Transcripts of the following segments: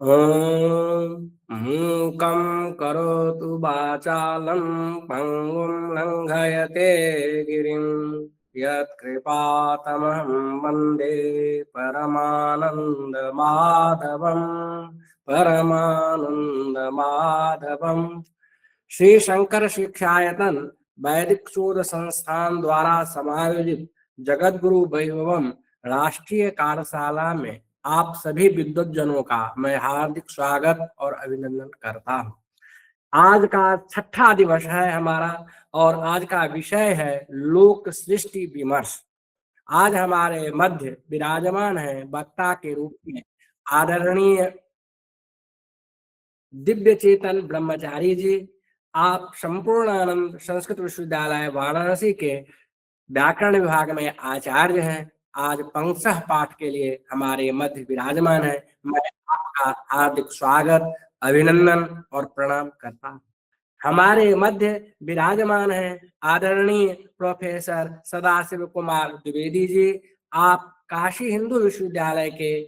ॐ मूकं करोतु वाचालं पङ्गुं लङ्घयते गिरिं यत्कृपातमहं वन्दे परमानन्दमाधवम्। श्री शंकर शिक्षायतन वैदिक शोध संस्थान द्वारा समायोजित जगत गुरु वैभवम राष्ट्रीय कार्यशाला में आप सभी विद्वज्जनों का मैं हार्दिक स्वागत और अभिनंदन करता हूँ। आज का छठा दिवस है हमारा और आज का विषय है लोक सृष्टि विमर्श। आज हमारे मध्य विराजमान है वक्ता के रूप में आदरणीय दिव्य चेतन ब्रह्मचारी जी। आप संपूर्णानंद संस्कृत विश्वविद्यालय वाराणसी के व्याकरण विभाग में आचार्य हैं। आज पंक्तः पाठ के लिए हमारे मध्य विराजमान है। मैं आपका हार्दिक स्वागत, अभिनंदन और प्रणाम करता हूँ। हमारे मध्य विराजमान है आदरणीय प्रोफेसर सदाशिव कुमार द्विवेदी जी। आप काशी हिंदू विश्वविद्यालय के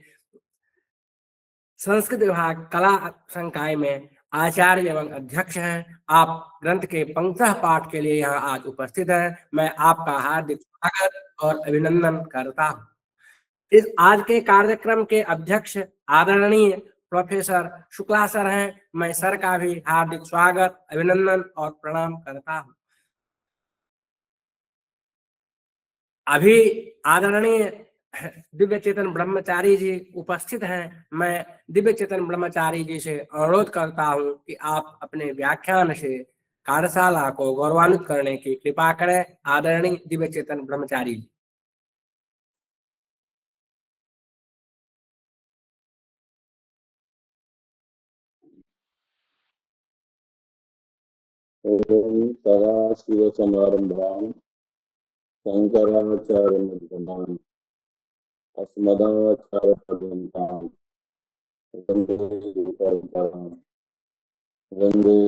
संस्कृत विभाग कला संकाय में आचार्य एवं अध्यक्ष हैं। आप ग्रंथ के पंक्तः पाठ के लिए यहाँ आज उपस्थित हैं। मैं आपका हार्दिक स्वागत और अभिनंदन करता हूँ। इस आज के कार्यक्रम के अध्यक्ष आदरणीय प्रोफेसर शुक्ला सर हैं। मैं सर का भी हार्दिक स्वागत, अभिनंदन और प्रणाम करता हूँ। अभी आदरणीय दिव्य चेतन ब्रह्मचारी जी उपस्थित हैं। मैं दिव्य चेतन ब्रह्मचारी जी से अनुरोध करता हूं कि आप अपने व्याख्यान से कार्यशाला को गौरवान्वित करने की कृपा करें। आदरणीय दिव्य चेतन ब्रह्मचारी जी। ओम सदाशिवसमारम्भां शंकराचार्यमध्यमाम् अस्मदाचार्यपर्यन्तां वन्दे गुरुपरम्परां वन्दे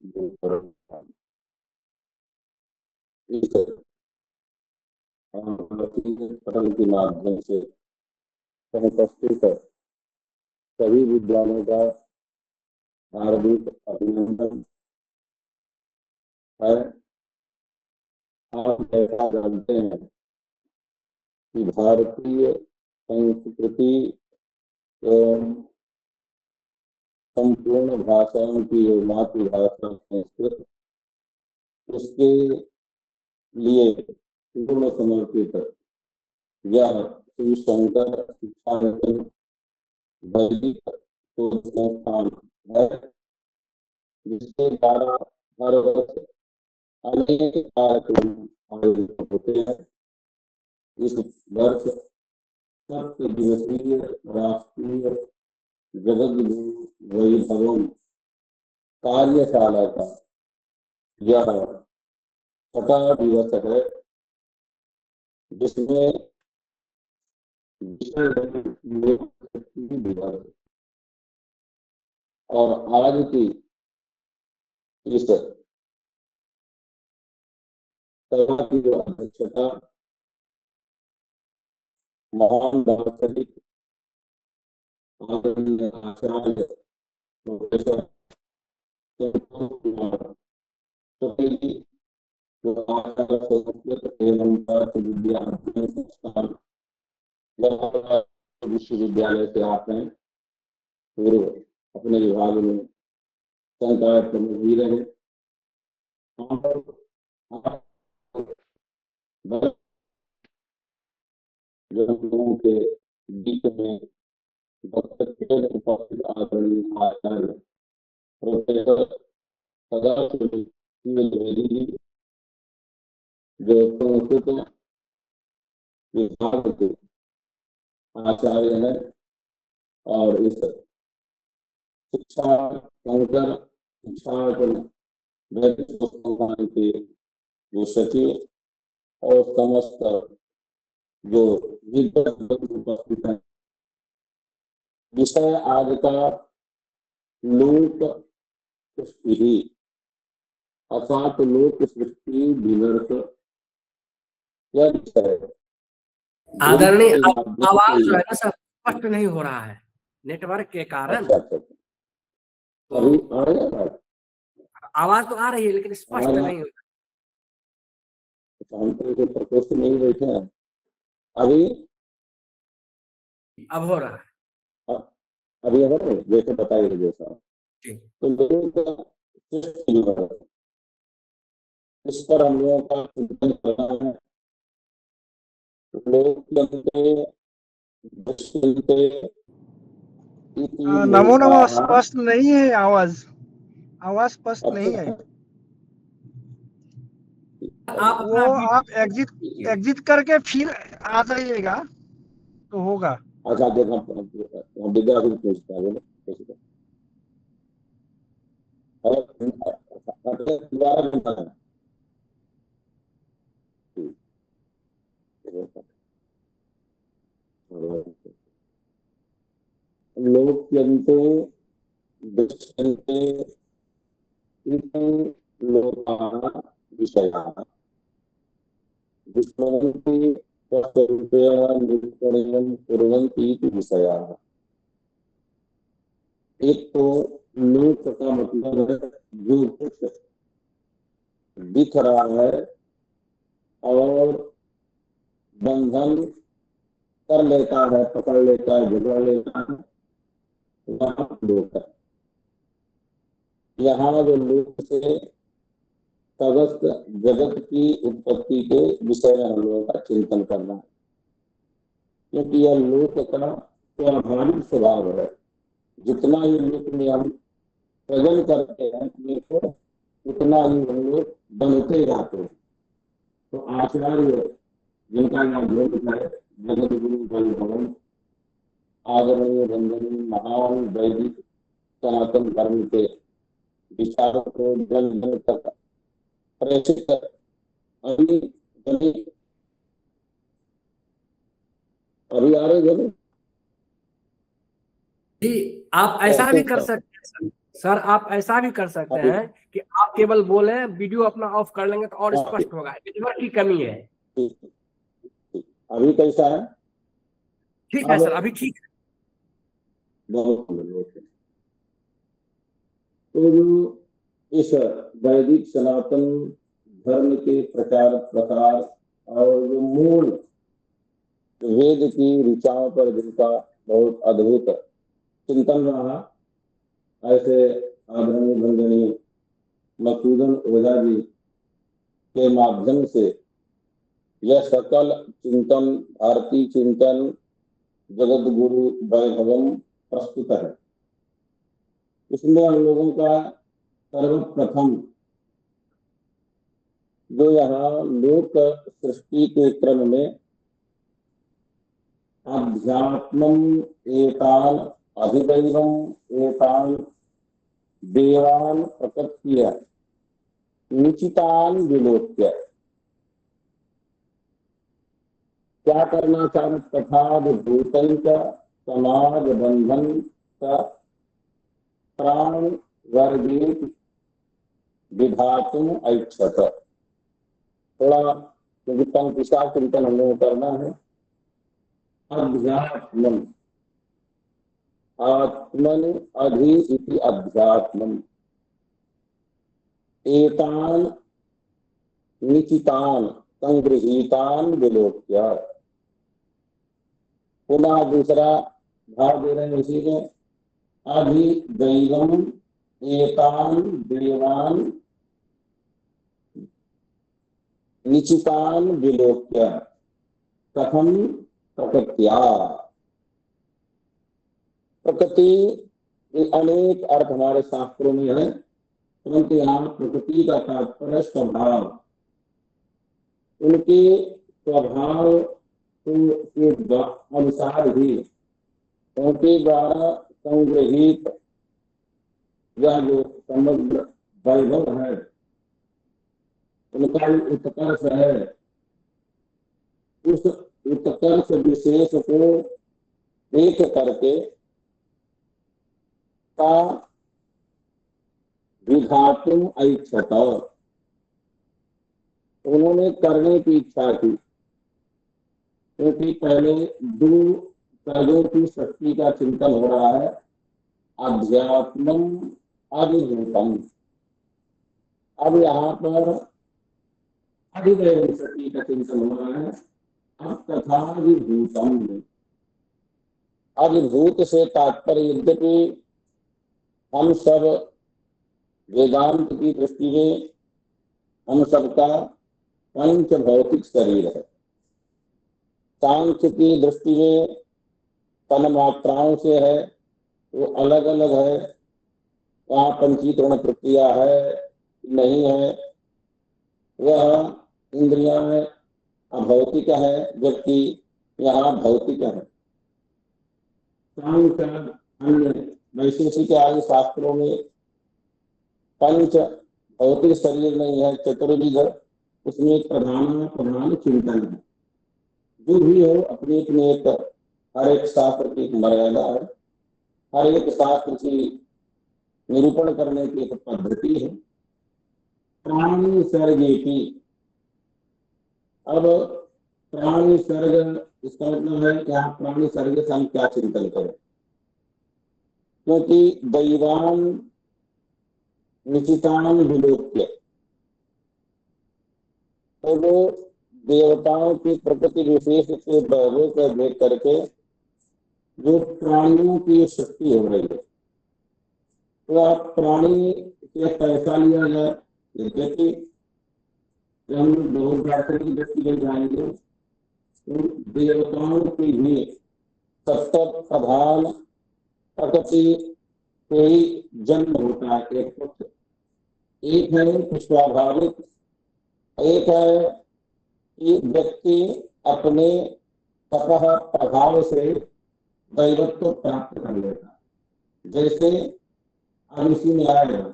गुरुपरम्पराम्। इस भारतीय पठन के माध्यम से उपस्थित सभी विद्वानों का हार्दिक अभिनंदन है। आप ऐसा जानते हैं कि भारतीय संस्कृति एवं संपूर्ण भाषाओं की जो मातृभाषा संस्कृत, उसके लिए पूर्ण समर्पित यह श्री शंकर शिक्षायतन वैदिक शोध संस्थान है, जिसके द्वारा हर वर्ष अनेक कार्यक्रम आयोजित होते हैं। इस वर्ष 7 दिवसीय राष्ट्रीय जगत गुरु वैभवम कार्यशाला का यह 6वां दिवस है, जिसमें विषय है और आज की इस सभा की जो अध्यक्षता महान दार्शनिक आदरणीय आचार्य प्रोफेसर संस्कृत एवं विद्या संस्थान विश्वविद्यालय से आप हैं। पूर्व अपने विभाग में संकाय प्रमुख भी रहे। लोगों के बीच में उपस्थित आदरणीय आचार्य प्रोफेसर सदाशिव द्विवेदी जी, जो संस्कृत विभाग के आचार्य है और इस शिक्षा शंकर शिक्षायतन वैदिक संस्थान के जो सचिव और समस्त जो उपस्थित है। विषय आज का लोक सृष्टि अर्थात लोक सृष्टि विमर्श यह विषय है। आदरणीय आवाज जो है ना सर स्पष्ट नहीं हो रहा है, नेटवर्क के कारण। अच्छा अच्छा अच्छा। अभी तो आ रही है बात? आवाज तो आ रही है लेकिन स्पष्ट आवाज नहीं हो रही। हम तो प्रकोष्ठ में ही बैठे हैं अभी। अब हो रहा है। अभी अगर जैसे बताइए जैसा, जी। तो लोगों का इस पर हम लोगों का चिंतन करना है। लोग नमो नमः। स्पष्ट नहीं है आवाज, आवाज स्पष्ट नहीं है। आप वो अपना आप एग्जिट एग्जिट करके फिर आ जाइएगा तो होगा। अच्छा देखा हम विद्यार्थी पूछता है बोले कैसे दोबारा बनता है। लोक्यन्ते दृश्यन्ते इति लोकाः विषयाः विस्मरन्ति तत्स्वरूपया निरूपणं कुर्वन्ति इति विषयाः। एक तो लोक का मतलब है जो कुछ दिख रहा है और बंधन कर लेता है, पकड़ लेता है, झगड़ा लेता है, वहां लोक है। यहाँ जो लोक से समस्त जगत की उत्पत्ति के विषय में हम लोगों का चिंतन करना है, क्योंकि यह लोक का स्वाभाविक स्वभाव है। जितना ही लोक में हम सृजन करते हैं तो उतना ही हम लोग बनते जाते हैं। तो आचार्य जिनका नाम ग्रंथ है जगत गुरु वैभवम आदरणीय वंदनीय महान वैदिक सनातन धर्म के विचारों को जन जन तक प्रेषित अभी अभी अभी आ रहे जरूर। जी, आप ऐसा भी कर सकते हैं सर, आप ऐसा भी कर सकते हैं कि आप केवल बोले, वीडियो अपना ऑफ कर लेंगे तो और स्पष्ट होगा। नेटवर्क की कमी है। अभी कैसा है? ठीक है सर, अभी ठीक है। तो जो इस वैदिक सनातन धर्म के प्रचार प्रसार और जो मूल वेद की ऋचाओं पर जिनका बहुत अद्भुत चिंतन रहा, ऐसे आदरणीय वंदनीय मधुसूदन ओझा जी के माध्यम से यह सकल चिंतन, भारतीय चिंतन जगत गुरु वैभवम प्रस्तुत है। इसमें हम लोगों का सर्वप्रथम जो यहाँ लोक सृष्टि के क्रम में अध्यात्मम एतान अधिदैवम एतान देवान प्रकृत्य निचितान विलोक्य, क्या करना चाह तथा भूतल का समाज बंधन का प्राण वर्गीत विधातुम ऐच्छत। थोड़ा क्योंकि पंक्तिशा चिंतन हमें करना है। अध्यात्मम आत्मन अधि इति अध्यात्मम एतान निचितान संगृहीतान विलोक्य। पुनः दूसरा भाव दे रहे हैं इसी में, अधिदैवम एतान देवान निचितान विलोक्य कथम प्रकृत्या। प्रकृति अनेक अर्थ हमारे शास्त्रों में है, परंतु यहाँ प्रकृति का तात्पर्य स्वभाव। उनके स्वभाव के अनुसार ही उनके द्वारा संग्रहित यह जो समग्र वैभव है, उनका उत्कर्ष है, उस उत्कर्ष विशेष को देख करके का विधातुम ऐच्छत, उन्होंने करने की इच्छा की। क्योंकि पहले दो सर्गों की शक्ति का चिंतन हो रहा है। अध्यात्मम अधिभूतम, अब यहाँ पर अधिदैव शक्ति का चिंतन हो रहा है। अब तथाधिभूतम, अधिभूत से तात्पर्य, यद्यपि हम सब वेदांत की दृष्टि में हम सबका पंच भौतिक शरीर है, सांख्य की दृष्टि में तन मात्राओं से है, वो अलग अलग है, वहाँ पंचीकरण प्रक्रिया है नहीं है, वह इंद्रियां अभौतिक है जबकि यहाँ भौतिक है। सांख्य अन्य वैशेषिक आदि शास्त्रों में पंच भौतिक शरीर नहीं है, चतुर्विध, उसमें प्रधान चिंतन है। जो भी हो, अपनी अपनी एक हर एक शास्त्र की मर्यादा है, हर एक शास्त्र की निरूपण करने की एक पद्धति है। प्राणी सर्गे की, अब प्राणी सर्ग, इसका मतलब है कि आप प्राणी सर्ग से हम क्या चिंतन करें, क्योंकि दैवान निचितान विलोक्य, तो वो देवताओं की प्रकृति विशेष के वैभव को देख करके जो प्राणियों की शक्ति हो रही है, तो आप प्राणी से पैसा लिया जाए, यद्यपि हम बहुत शास्त्र की दृष्टि में जाएंगे तो देवताओं की भी सत्य प्रधान प्रकृति से ही जन्म होता है। एक है कि स्वाभाविक, एक है कि व्यक्ति अपने तपह प्रभाव से दैवत्व प्राप्त कर लेता है। जैसे ऋषि में आया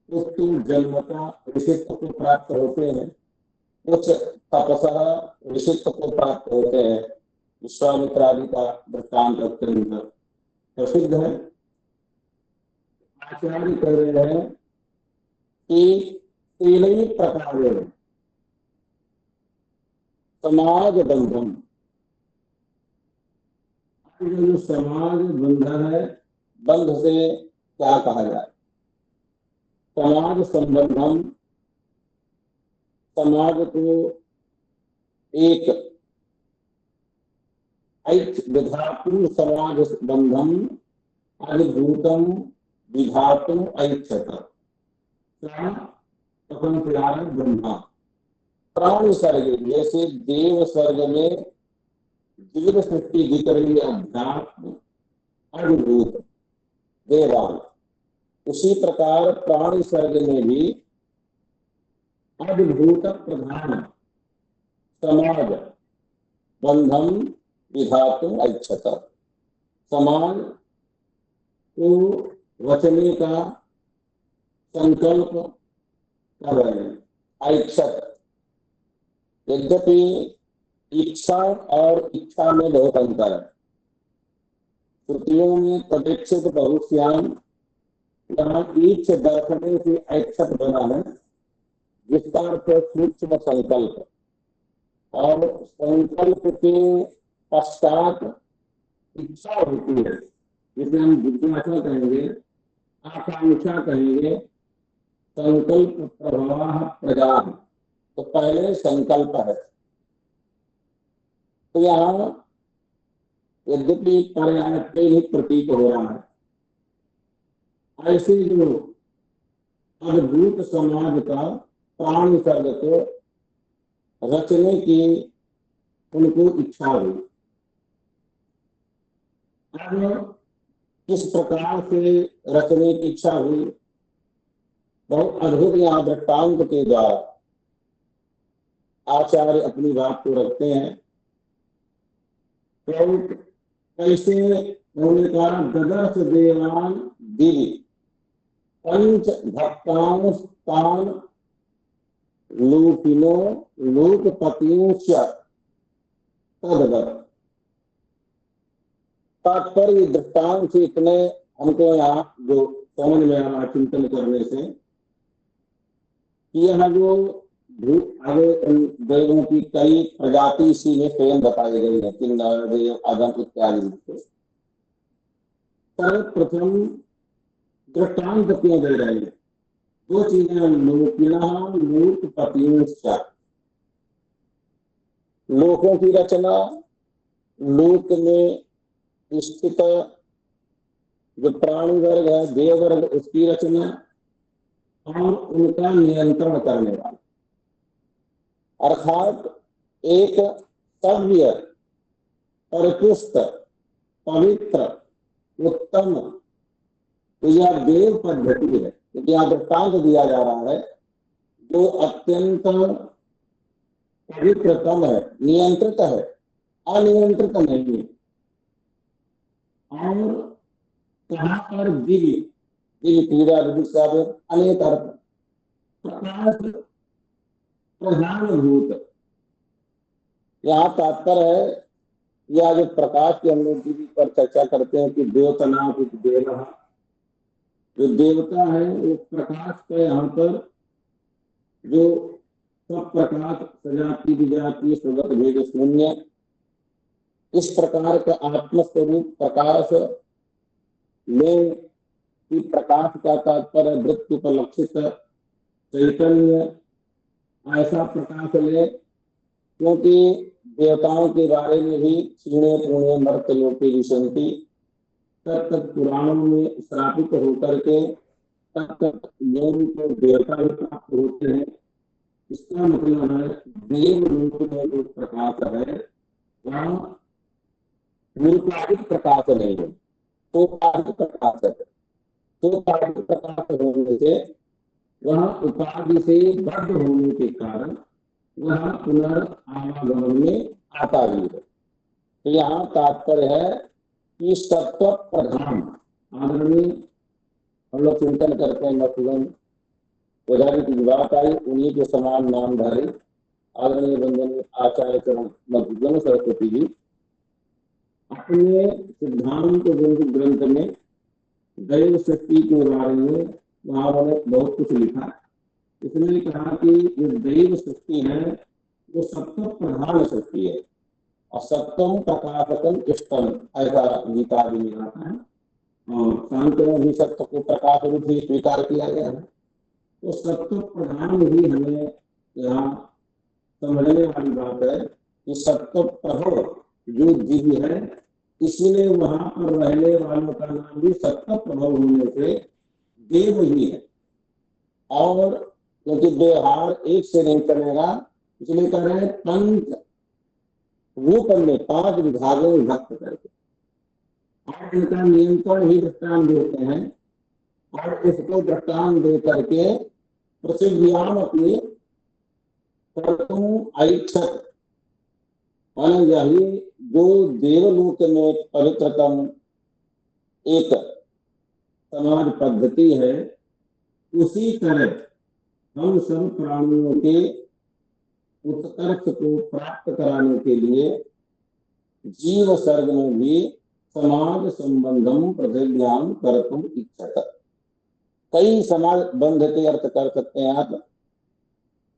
कुछ जन्मता ऋषित्व को प्राप्त होते हैं, कुछ तपसः ऋषित्व को प्राप्त होते हैं। विश्वामित्र आदि का वृत्तांत अत्यंत प्रसिद्ध है। आचार्य कह रहे हैं कि तीन ही प्रकार समाज बंधन, जो समाज बंधन है, बंध से क्या कहा जाए, समाज संबंधम, समाज को एक ऐक्य विधातु समाज बंधम अधिभूतम विधातु ऐक्यत ब्रह्मा। प्राण सर्ग, जैसे देव सर्ग में जीव सृष्टि दिख रही है, अध्यात्म अधिभूत देवान, उसी प्रकार प्राणी सर्ग में भी अधिभूत प्रधान समाज बंधम विधातु ऐच्छत, समाज को रचने का संकल्प कर रहे हैं। ऐच्छत, यद्यपि इच्छा और इच्छा में बहुत अंतर है। श्रुतियों में तदेक्षित बहुश्याम, यहाँ ईच्छ दर्शने से ऐच्छत बना है, जिसका अर्थ सूक्ष्म संकल्प, और संकल्प के पश्चात इच्छा होती है, जिसे हम जिज्ञासा कहेंगे, आकांक्षा कहेंगे, संकल्प प्रवाह प्रजा। तो पहले संकल्प है। तो यहाँ यद्यपि पर्याय ही प्रतीक हो रहा है, ऐसे जो अद्भुत समाज का प्राण सर्ग को रचने की उनको इच्छा हुई। अब किस प्रकार से रचने की इच्छा हुई, बहुत अद्भुत यहाँ वृत्तांत के द्वारा आचार्य अपनी बात को रखते हैं। तो कैसे उन्होंने कहा, ददर्श देवान दिवि पंच भक्तान लोकिनो लोकपतियों तदवत्। तात्पर्य दृष्टांत से इतने हमको यहाँ जो समझ में आना चिंतन करने से, यह जो आगे इन देवों की कई प्रजाति इसी में स्वयं बताई गई है, किन्नर देव, अगम इत्यादि रूप से। सर्वप्रथम दृष्टांत क्यों दे रहे हैं? दो चीजें, लोकिना लोकपतियों, लोकों की रचना, लोक में स्थित जो प्राणी वर्ग है, देव वर्ग, उसकी रचना और उनका नियंत्रण करने वाला, अर्थात एक सभ्य, परिपुष्ट, पवित्र, उत्तम, तो यह देव पद्धति है। क्योंकि यहाँ दृष्टांत दिया जा रहा है जो अत्यंत पवित्रतम है, नियंत्रित है, अनियंत्रित नहीं है। और कहाँ पर दिव्य, दिव्य पीड़ा अनेक अर्थ, प्रकाश प्रधानभूत, यहाँ तात्पर्य है या जो प्रकाश के हम लोग दिव्य पर चर्चा करते हैं कि देवतना कुछ देव, जो देवता है वो प्रकाश का यहाँ पर जो सब प्रकाश, सजाति विजाति स्वगत भेद शून्य, इस प्रकार का आत्मस्वरूप प्रकाश में कि प्रकाश का तात्पर्य वृत्ति पर लक्षित चैतन्य, ऐसा प्रकाश ले। क्योंकि देवताओं के बारे में भी क्षीणे पुण्य मर्त लोके विशंति, तब तक पुराणों में श्रापित होकर के तब तक लोगों को देवता भी प्राप्त होते हैं। इसका मतलब है देव रूप में जो प्रकाश है वह निरुपाधिक प्रकाश नहीं है, तो प्रकाश है। तो प्रकाश होने से वह उपाधि से बद्ध होने के कारण वह पुनर्आवागमन में आता भी है। तो यहाँ तात्पर्य है कि सत्व प्रधान, आदरणीय हम लोग चिंतन करते हैं, मधुबन उदाहरण की बात आई, उन्हीं के समान नामधारी आदरणीय वंदनीय आचार्य चरण मधुबन सरस्वती जी अपने सिद्धांत ग्रंथ में दैव शक्ति के बारे में वहां उन्होंने बहुत कुछ लिखा। इसने कहा कि जो दैव शक्ति है वो सत्व प्रधान शक्ति है, और सत्वम प्रकाशकम इष्टम, ऐसा गीता भी में आता है, और सांख्य में भी सत्व को प्रकाश रूप ही स्वीकार किया गया है। तो सत्व प्रधान ही हमें यहाँ समझने वाली बात है कि सत्व प्रभव जो दिव्य है, इसीलिए वहां पर रहने वालों का नाम भी सत्व प्रभव होने से देव ही है। और क्योंकि व्यवहार एक से नहीं चलेगा, इसलिए कह रहे हैं पंच रूप में 5 विभागों में विभक्त करके, और इनका नियंत्रण ही दृष्टांत देते हैं। और इसको दृष्टांत दे करके पृथ्व्याम अपनी ऐच्छत, यही जो देवलोक में पवित्रतम एक समाज पद्धति है, उसी तरह हम सब प्राणियों के उत्कर्ष को प्राप्त कराने के लिए जीव सर्ग में भी समाज संबंधम पृथ्व्याम कर्तुम इच्छत। कई समाज बंध के अर्थ कर सकते हैं आप।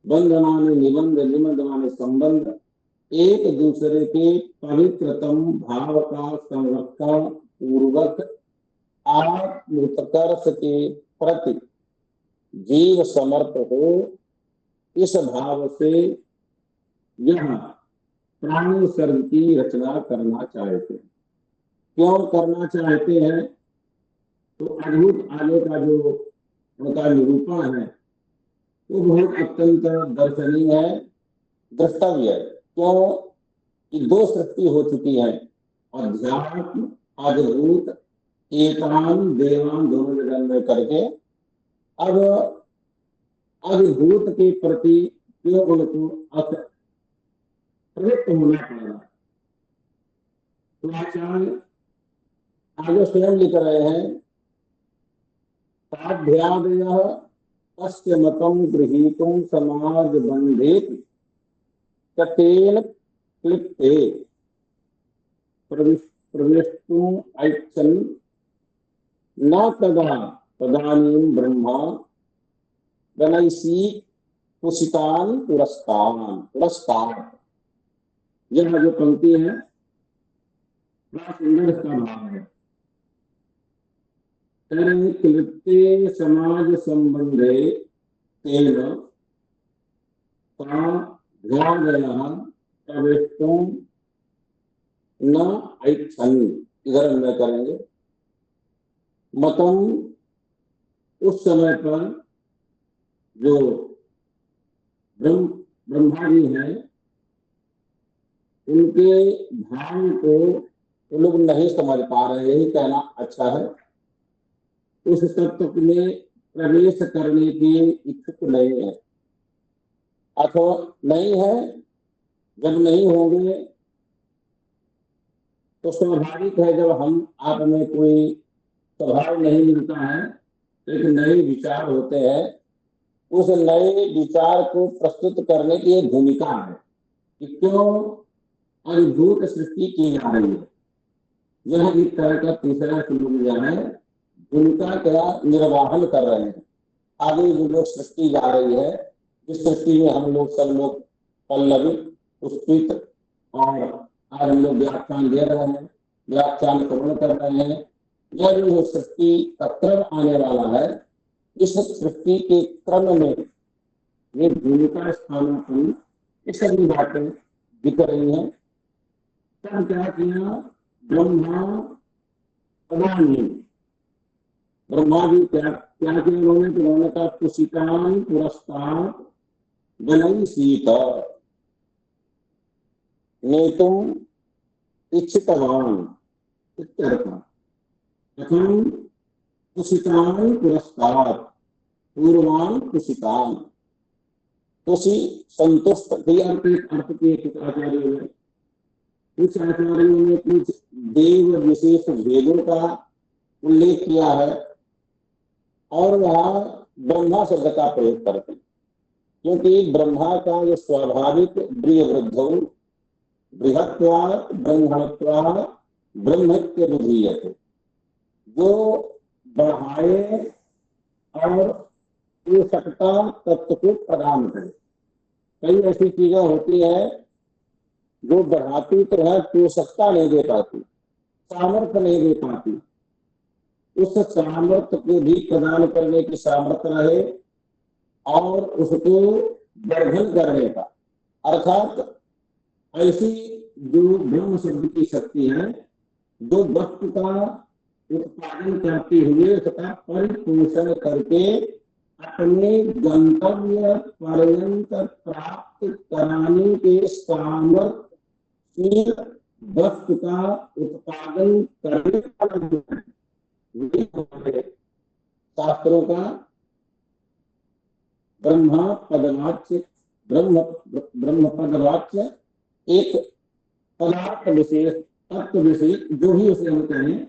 बंध माने निबंध, निबंध माने संबंध, एक दूसरे के पवित्रतम भाव का संरक्षण पूर्वक आत्मोत्कर्ष के प्रति जीव समर्थ हो, इस भाव से यह प्राणी सर्ग की रचना करना चाहते हैं। क्यों करना चाहते हैं? तो अद्भुत आगे का जो उनका निरूपण है वो बहुत अत्यंत दर्शनीय है, द्रष्टव्य है। क्यों कि 2 सृष्टि हो चुकी है, अध्यात्म अद्भुत एकान देवान दोनों जगह में करके अब अद्भुत के प्रति क्यों उनको प्रवृत्त होना पड़ा। तो आचार्य आगे स्वयं लिख रहे हैं, साध्यादयः तस्य मतम गृहीतुं समाज बंधेत कतेन क्लिप्ते प्रविष्टुं ऐच्छन् न तदा तदानीं ब्रह्मा गणैषी कुशितान पुरस्तान, पुरस्कार, यह जो पंक्ति है बड़ा सुंदर इसका भाव है। कृत्य समाज संबंधे तेन प्रवेशों न ऐच्छन्, इधर अन्वय करेंगे। मतम, उस समय पर जो ब्रह्मा जी हैं उनके भाव को वो लोग नहीं समझ पा रहे, यही कहना अच्छा है। उस तत्व में प्रवेश करने की इच्छुक नहीं है, अथवा नहीं है। जब नहीं होंगे तो स्वाभाविक है, जब हम आप में कोई स्वभाव नहीं मिलता है, एक नए विचार होते हैं, उस नए विचार को प्रस्तुत करने की एक भूमिका है कि क्यों अद्भुत सृष्टि की जा रही है। यह एक तरह का तीसरा सुविधा है, भूमिका का निर्वाहन कर रहे हैं। आगे जो लोग सृष्टि जा रही है, इस सृष्टि में हम लोग सब लोग पल्लवित, पुष्पित, और आज हम लोग व्याख्यान दे रहे हैं, व्याख्यान श्रवण कर रहे हैं। यह जो सृष्टि का क्रम आने वाला है, इस सृष्टि के क्रम में ये भूमिका स्थानापन्न, ये सभी बातें दिख रही हैं। तब क्या किया ब्रह्मा प्रधानी, ब्रह्मा जी क्या क्या किया उन्होंने, तो उन्होंने कहा कुशितान पुरस्कार बनई सीता नेतुम इच्छितवान इत्यर्थः। प्रथम कुशितान पुरस्कार, पूर्वान कुशितान, कुशी संतुष्ट, अर्थ के कुछ आचार्यों ने, कुछ आचार्यों ने कुछ देव विशेष भेदों का उल्लेख किया है और वह ब्रह्मा शब्द का प्रयोग करते हैं, क्योंकि ब्रह्मा का जो स्वाभाविक ब्रिय वृद्धौ बृहत्वा ब्रह्मत्वा ब्रह्मत्व बुद्धीयते, जो बढ़ाए और पोषकता तत्व को प्रदान करे। कई ऐसी चीजें होती है जो बढ़ाती तो है, पोषकता नहीं दे पाती, सामर्थ्य नहीं दे पाती। उस सामर्थ्य को भी प्रदान करने की सामर्थ्य रहे और उसको वर्धन करने का, अर्थात ऐसी जो ब्रह्म शब्द की शक्ति है, जो वस्तु का उत्पादन करते हुए उसका परिपोषण करके अपने गंतव्य पर्यंत प्राप्त कराने के सामर्थ्य वस्तु का उत्पादन करने का शास्त्रों का ब्रह्मा पदवाच्य, ब्रह्म पदवाच्य एक पदार्थ विशेष, तत्व विशेष, जो भी उसे हम कहें,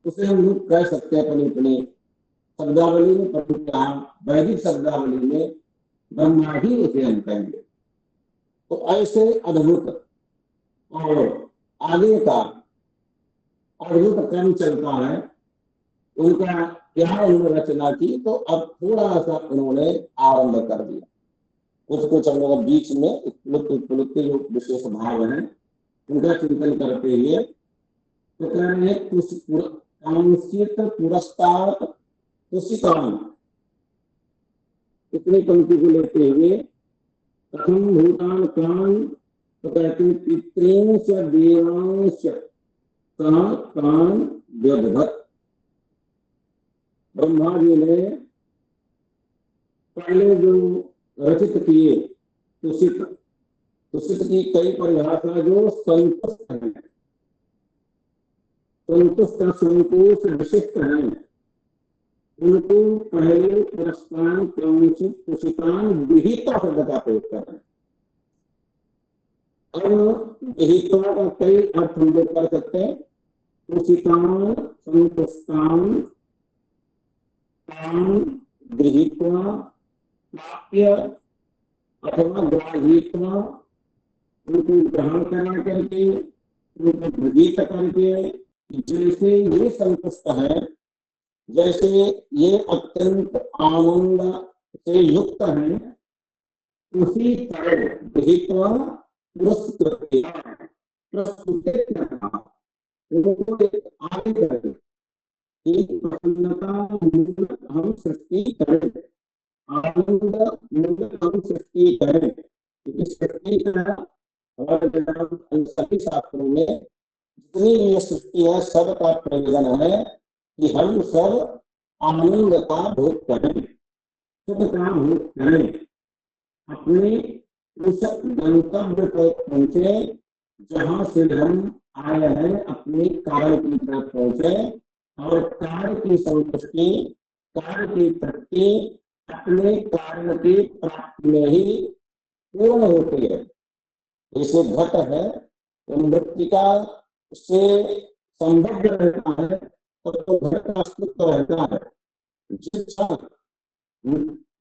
उसे हम लोग कह सकते हैं अपनी अपनी शब्दावली में, वैदिक शब्दावली में ब्रह्मा ही उसे हम कहेंगे। तो ऐसे अद्भुत और आगे का अद्भुत क्रम चलता है। उनका क्या उन्होंने रचना की, तो अब थोड़ा सा उन्होंने आरंभ कर दिया। कुछ हम लोग बीच में जो विशेष भाव है उनका चिंतन करते हुए तो कह रहे हैं पुरस्कार कुशितान, इतनी पंक्ति को लेते हुए प्रथम भूतान कान, तो कहते हैं पितृंश देवांश कान व्यधत। ब्रह्मा जी ने पहले जो रचित किए, तुषित की कई परिभाषा जो संतुष्ट है, संतुष्ट संतोष विशिष्ट है, उनको पहले पुरस्कार कुशितान विहिता शब्द का प्रयोग कर रहे हैं। अब विहिता का कई अर्थ हम लोग कर सकते हैं। कुशितान संतुष्टान गृहीत्वा प्राप्य अथवा ग्राहीत्वा, उनको ग्रहण करा करके, उनको गृहीत करके, जैसे ये संतुष्ट है, जैसे ये अत्यंत आनंद से युक्त है, उसी तरह विहित्वा पुरस्कृत्य प्रस्तुते नमः। उनको एक आगे बढ़े कि प्रसन्नता मूलक हम सृष्टि करें, आनंद मूलक हम सृष्टि करें, क्योंकि सृष्टि का हमारे वेदांत सभी शास्त्रों में जितनी ये सृष्टि है सबका प्रयोजन है कि हम सब आनंद का भोग करें, सुख का भोग करें, अपने उस गंतव्य पर पहुंचे जहां से हम आए हैं, अपने कार्य की तरफ पहुंचे और कार्य की संतुष्टि, कार्य की तृप्ति अपने कारण की प्राप्ति में ही पूर्ण होती है। जैसे घट है तो मृत्तिका से संबद्ध रहता है तो घट का अस्तित्व रहता है। जिस क्षण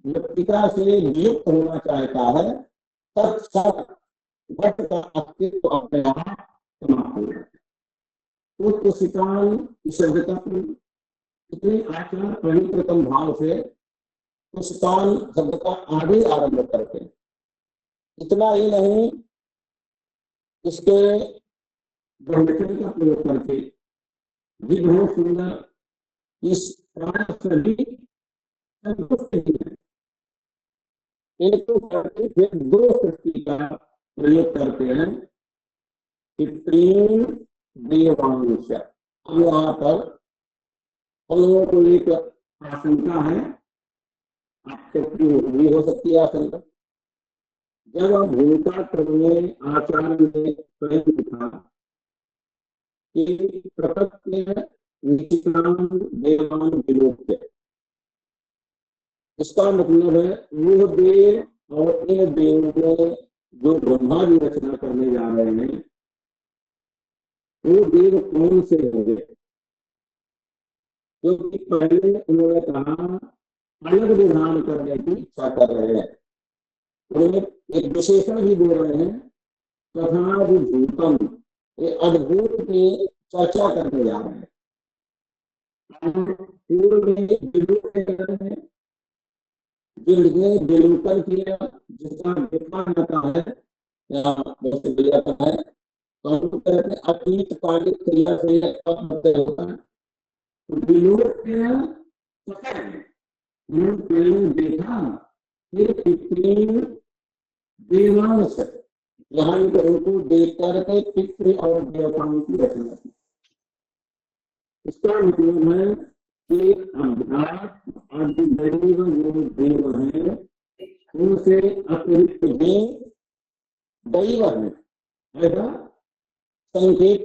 मृत्तिका से युक्त होना चाहता है तत्क्षण घट का अस्तित्व अपने आप समाप्त हो जाता है। उस शिकाल की शब्दता इतने आचार पवित्रतम भाव से उस काल शब्द का आगे आरंभ करते हैं। इतना ही नहीं, इसके ब्रह्मचर्य का प्रयोग करके भी बहुत सुंदर इस सभी संतुष्ट ही है। एक तो करके फिर दो सृष्टि का प्रयोग करते हैं कि प्रेम देवांश। अब यहाँ पर हम लोगों को एक आशंका है, आपको भी हो सकती है आशंका। जब भूमिका क्रम में आचार्य ने स्वयं लिखा कि प्रकृत्य निशिकाम देवान विलोक्य, इसका मतलब है वो देव और इन देवों में जो ब्रह्मा जी रचना करने जा रहे हैं वो देव कौन से होंगे, क्योंकि पहले उन्होंने कहा अलग विधान करने की इच्छा कर रहे हैं। उन्होंने एक विशेषण भी बोल रहे हैं तथा भूतम, ये अद्भुत की चर्चा करने जा रहे हैं। पूर्व में जिसने विलोकन किया, जिसका देखा जाता है यहाँ वैसे विज्ञापन है तो हम कहते हैं अतीत कालिक क्रिया से कब होता है विलोक देखा फिर पितृ देवांश, यहाँ उनको देख करके पितृ और देवताओं की रचना की। इसका मतलब है कि आदि देव जो देव है उनसे अतिरिक्त दैव है, ऐसा संकेत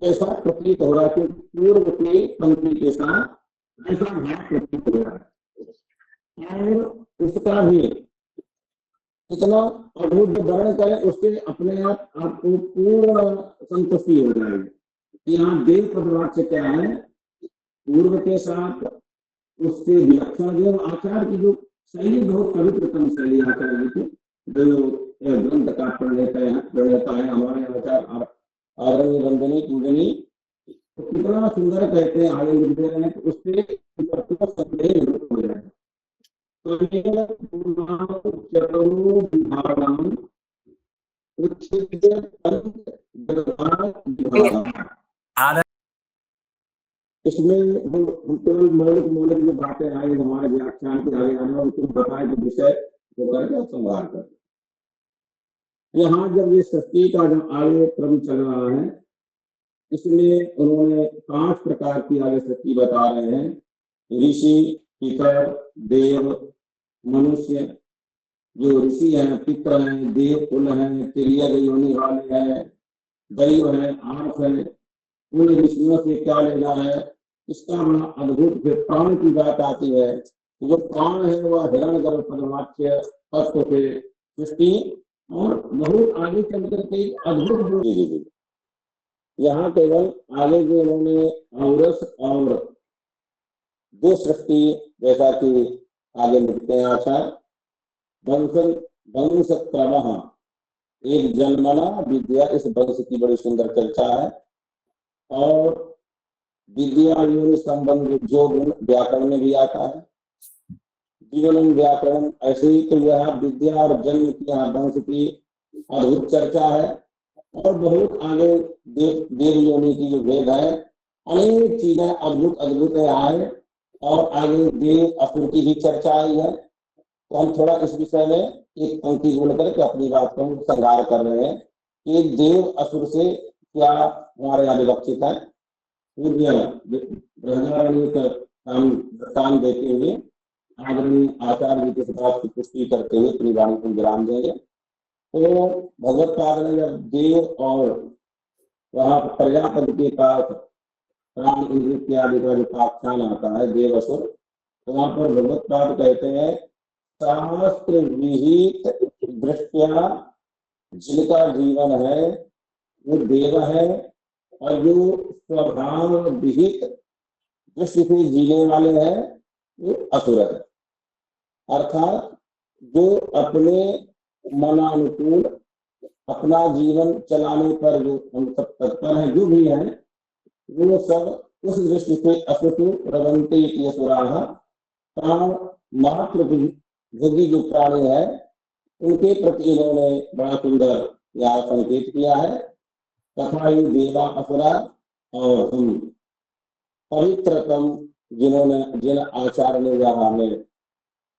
जैसा प्रतीत हो रहा है। पूर्व की पंक्ति के साथ ऐसा भाव प्रतीत हो रहा है और उसका भी इतना अद्भुत वर्णन करें उससे अपने आप आपको पूर्ण संतुष्टि हो जाएगी। यहाँ देव पदवाद से क्या है, पूर्व के साथ उससे विलक्षण जो आचार की जो शैली बहुत पवित्रतम शैली आचार्य की जो ग्रंथ का प्रणेता है हमारे आचार आदरणीय वंदनी पूजनी, तो कितना सुंदर कहते हैं आगे लिखते हैं तो उससे संदेह हो जाए। इसमें हम केवल मौलिक जो बातें आई हमारे व्याख्यान के आगे आने और कुछ बताए जो विषय वो करके संभाल कर यहाँ जब ये सृष्टि का जो आगे क्रम चल रहा है इसमें उन्होंने 5 प्रकार की आगे सृष्टि बता रहे हैं। ऋषि, पितर, देव, मनुष्य, जो ऋषि हैं, पितर हैं, देव कुल हैं, तिर्यक योनि वाले हैं, दैव है, आर्थ है, उन ऋषियों से क्या लेना है। इसका बड़ा अद्भुत फिर प्राण की बात आती है। जो प्राण है वह हिरण्यगर्भ पदवाच्य तत्व से सृष्टि और बहुत आगे चल करके अद्भुत यहाँ केवल आगे जो उन्होंने औरस और दो सृष्टि जैसा कि आगे लिखते हैं आचार वंश प्रवाह एक जन्मना विद्या, इस वंश की बड़ी सुंदर चर्चा है और विद्या संबंध जो गुण व्याकरण में भी आता है। जीवनम व्याकरण, ऐसे ही तो यह विद्या और जन्म की यहाँ वंश की अद्भुत चर्चा है। और बहुत आगे देव योनि की जो वेद है, अनेक चीजें अद्भुत अद्भुत है। और आगे देव असुर की भी चर्चा आई है। तो हम थोड़ा इस विषय में एक पंक्ति बोल करके अपनी बात को संहार कर रहे हैं कि देव असुर से क्या हमारे यहाँ विवक्षित है। काम देते हुए आदरणीय आचार्य जी के बात की पुष्टि करते हुए अपनी वाणी को विराम देंगे। तो भगवत पाद ने जब देव और वहाँ प्रजापति के पास प्राण इंद्र इत्यादि का जो पाख्यान आता है देव असुर, तो वहाँ पर भगवत पाद कहते हैं शास्त्र विहित दृष्टिया जिनका जीवन है वो देव है, और जो स्वभाव विहित दृष्टि से जीने वाले हैं वो असुर है। अर्थात जो अपने मनानुकूल अपना जीवन चलाने पर जो हम सब तत्पर है, जो भी है वो सब उस दृष्टि से असुर रवंते असुराः, प्राण मात्र भोगी जो प्राणी है उनके प्रति इन्होंने बड़ा सुंदर यह संकेत किया है। तथा ये देवा असुरा और हम पवित्रतम जिन्होंने जिन आचार्य ने यह हमें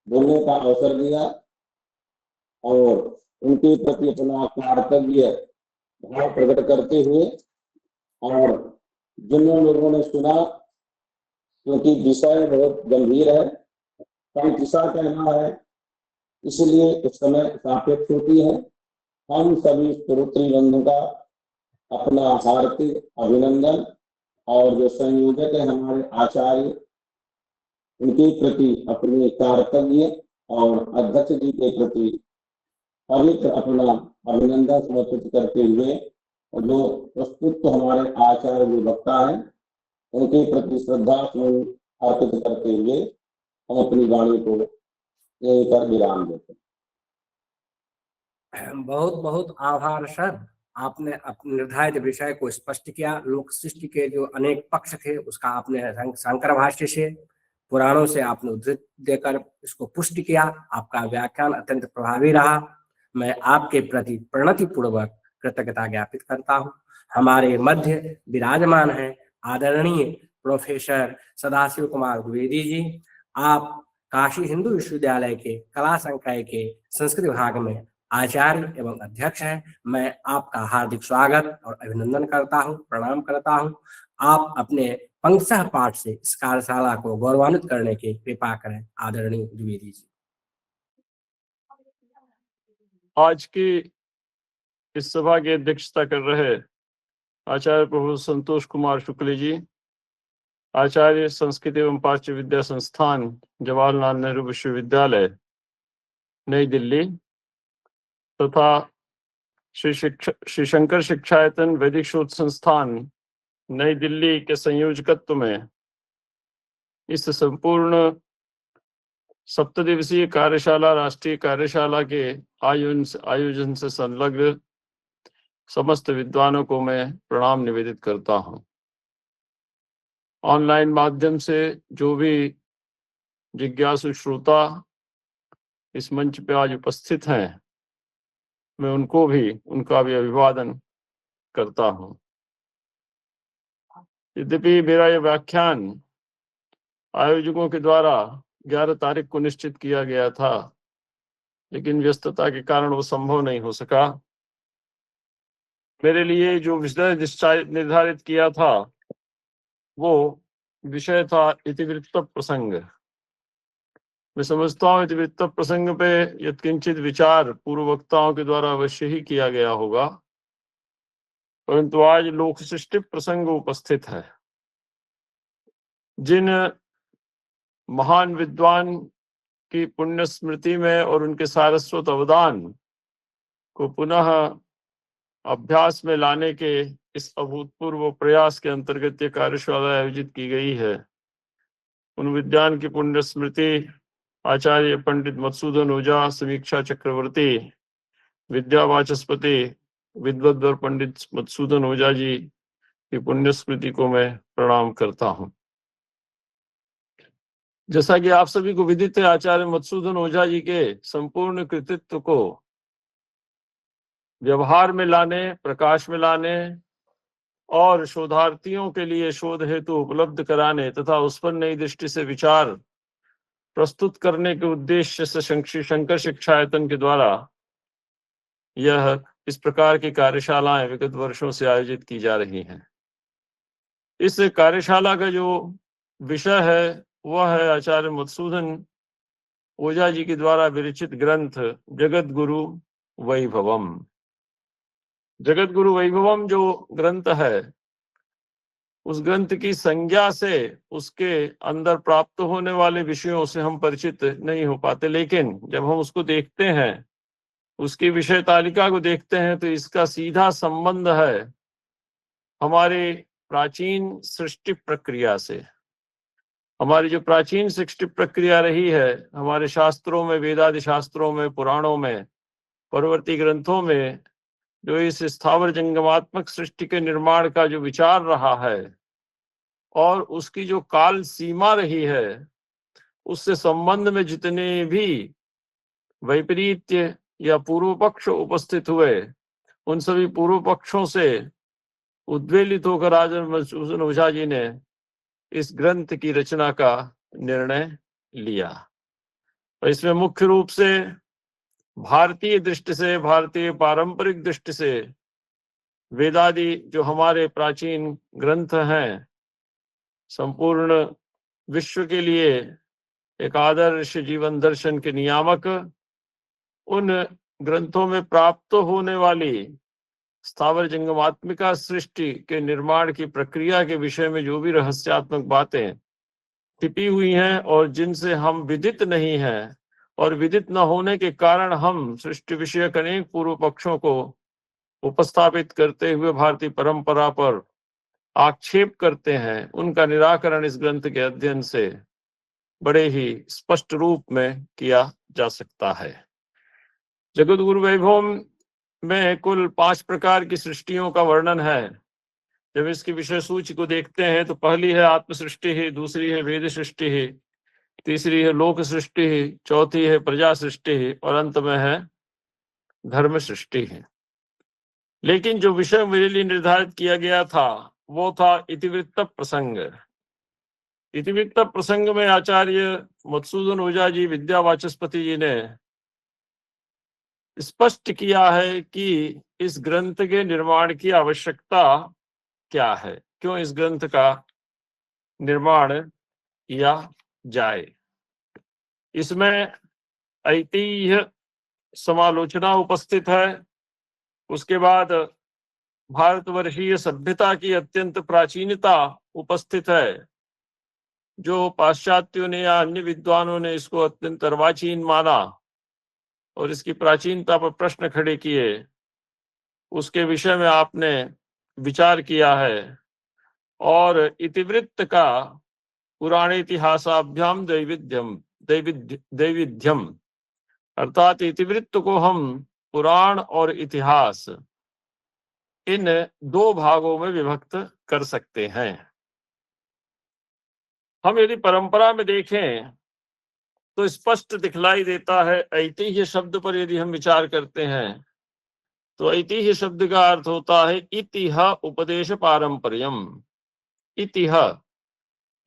बोलने का अवसर दिया और उनके प्रति अपना कर्तव्य भाव प्रकट करते हुए, और जिन लोगों ने सुना, क्योंकि विषय बहुत गंभीर है, कम किसा कहना है, इसलिए इस समय सापेक्ष होती है। हम सभी श्रोत्री बंधु का अपना हार्दिक अभिनंदन, और जो संयोजक है हमारे आचार्य उनके प्रति अपने कर्तव्य और अध्यक्ष जी के प्रति पवित्र अपना अभिनंदन समर्पित करते हुए, और जो प्रस्तुत हमारे आचार्य जो वक्ता है उनके प्रति श्रद्धा अर्पित करते हुए हम अपनी वाणी को यहीं पर विराम देते हैं। बहुत बहुत आभार सर, आपने अपने निर्धारित विषय को स्पष्ट किया। लोक सृष्टि के जो अनेक पक्ष थे उसका आपने शंकर भाष्य से, पुराणों से आपने उद्धृत देकर इसको पुष्टि किया। आपका व्याख्यान अत्यंत प्रभावी रहा। मैं आपके प्रति प्रणति पूर्वक कृतज्ञता ज्ञापित करता हूँ। हमारे मध्य विराजमान है आदरणीय प्रोफेसर सदाशिव कुमार द्विवेदी जी। आप काशी हिंदू विश्वविद्यालय के कला संकाय के संस्कृत विभाग में आचार्य एवं अध्यक्ष हैं। मैं आपका हार्दिक स्वागत और अभिनंदन करता हूं, प्रणाम करता हूं। आप अपने पंक्तः पाठ से इस कार्यशाला को गौरवान्वित करने की कृपा करें, आदरणीय द्विवेदी जी। आज की इस सभा की अध्यक्षता कर रहे आचार्य प्रोफेसर संतोष कुमार शुक्ल जी, आचार्य संस्कृत एवं पाश्चात्य विद्या संस्थान जवाहरलाल नेहरू विश्वविद्यालय नई दिल्ली, तथा श्री शंकर शिक्षायतन वैदिक शोध संस्थान नई दिल्ली के संयोजकत्व में इस संपूर्ण 7 दिवसीय कार्यशाला, राष्ट्रीय कार्यशाला के आयोजन से संलग्न समस्त विद्वानों को मैं प्रणाम निवेदित करता हूं। ऑनलाइन माध्यम से जो भी जिज्ञासु श्रोता इस मंच पे आज उपस्थित हैं, मैं उनका भी अभिवादन करता हूं। यद्यपि मेरा यह व्याख्यान आयोजकों के द्वारा 11 तारीख को निश्चित किया गया था, लेकिन व्यस्तता के कारण वो संभव नहीं हो सका। मेरे लिए जो विषय निर्धारित किया था वो विषय था इतिवृत्त प्रसंग। मैं समझता हूँ इतिवृत्त प्रसंग पे यत्किंचित विचार पूर्व वक्ताओं के द्वारा अवश्य ही किया गया होगा, परंतु आज लोक सृष्टि प्रसंग उपस्थित है। जिन महान विद्वान की पुण्य स्मृति में और उनके सारस्वत अवदान को पुनः अभ्यास में लाने के इस अभूतपूर्व प्रयास के अंतर्गत ये कार्यशाला आयोजित की गई है, उन विद्वान की पुण्य स्मृति आचार्य पंडित मधुसूदन ओझा, समीक्षा चक्रवर्ती, विद्या वाचस्पति विद्वद्वर पंडित मधुसूदन ओझा जी की पुण्य स्मृति को मैं प्रणाम करता हूं। जैसा कि आप सभी को विदित है, आचार्य मधुसूदन ओझा जी के संपूर्ण कृतित्व को व्यवहार में लाने, प्रकाश में लाने और शोधार्थियों के लिए शोध हेतु उपलब्ध कराने तथा उस पर नई दृष्टि से विचार प्रस्तुत करने के उद्देश्य से शंकर शिक्षायतन के द्वारा यह इस प्रकार की कार्यशालाएं विगत वर्षों से आयोजित की जा रही हैं। इस कार्यशाला का जो विषय है वह है आचार्य मधुसूदन ओझा जी के द्वारा विरचित ग्रंथ जगत गुरु वैभवम। जगत गुरु वैभवम जो ग्रंथ है, उस ग्रंथ की संज्ञा से उसके अंदर प्राप्त होने वाले विषयों से हम परिचित नहीं हो पाते, लेकिन जब हम उसको देखते हैं, उसकी विषय तालिका को देखते हैं, तो इसका सीधा संबंध है हमारे प्राचीन सृष्टि प्रक्रिया से। हमारी जो प्राचीन सृष्टि प्रक्रिया रही है, हमारे शास्त्रों में, वेदादि शास्त्रों में, पुराणों में, परवर्ती ग्रंथों में जो इस स्थावर जंगमात्मक सृष्टि के निर्माण का जो विचार रहा है और उसकी जो काल सीमा रही है, उससे संबंध में जितने भी वैपरीत्य या पूर्व पक्ष उपस्थित हुए, उन सभी पूर्व पक्षों से उद्वेलित होकर आचार्य मधुसूदन ओझा जी ने इस ग्रंथ की रचना का निर्णय लिया। और इसमें मुख्य रूप से भारतीय दृष्टि से, भारतीय पारंपरिक दृष्टि से वेदादि जो हमारे प्राचीन ग्रंथ हैं, संपूर्ण विश्व के लिए एक आदर्श जीवन दर्शन के नियामक, उन ग्रंथों में प्राप्त होने वाली स्थावर जंगमात्मिका सृष्टि के निर्माण की प्रक्रिया के विषय में जो भी रहस्यात्मक बातें छिपी हुई हैं और जिनसे हम विदित नहीं हैं, और विदित न होने के कारण हम सृष्टि विषयक अनेक पूर्व पक्षों को उपस्थापित करते हुए भारतीय परंपरा पर आक्षेप करते हैं, उनका निराकरण इस ग्रंथ के अध्ययन से बड़े ही स्पष्ट रूप में किया जा सकता है। जगत गुरु वैभव में कुल 5 प्रकार की सृष्टियों का वर्णन है। जब इसकी विषय सूची को देखते हैं तो पहली है आत्म सृष्टि ही, दूसरी है वेद सृष्टि ही, तीसरी है लोक सृष्टि ही, चौथी है प्रजा सृष्टि ही और अंत में है धर्म सृष्टि ही। लेकिन जो विषय मेरे लिए निर्धारित किया गया था वो था इतिवृत्त प्रसंग। इतिवृत्त प्रसंग में आचार्य मधुसूदन ओझा जी विद्यावाचस्पति जी ने स्पष्ट किया है कि इस ग्रंथ के निर्माण की आवश्यकता क्या है, क्यों इस ग्रंथ का निर्माण किया जाए। इसमें ऐतिह्य समालोचना उपस्थित है, उसके बाद भारतवर्षीय सभ्यता की अत्यंत प्राचीनता उपस्थित है, जो पाश्चात्यों ने या अन्य विद्वानों ने इसको अत्यंत अर्वाचीन माना और इसकी प्राचीनता पर प्रश्न खड़े किए, उसके विषय में आपने विचार किया है। और इतिवृत्त का पुराण इतिहासाभ्याम दैविध्यम, अर्थात इतिवृत्त को हम पुराण और इतिहास इन 2 भागों में विभक्त कर सकते हैं। हम यदि परंपरा में देखें तो स्पष्ट दिखलाई देता है। ऐतिह्य शब्द पर यदि हम विचार करते हैं तो ऐतिह्य शब्द का अर्थ होता है इतिह उपदेश पारंपर्यम।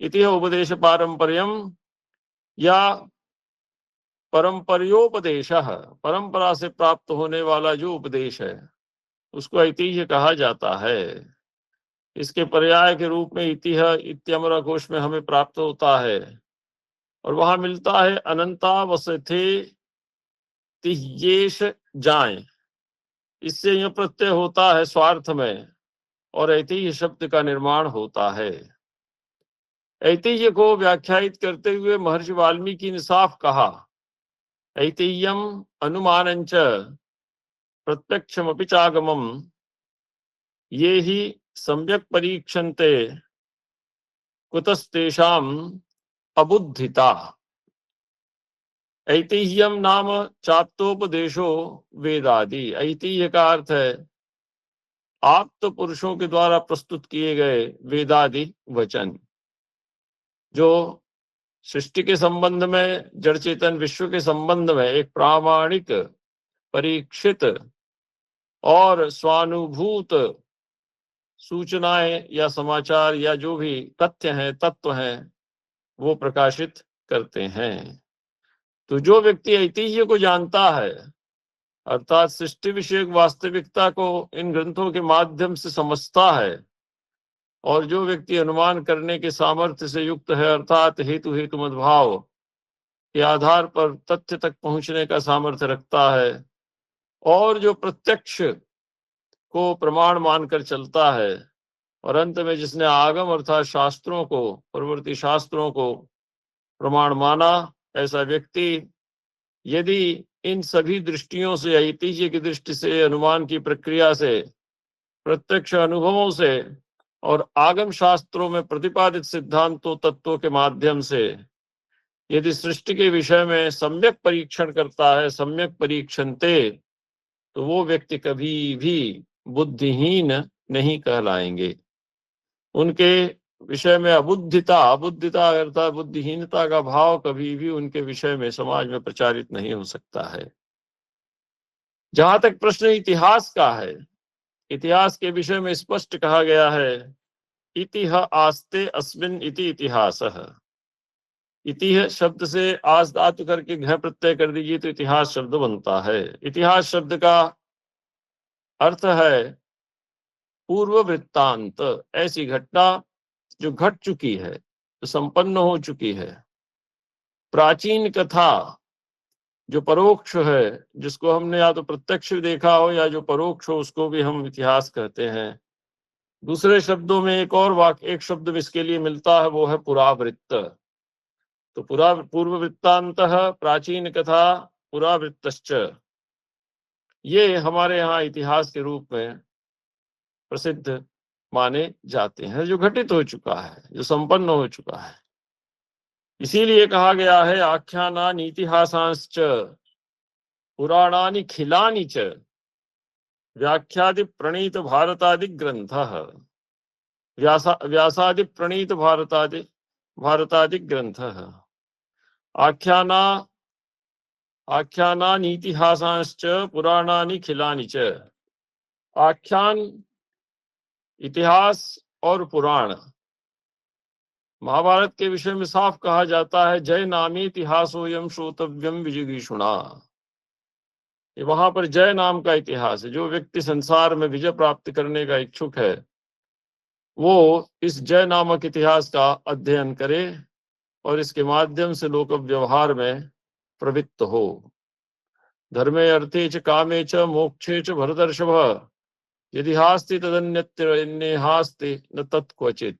इतिह उपदेश पारंपर्यम या परंपरियोपदेश, परंपरा से प्राप्त होने वाला जो उपदेश है उसको ऐतिह्य कहा जाता है। इसके पर्याय के रूप में इतिह इत्यमरा कोश में हमें प्राप्त होता है और वहां मिलता है अनंतावसथे तिह्येश जाए। इससे यह प्रत्यय होता है स्वार्थ में और ऐतिह्य शब्द का निर्माण होता है। ऐतिह्य को व्याख्यायित करते हुए महर्षि वाल्मीकि ने साफ कहा, ऐतिह्यम अनुमानंच प्रत्यक्षमपि चागमम ये ही सम्यक परीक्षन्ते कुतस्तेषाम अबुद्धिता। ऐतिह्यम नाम चाप्तोपदेशो वेदादि। ऐतिह्य का अर्थ है आप्त पुरुषों के द्वारा प्रस्तुत किए गए वेदादि वचन, जो सृष्टि के संबंध में, जड़ चेतन विश्व के संबंध में एक प्रामाणिक, परीक्षित और स्वानुभूत सूचनाएं या समाचार या जो भी तथ्य हैं, तत्व हैं, वो प्रकाशित करते हैं। तो जो व्यक्ति ऐतिह्य को जानता है, अर्थात सृष्टि विषयक वास्तविकता को इन ग्रंथों के माध्यम से समझता है, और जो व्यक्ति अनुमान करने के सामर्थ्य से युक्त है, अर्थात हेतु हेतु मद्भाव के आधार पर तथ्य तक पहुंचने का सामर्थ्य रखता है, और जो प्रत्यक्ष को प्रमाण मानकर चलता है, और अंत में जिसने आगम अर्थात शास्त्रों को, प्रवृत्ति शास्त्रों को प्रमाण माना, ऐसा व्यक्ति यदि इन सभी दृष्टियों से, ऐतिह्य की दृष्टि से, अनुमान की प्रक्रिया से, प्रत्यक्ष अनुभवों से और आगम शास्त्रों में प्रतिपादित सिद्धांतों, तत्वों के माध्यम से यदि सृष्टि के विषय में सम्यक परीक्षण करता है, सम्यक परीक्षणते, तो वो व्यक्ति कभी भी बुद्धिहीन नहीं कहलाएंगे। उनके विषय में अबुद्धिता अर्थात बुद्धिहीनता का भाव कभी भी उनके विषय में समाज में प्रचारित नहीं हो सकता है। जहां तक प्रश्न इतिहास का है, इतिहास के विषय में स्पष्ट कहा गया है, इतिह आस्ते अस्मिन् इति इतिहासः। इतिह शब्द से आस धातु करके घ प्रत्यय कर दीजिए तो इतिहास शब्द बनता है। इतिहास शब्द का अर्थ है पूर्व वृत्तांत, ऐसी घटना जो घट चुकी है, जो संपन्न हो चुकी है। प्राचीन कथा जो परोक्ष है, जिसको हमने या तो प्रत्यक्ष देखा हो या जो परोक्ष हो, उसको भी हम इतिहास कहते हैं। दूसरे शब्दों में एक शब्द इसके लिए मिलता है, वो है पुरावृत्त। तो पूर्व वृत्तांत, प्राचीन कथा, पुरावृत्तश्च, ये हमारे यहाँ इतिहास के रूप में प्रसिद्ध माने जाते हैं, जो घटित हो चुका है, जो संपन्न हो चुका है। इसीलिए कहा गया है आख्यानानि इतिहासांश्च पुराणानि खिलानि च व्याख्यादि प्रणीत भारतादि ग्रंथः। व्यासादि प्रणीत भारतादि ग्रंथः। आख्यानानि इतिहासांश्च पुराणानि खिलानि च। आख्यान, इतिहास और पुराण। महाभारत के विषय में साफ कहा जाता है, जय नामी इतिहासोयम श्रोतव्यम विजिगीषुणा। ये वहां पर जय नाम का इतिहास है। जो व्यक्ति संसार में विजय प्राप्त करने का इच्छुक है, वो इस जय नामक इतिहास का अध्ययन करे और इसके माध्यम से लोक व्यवहार में प्रवृत्त हो। धर्मे अर्थे च कामे च मोक्षे च भरतर्षभ यदि हास्ति तदन्यत्र हास्ति न तत्क्वचित।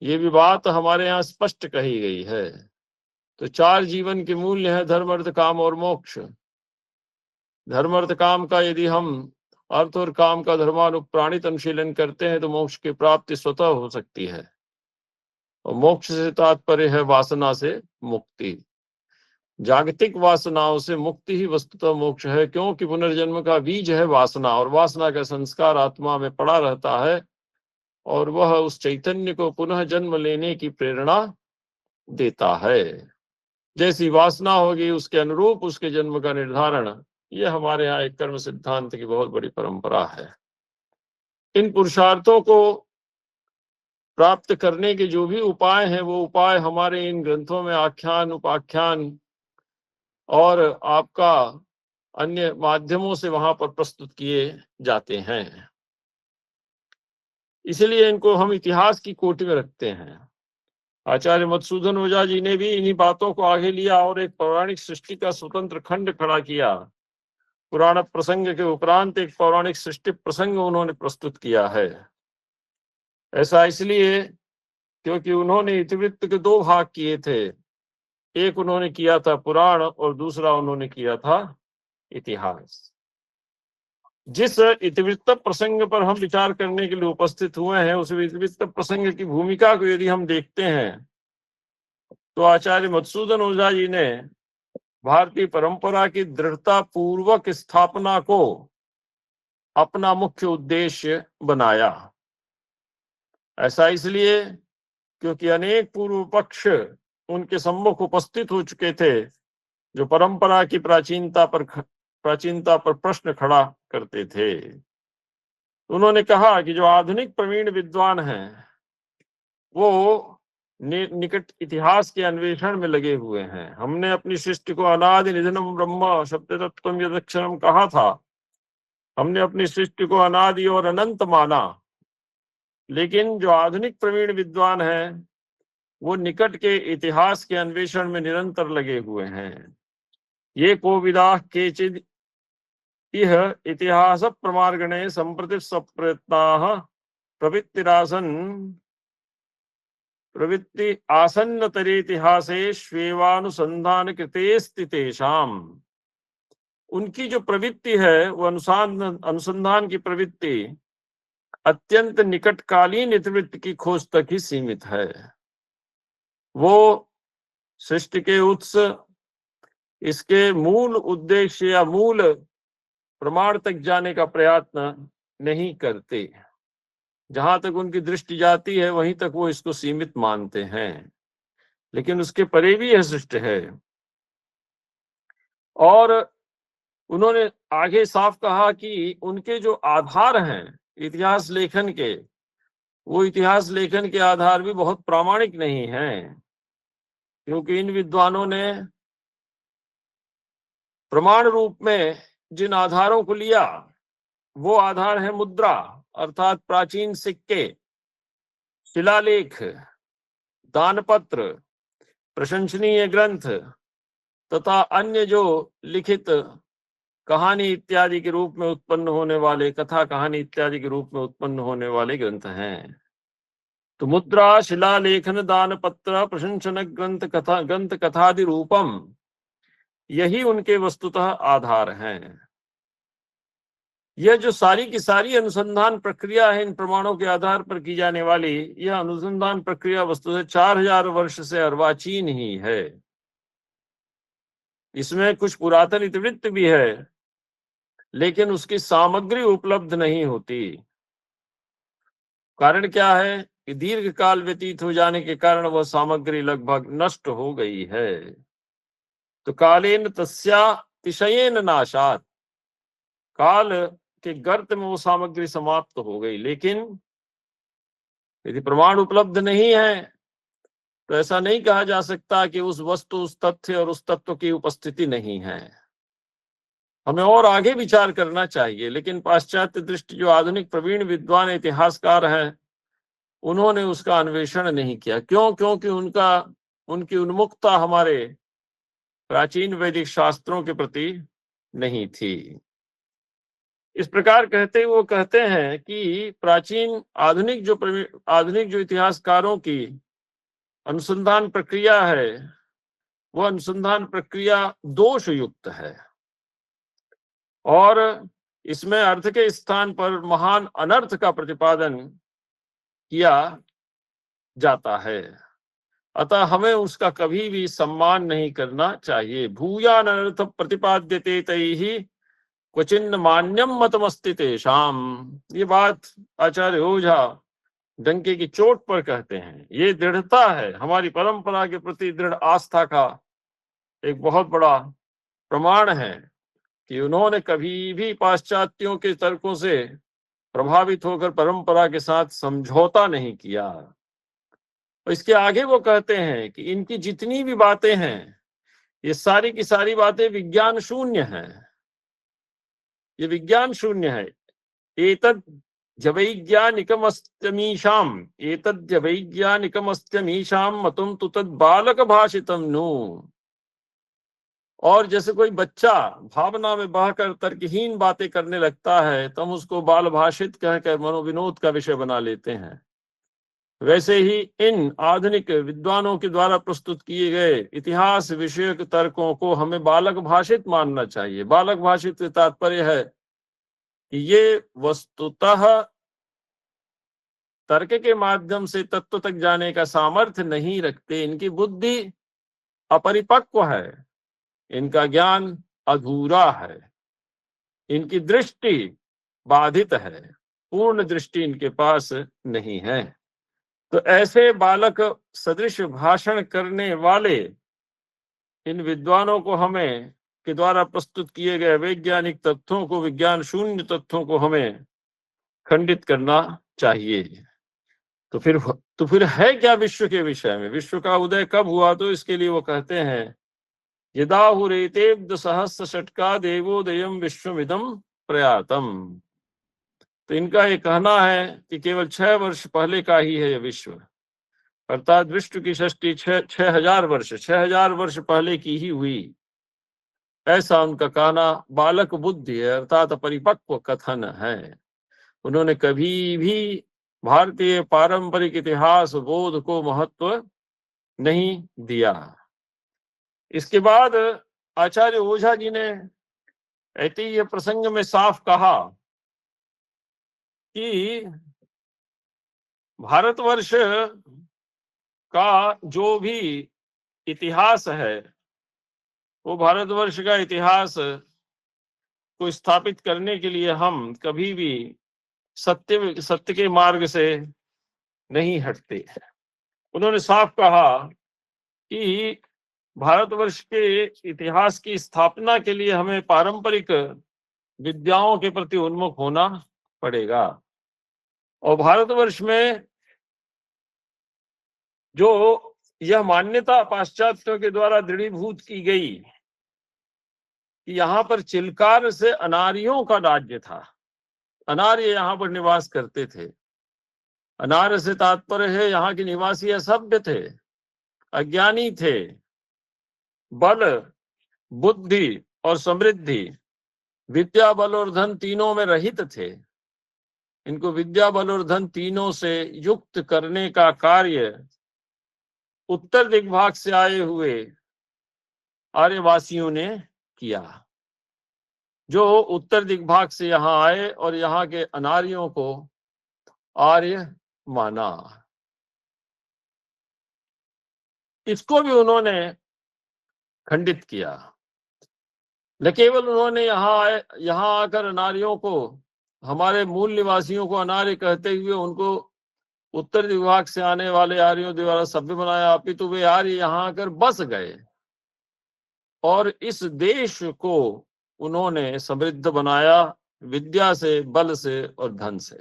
ये भी बात हमारे यहाँ स्पष्ट कही गई है। तो चार जीवन के मूल्य हैं, धर्म अर्थ काम और मोक्ष। धर्म अर्थ काम का यदि हम अर्थ और काम का धर्मानुप्राणित अनुशीलन करते हैं तो मोक्ष की प्राप्ति स्वतः हो सकती है। और मोक्ष से तात्पर्य है वासना से मुक्ति। जागतिक वासनाओं से मुक्ति ही वस्तुतः मोक्ष है, क्योंकि पुनर्जन्म का बीज है वासना, और वासना का संस्कार आत्मा में पड़ा रहता है और वह उस चैतन्य को पुनः जन्म लेने की प्रेरणा देता है। जैसी वासना होगी उसके अनुरूप उसके जन्म का निर्धारण। यह हमारे यहाँ एक कर्म सिद्धांत की बहुत बड़ी परंपरा है। इन पुरुषार्थों को प्राप्त करने के जो भी उपाय हैं, वो उपाय हमारे इन ग्रंथों में आख्यान, उपाख्यान और आपका अन्य माध्यमों से वहां पर प्रस्तुत किए जाते हैं। इसलिए इनको हम इतिहास की कोटि में रखते हैं। आचार्य मधुसूदन ओझा जी ने भी इन्हीं बातों को आगे लिया और एक पौराणिक सृष्टि का स्वतंत्र खंड खड़ा किया। पुराण प्रसंग के उपरांत एक पौराणिक सृष्टि प्रसंग उन्होंने प्रस्तुत किया है। ऐसा इसलिए क्योंकि उन्होंने इतिवृत्त के दो भाग किए थे। एक उन्होंने किया था पुराण और दूसरा उन्होंने किया था इतिहास। जिस इतिवृत्त प्रसंग पर हम विचार करने के लिए उपस्थित हुए हैं, उस इतिवृत्त प्रसंग की भूमिका को यदि हम देखते हैं तो आचार्य मधुसूदन ओझा जी ने भारतीय परंपरा की दृढ़ता पूर्वक स्थापना को अपना मुख्य उद्देश्य बनाया। ऐसा इसलिए क्योंकि अनेक पूर्व पक्ष उनके सम्मुख उपस्थित हो चुके थे, जो परंपरा की प्राचीनता पर प्रश्न खड़ा करते थे। उन्होंने कहा कि जो आधुनिक प्रवीण विद्वान हैं वो निकट इतिहास के अन्वेषण में लगे हुए हैं। हमने अपनी सृष्टि को अनादि निधनम ब्रह्म शब्द तत्वम यदक्षरम कहा था। हमने अपनी सृष्टि को अनादि और अनंत माना, लेकिन जो आधुनिक प्रवीण विद्वान हैं वो निकट के इतिहास के अन्वेषण में निरंतर लगे हुए हैं। ये कोविदाः केचिद् इह इतिहास प्रमार्गणे संप्रति सप्रयत्नाः प्रवृत्ति आसन्नतरे इतिहासे स्वेवानुसंधान कृतेस्ति तेषाम्। उनकी जो प्रवृत्ति है वो अनुसंधान की प्रवृत्ति अत्यंत निकटकालीन इतिवृत्त की खोज तक ही सीमित है। वो सृष्टि के उत्स, इसके मूल उद्देश्य या मूल प्रमाण तक जाने का प्रयत्न नहीं करते। जहां तक उनकी दृष्टि जाती है वहीं तक वो इसको सीमित मानते हैं, लेकिन उसके परे भी यह सृष्टि है। और उन्होंने आगे साफ कहा कि उनके जो आधार हैं इतिहास लेखन के, वो इतिहास लेखन के आधार भी बहुत प्रामाणिक नहीं हैं, क्योंकि इन विद्वानों ने प्रमाण रूप में जिन आधारों को लिया वो आधार है मुद्रा, अर्थात प्राचीन सिक्के, शिलालेख, दानपत्र, प्रशंसनीय ग्रंथ तथा अन्य जो लिखित कहानी इत्यादि के रूप में उत्पन्न होने वाले, कथा कहानी इत्यादि के रूप में उत्पन्न होने वाले ग्रंथ हैं। तो मुद्रा, शिलालेखन, दानपत्र, प्रशंसन ग्रंथ कथादि रूपम, यही उनके वस्तुतः आधार हैं। यह जो सारी की सारी अनुसंधान प्रक्रिया है इन प्रमाणों के आधार पर की जाने वाली, यह अनुसंधान प्रक्रिया वस्तुतः 4000 वर्ष से अर्वाचीन ही है। इसमें कुछ पुरातन इतिवृत्त भी है, लेकिन उसकी सामग्री उपलब्ध नहीं होती। कारण क्या है कि दीर्घ काल व्यतीत हो जाने के कारण वह सामग्री लगभग नष्ट हो गई है। तो कालेन तस्यातिशयेन नाशात्, काल के गर्त में वो सामग्री समाप्त हो गई। लेकिन यदि प्रमाण उपलब्ध नहीं है तो ऐसा नहीं कहा जा सकता कि उस वस्तु, उस तथ्य और उस तत्व की उपस्थिति नहीं है। हमें और आगे विचार करना चाहिए, लेकिन पाश्चात्य दृष्टि जो आधुनिक प्रवीण विद्वान इतिहासकार हैं उन्होंने उसका अन्वेषण नहीं किया। क्यों? क्योंकि उनकी उन्मुखता हमारे प्राचीन वैदिक शास्त्रों के प्रति नहीं थी। इस प्रकार कहते वो कहते हैं कि प्राचीन आधुनिक जो इतिहासकारों की अनुसंधान प्रक्रिया है वह अनुसंधान प्रक्रिया दोष युक्त है और इसमें अर्थ के स्थान पर महान अनर्थ का प्रतिपादन किया जाता है। अतः हमें उसका कभी भी सम्मान नहीं करना चाहिए। भूयान अनर्थ प्रतिपाद्यते तैहि क्वचिन्न मान्यम मतमस्ति तेषाम। ये बात आचार्य ओझा डंके की चोट पर कहते हैं। ये दृढ़ता है, हमारी परंपरा के प्रति दृढ़ आस्था का एक बहुत बड़ा प्रमाण है कि उन्होंने कभी भी पाश्चात्यों के तर्कों से प्रभावित होकर परंपरा के साथ समझौता नहीं किया। और इसके आगे वो कहते हैं कि इनकी जितनी भी बातें हैं ये सारी की सारी बातें विज्ञान शून्य हैं। ये विज्ञान शून्य है। एतद् जवैज्ञानिकमस्त्यमीशाम मतुम तु तद बालक भाषितम नु। और जैसे कोई बच्चा भावना में बहकर तर्कहीन बातें करने लगता है तो हम उसको बाल भाषित कहकर मनोविनोद का विषय बना लेते हैं, वैसे ही इन आधुनिक विद्वानों के द्वारा प्रस्तुत किए गए इतिहास विषयक तर्कों को हमें बालक भाषित मानना चाहिए। बालक भाषित से तात्पर्य है कि ये वस्तुतः तर्क के माध्यम से तत्व तक जाने का सामर्थ्य नहीं रखते। इनकी बुद्धि अपरिपक्व है, इनका ज्ञान अधूरा है, इनकी दृष्टि बाधित है, पूर्ण दृष्टि इनके पास नहीं है। तो ऐसे बालक सदृश भाषण करने वाले इन विद्वानों को हमें के द्वारा प्रस्तुत किए गए वैज्ञानिक तथ्यों को, विज्ञान शून्य तथ्यों को हमें खंडित करना चाहिए। तो फिर है क्या विश्व के विषय में? विश्व का उदय कब हुआ? तो इसके लिए वो कहते हैं यदाहुरेतेब्द सहस्र षटका देवोदयम विश्वमिदं प्रयातम। तो इनका ये कहना है कि केवल 6 वर्ष पहले का ही है यह विश्व, अर्थात विश्व की सृष्टि 6,000 वर्ष पहले की ही हुई, ऐसा उनका कहना बालक बुद्धि है, अर्थात परिपक्व कथन है। उन्होंने कभी भी भारतीय पारंपरिक इतिहास बोध को महत्व नहीं दिया। इसके बाद आचार्य ओझा जी ने ऐतिह्य प्रसंग में साफ कहा कि भारतवर्ष का जो भी इतिहास है, वो भारतवर्ष का इतिहास को स्थापित करने के लिए हम कभी भी सत्य के मार्ग से नहीं हटते हैं। उन्होंने साफ कहा कि भारतवर्ष के इतिहास की स्थापना के लिए हमें पारंपरिक विद्याओं के प्रति उन्मुख होना पड़ेगा। और भारतवर्ष में जो यह मान्यता पाश्चात्यों के द्वारा दृढ़ीभूत की गई कि यहाँ पर चिलकार से अनार्यों का राज्य था, अनार्य यहाँ पर निवास करते थे। अनार्य से तात्पर्य है यहाँ के निवासी असभ्य थे, अज्ञानी थे, बल, बुद्धि और समृद्धि, विद्या, बल और धन तीनों में रहित थे। इनको विद्या, बल और धन तीनों से युक्त करने का कार्य उत्तर दिग्भाग से आए हुए आर्यवासियों ने किया, जो उत्तर दिग्भाग से यहाँ आए और यहाँ के अनार्यों को आर्य माना। इसको भी उन्होंने खंडित किया। न केवल उन्होंने यहाँ आकर अनार्यों को, हमारे मूल निवासियों को अनार्य कहते हुए उनको उत्तर विभाग से आने वाले आर्यों द्वारा सभ्य बनाया, अपितु वे आर्य यहाँ आकर बस गए और इस देश को उन्होंने समृद्ध बनाया विद्या से, बल से और धन से।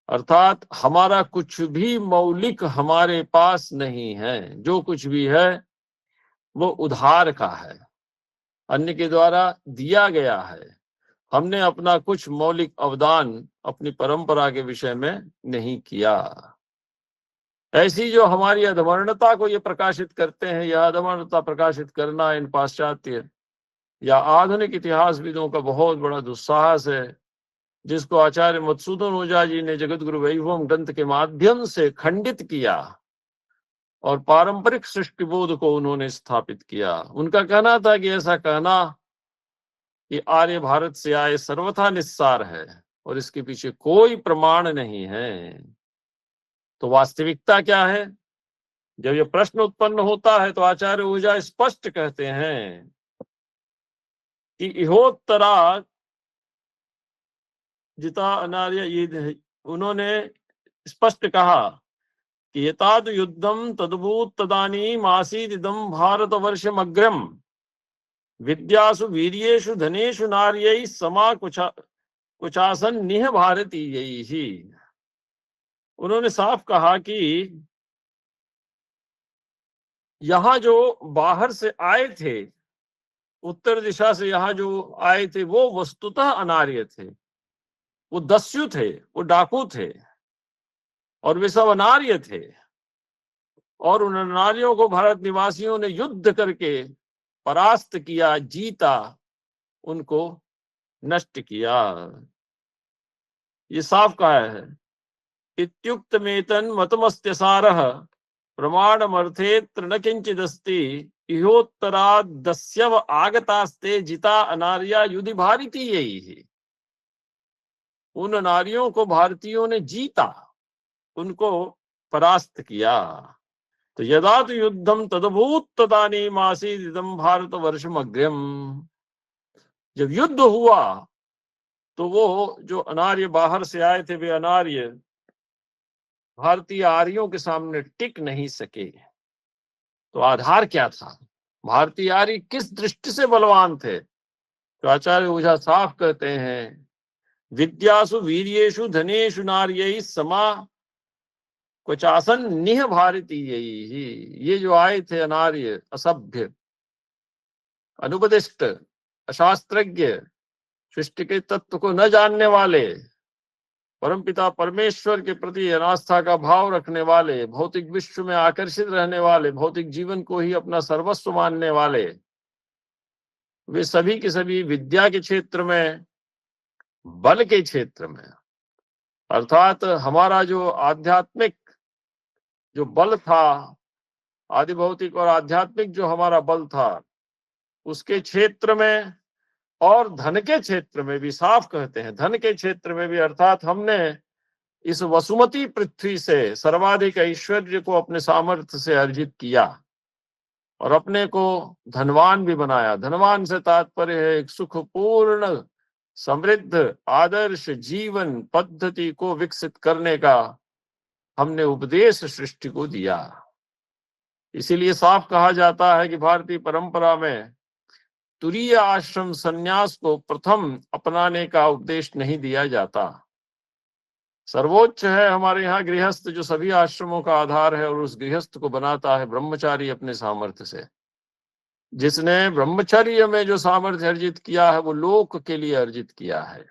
अर्थात हमारा कुछ भी मौलिक हमारे पास नहीं है, जो कुछ भी है वो उधार का है, अन्य के द्वारा दिया गया है। हमने अपना कुछ मौलिक अवदान अपनी परंपरा के विषय में नहीं किया। ऐसी जो हमारी अधमर्णता को ये प्रकाशित करते हैं, यह अधमर्णता प्रकाशित करना इन पाश्चात्य या आधुनिक इतिहासविदों का बहुत बड़ा दुस्साहस है, जिसको आचार्य मधुसूदन ओझा जी ने जगत गुरु वैभवम ग्रंथ के माध्यम से खंडित किया और पारंपरिक सृष्टिबोध को उन्होंने स्थापित किया। उनका कहना था कि ऐसा कहना कि आर्य भारत से आए सर्वथा निस्सार है और इसके पीछे कोई प्रमाण नहीं है। तो वास्तविकता क्या है? जब यह प्रश्न उत्पन्न होता है तो आचार्य ओझा स्पष्ट कहते हैं कि इहोत्तरा जिता अनार्य, ये उन्होंने स्पष्ट कहा कि यताद युद्धम तद्भूत तदानीम आसीदिदं भारतवर्षमग्रम विद्यासु वीर्येषु धनेषु नार्यै समा कुचासन निह भारतीयै ही। उन्होंने साफ कहा कि यहाँ जो बाहर से आए थे, उत्तर दिशा से यहाँ जो आए थे, वो वस्तुतः अनार्य थे, वो दस्यु थे, वो डाकू थे और वे सब अनार्य थे। और उन अनार्यों को भारत निवासियों ने युद्ध करके परास्त किया, जीता, उनको नष्ट किया। ये साफ कहा है इत्युक्त मेतन मतमस्त्यसारः प्रमाणमर्थेत्र न किंचिदस्ति इहोत्तरादस्यव आगतास्ते जिता अनार्या युधि भारतीयै। उन अनार्यों को भारतीयों ने जीता, उनको परास्त किया। तो यदा तो युद्धम तदभूत तदानीम आसीदिदं भारतवर्षमग्रम, जब युद्ध हुआ तो वो जो अनार्य बाहर से आए थे, वे अनार्य भारतीय आर्यों के सामने टिक नहीं सके। तो आधार क्या था? भारतीय आर्य किस दृष्टि से बलवान थे? तो आचार्य ओझा साफ कहते हैं, विद्यासु वीर्येषु धनेषु नार्यै समा क्वचासन निह भारतीय ही। ये जो आए थे अनार्य, असभ्य, अनुपदिष्ट, अशास्त्रज्ञ, सृष्टि के तत्व को न जानने वाले, परमपिता परमेश्वर के प्रति अनास्था का भाव रखने वाले, भौतिक विश्व में आकर्षित रहने वाले, भौतिक जीवन को ही अपना सर्वस्व मानने वाले, वे सभी के सभी विद्या के क्षेत्र में, बल के क्षेत्र में, अर्थात हमारा जो आध्यात्मिक जो बल था, आदि भौतिक और आध्यात्मिक जो हमारा बल था, उसके क्षेत्र में और धन के क्षेत्र में भी, साफ कहते हैं धन के क्षेत्र में भी, अर्थात हमने इस वसुमती पृथ्वी से सर्वाधिक ऐश्वर्य को अपने सामर्थ्य से अर्जित किया और अपने को धनवान भी बनाया। धनवान से तात्पर्य है एक सुखपूर्ण, समृद्ध, आदर्श जीवन पद्धति को विकसित करने का हमने उपदेश सृष्टि को दिया। इसीलिए साफ कहा जाता है कि भारतीय परंपरा में तुरीय आश्रम संन्यास को प्रथम अपनाने का उपदेश नहीं दिया जाता। सर्वोच्च है हमारे यहाँ गृहस्थ, जो सभी आश्रमों का आधार है, और उस गृहस्थ को बनाता है ब्रह्मचारी अपने सामर्थ्य से। जिसने ब्रह्मचर्य में जो सामर्थ्य अर्जित किया है वो लोक के लिए अर्जित किया है।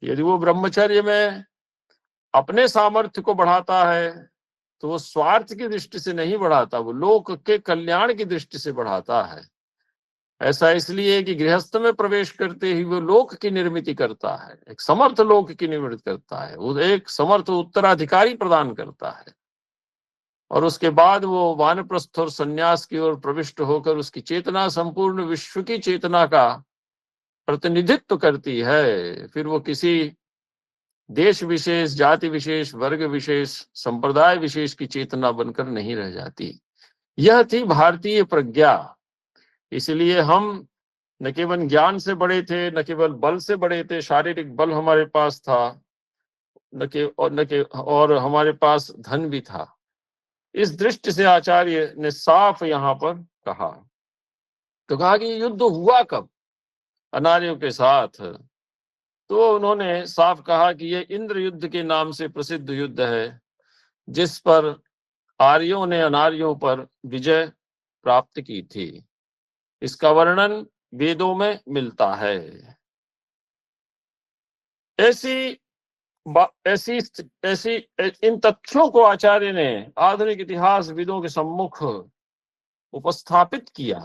यदि वो ब्रह्मचर्य में अपने सामर्थ्य को बढ़ाता है तो वो स्वार्थ की दृष्टि से नहीं बढ़ाता, वो लोक के कल्याण की दृष्टि से बढ़ाता है। ऐसा इसलिए कि गृहस्थ में प्रवेश करते ही वो लोक की निर्मित करता है, एक समर्थ लोक की निर्मित करता है, वो एक समर्थ उत्तराधिकारी प्रदान करता है, और उसके बाद वो वानप्रस्थ और संन्यास की ओर प्रविष्ट होकर उसकी चेतना संपूर्ण विश्व की चेतना का प्रतिनिधित्व करती है। फिर वो किसी देश विशेष, जाति विशेष, वर्ग विशेष, संप्रदाय विशेष की चेतना बनकर नहीं रह जाती। यह थी भारतीय प्रज्ञा। इसलिए हम न केवल ज्ञान से बड़े थे, न केवल बल से बड़े थे, शारीरिक बल हमारे पास था, और हमारे पास धन भी था। इस दृष्टि से आचार्य ने साफ यहाँ पर कहा। तो कहा कि युद्ध हुआ कब अनार्यों के साथ? तो उन्होंने साफ कहा कि ये इंद्र युद्ध के नाम से प्रसिद्ध युद्ध है, जिस पर आर्यों ने अनार्यों पर विजय प्राप्त की थी। इसका वर्णन वेदों में मिलता है। ऐसी इन तथ्यों को आचार्य ने आधुनिक इतिहास विदों के सम्मुख उपस्थापित किया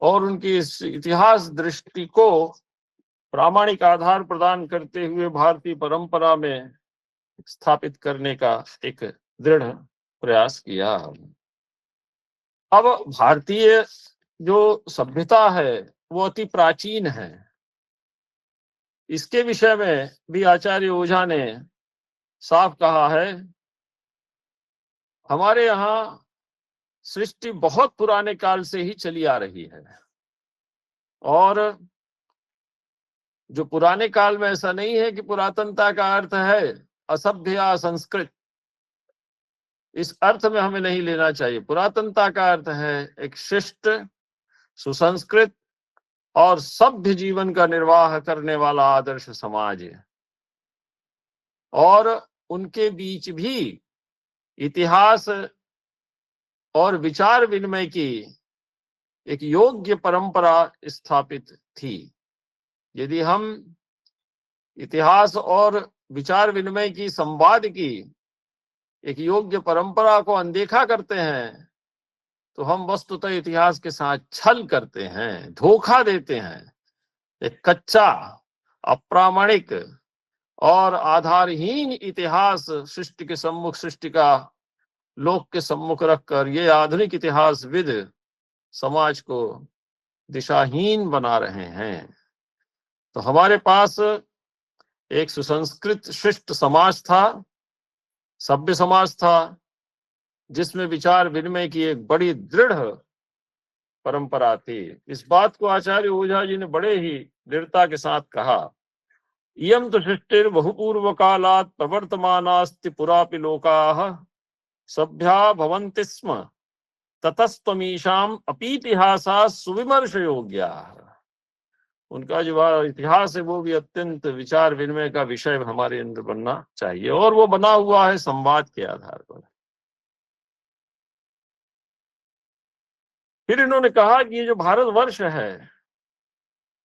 और उनकी इस इतिहास दृष्टि को प्रामाणिक आधार प्रदान करते हुए भारतीय परंपरा में स्थापित करने का एक दृढ़ प्रयास किया। अब भारतीय जो सभ्यता है वो अति प्राचीन है। इसके विषय में भी आचार्य ओझा ने साफ कहा है, हमारे यहाँ सृष्टि बहुत पुराने काल से ही चली आ रही है, और जो पुराने काल में ऐसा नहीं है कि पुरातनता का अर्थ है असभ्य या असंस्कृत, इस अर्थ में हमें नहीं लेना चाहिए। पुरातनता का अर्थ है एक शिष्ट, सुसंस्कृत और सभ्य जीवन का निर्वाह करने वाला आदर्श समाज है, और उनके बीच भी इतिहास और विचार विनिमय की एक योग्य परंपरा स्थापित थी। यदि हम इतिहास और विचार विनिमय की, संवाद की एक योग्य परंपरा को अनदेखा करते हैं तो हम वस्तुतः इतिहास के साथ छल करते हैं, धोखा देते हैं। एक कच्चा, अप्रामाणिक और आधारहीन इतिहास सृष्टि के सम्मुख, सृष्टि का लोक के सम्मुख रखकर ये आधुनिक इतिहासविद समाज को दिशाहीन बना रहे हैं। तो हमारे पास एक सुसंस्कृत शिष्ट समाज था, सभ्य समाज था, जिसमें विचार विनिमय की एक बड़ी दृढ़ परंपरा थी। इस बात को आचार्य ओझा जी ने बड़े ही दृढ़ता के साथ कहा इयं तु सृष्टिर्बहुपूर्वकालात् प्रवर्तमानास्ति पुरापि लोकाः सभ्या भवन्ति स्म ततस्त्वमीशाम् अपीतिहासाः सुविमर्शयोग्याः। उनका जो इतिहास है वो भी अत्यंत विचार विनिमय का विषय हमारे अंदर बनना चाहिए, और वो बना हुआ है संवाद के आधार पर। फिर इन्होंने कहा कि ये जो भारतवर्ष है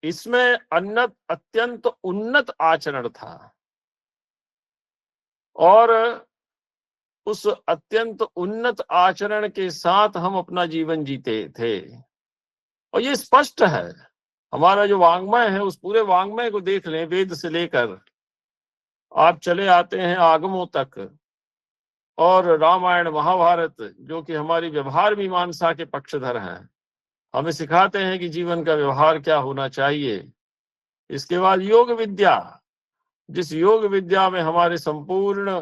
इसमें अत्यंत उन्नत आचरण था, और उस अत्यंत उन्नत आचरण के साथ हम अपना जीवन जीते थे। और ये स्पष्ट है, हमारा जो वाङ्मय है उस पूरे वाङ्मय को देख लें, वेद से लेकर आप चले आते हैं आगमों तक, और रामायण महाभारत जो कि हमारी व्यवहार मीमांसा के पक्षधर हैं, हमें सिखाते हैं कि जीवन का व्यवहार क्या होना चाहिए। इसके बाद योग विद्या, जिस योग विद्या में हमारे संपूर्ण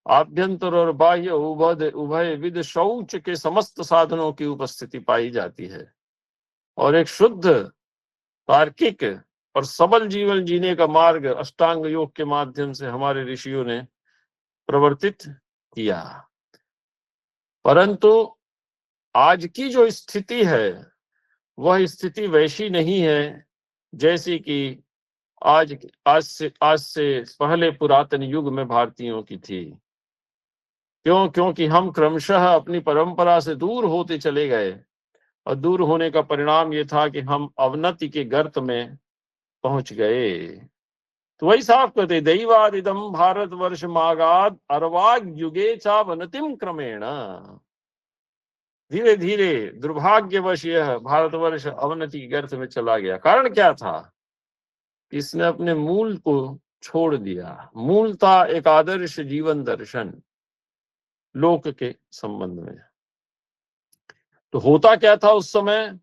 आभ्यंतर और बाह्य उभय विद शौच के समस्त साधनों की उपस्थिति पाई जाती है, और एक शुद्ध तार्किक और सबल जीवन जीने का मार्ग अष्टांग योग के माध्यम से हमारे ऋषियों ने प्रवर्तित किया। परंतु आज की जो स्थिति है वह स्थिति वैसी नहीं है जैसी कि आज से पहले पुरातन युग में भारतीयों की थी। क्योंकि हम क्रमशः अपनी परंपरा से दूर होते चले गए, और दूर होने का परिणाम ये था कि हम अवनति के गर्त में पहुंच गए। तो वही साफ कहते, दैवादिदम भारतवर्ष मागाद अर्वाग युगे चावनतिम क्रमेण। धीरे धीरे दुर्भाग्यवश यह भारतवर्ष अवनति के गर्त में चला गया। कारण क्या था? इसने अपने मूल को छोड़ दिया। मूल था एक आदर्श जीवन दर्शन लोक के संबंध में। तो होता क्या था उस समय?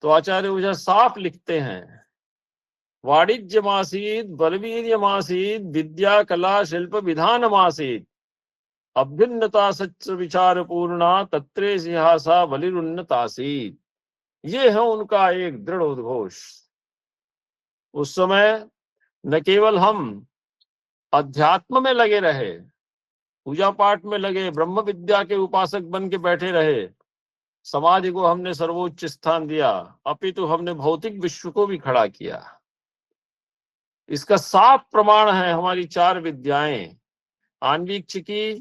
तो आचार्य ओझा साफ लिखते हैं, वाणिज्यमासीत् बलवीर्यमासीत् विद्या कला शिल्प विधानमासीत् अभ्युन्नता सच्च विचार पूर्णा तत्रे सिंहासा बलिरुन्नतासीत्। ये है उनका एक दृढ़ उद्घोष। उस समय न केवल हम अध्यात्म में लगे रहे, पूजा पाठ में लगे, ब्रह्म विद्या के उपासक बन के बैठे रहे, समाज को हमने सर्वोच्च स्थान दिया, अपितु हमने भौतिक विश्व को भी खड़ा किया। इसका साफ प्रमाण है हमारी चार विद्याएं, आन्वीक्षिकी,